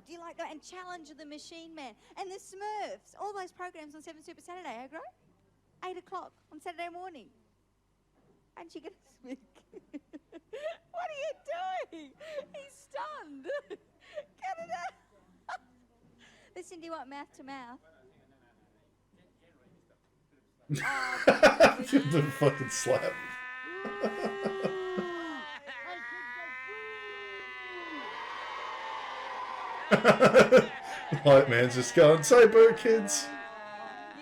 Do you like that? And Challenge of the Machine Man and the Smurfs. All those programs on 7 Super Saturday, Agro. 8 o'clock on Saturday morning. Aren't you going to speak? What are you doing? He's stunned. Cut it out. Listen, do you want mouth to mouth? The fucking slap. White man's just going, say boo, kids.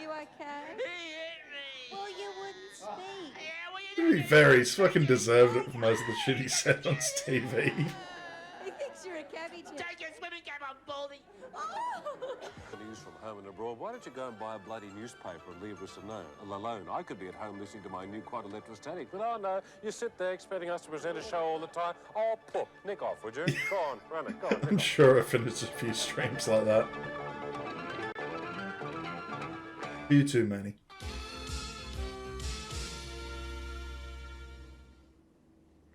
You okay? Well, you wouldn't speak. To be fair, he's fucking deserved it for most of the shit he said on his TV. He thinks you're a cabbie. Take your swimming cap on, Baldy. The news from home and abroad. Why don't you go and buy a bloody newspaper and leave us alone? I could be at home listening to my new quad electrostatic, but oh no, you sit there expecting us to present a show all the time. Oh, poop, nick off, would you? Go on, run it, go on. I'm sure I finished a few streams like that. You too, Manny.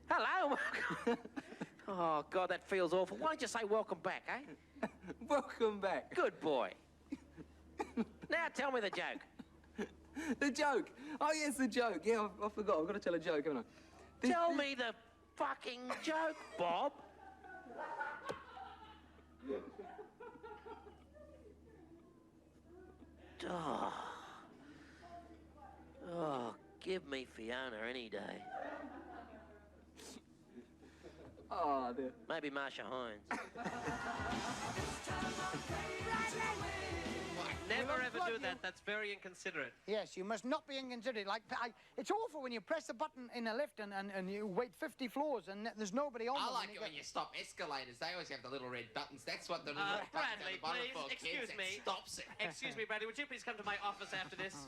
Hello. Oh, God, that feels awful. Why don't you say welcome back, eh? Welcome back. Good boy. Now tell me the joke. The joke. Oh, yes, the joke. Yeah, I forgot. I've got to tell a joke, haven't I? Tell me the fucking joke, Bob. Oh, give me Fiona any day. Oh, dear. Maybe Marsha Hines. Never ever do that. That's very inconsiderate. Yes, you must not be inconsiderate. Like, it's awful when you press the button in a lift and you wait 50 floors and there's nobody on them. I like it when you stop escalators. They always have the little red buttons. That's what the little buttons Bradley, at the bottom please, for excuse kids. me. It stops it. Excuse me, Bradley. Would you please come to my office after this?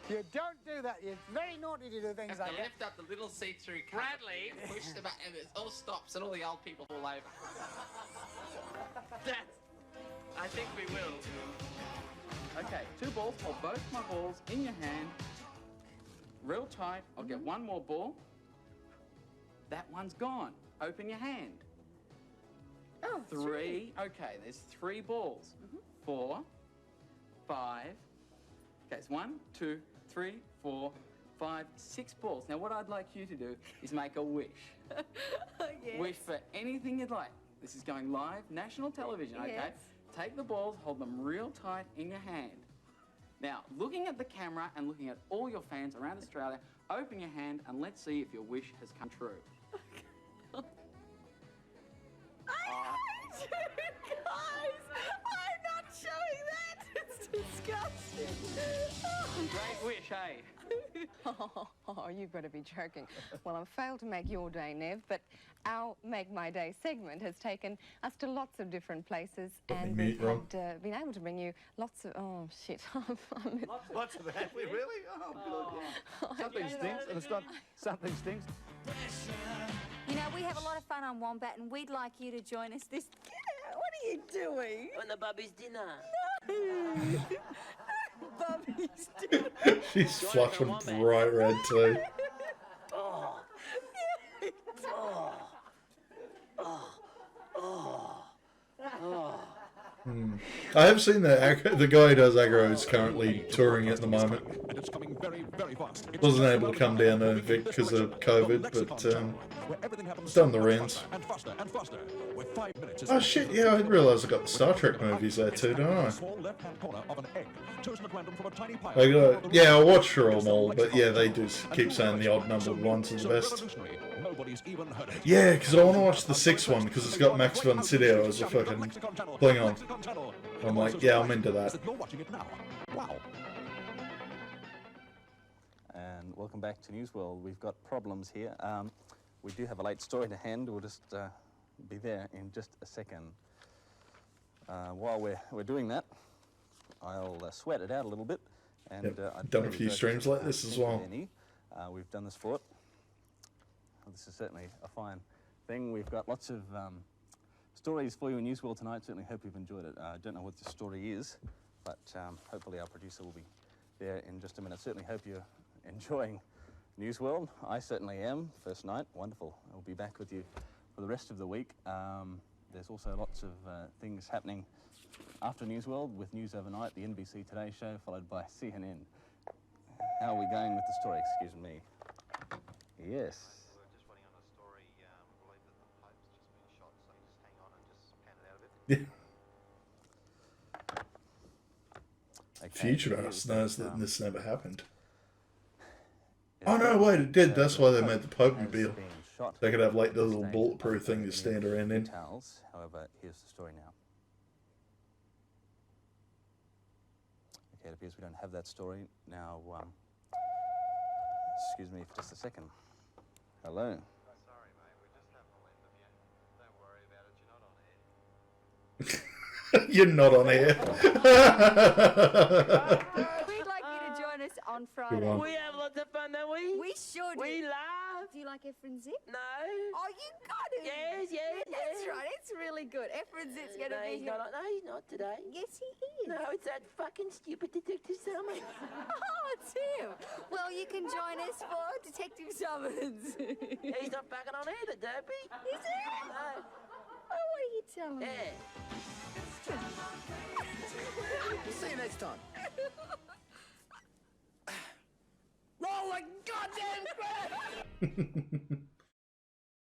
You don't do that. It's very naughty to do things Have like to that. lift up the little see-through cover. Bradley! And push the button and it all stops and all the old people fall over. I think we will. Okay, 2 balls, hold both my balls in your hand, real tight. I'll get one more ball. That one's gone. Open your hand. Oh, 3. Okay, there's 3 balls. 4, 5. Okay, it's 1, 2, 3, 4, 5, 6 balls. Now, what I'd like you to do is make a wish. Yes. Wish for anything you'd like. This is going live, national television, okay? Yes. Take the balls, hold them real tight in your hand. Now, looking at the camera and looking at all your fans around Australia, open your hand and let's see if your wish has come true. Guys, I'm not showing that. It's disgusting. Great wish, hey? Oh, you've got to be joking. Well, I've failed to make your day, Nev, but our Make My Day segment has taken us to lots of different places, and we've been able to bring you lots of... Oh, shit. Lots of that? Really? Oh, good. Something stinks, and it's not... Something stinks. You know, we have a lot of fun on Wombat, and we'd like you to join us this... What are you doing? On the Bubby's dinner. No! Bubby's dinner. She's flushing bright red too. Oh. Oh. Oh. Oh. Oh. I have seen the guy who does aggro is currently touring at the moment. And it's coming very, very fast. Wasn't able to come down to Vic because of COVID, but done the rounds. And faster and faster. With 5 minutes. Oh shit, yeah, I didn't realise I got the Star Trek movies there too, don't I? Small left-hand corner of an egg, chosen at random from a tiny pile. Yeah, I watched through them all, but yeah, they do keep saying the odd numbered ones are the best. Nobody's even heard it. Yeah, because I want to watch the 6th one because it's got Max von Sydow as a fucking Klingon. I'm like, yeah, I'm into that. You're watching it now. Wow. And welcome back to News World. We've got problems here. We do have a late story to hand. We'll just be there in just a second. While we're doing that, I'll sweat it out a little bit. And I've done a few streams like this as well. We've done this for it. This is certainly a fine thing. We've got lots of stories for you in News World tonight. Certainly hope you've enjoyed it. I don't know what the story is, but hopefully our producer will be there in just a minute. Certainly hope you're enjoying News World. I certainly am. First night, wonderful. I'll be back with you for the rest of the week. There's also lots of things happening after News World with News Overnight, the NBC Today show, followed by CNN. How are we going with the story? Excuse me. Yes. Yeah. Futurist knows that this never happened. Oh no, wait, it did. That's why they made the Pope-mobile. They could have like the little bulletproof thing to stand around in. However, here's the story now. Okay, it appears we don't have that story now. Excuse me for just a second. Hello. You're not on air. We'd like you to join us on Friday. We have lots of fun, don't we? We sure do. We laugh. Do you like Efren Zip? No. Oh, you got it. Yes. That's right. It's really good. Efren Zip's going to be here. No, he's not today. Yes, he is. No, it's that fucking stupid Detective Summons. Oh, it's him. Well, you can join us for Detective Summons. He's not fucking on either, Dopey. Is he? No. Oh, what are you telling me? Yeah. See you next time. Roll the goddamn crap!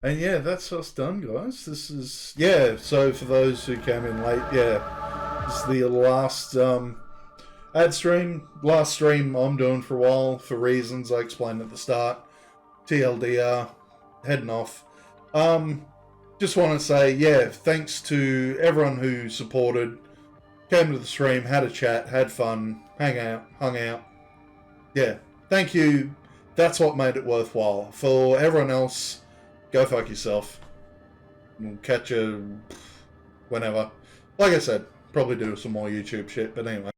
And yeah, that's us done, guys. This is, yeah, so for those who came in late, yeah, this is the last ad stream, last stream I'm doing for a while, for reasons I explained at the start. TLDR, heading off. Just want to say, yeah, thanks to everyone who supported, came to the stream, had a chat, had fun, hung out. Yeah, thank you. That's what made it worthwhile. For everyone else, go fuck yourself. We'll catch you whenever. Like I said, probably do some more YouTube shit, but anyway.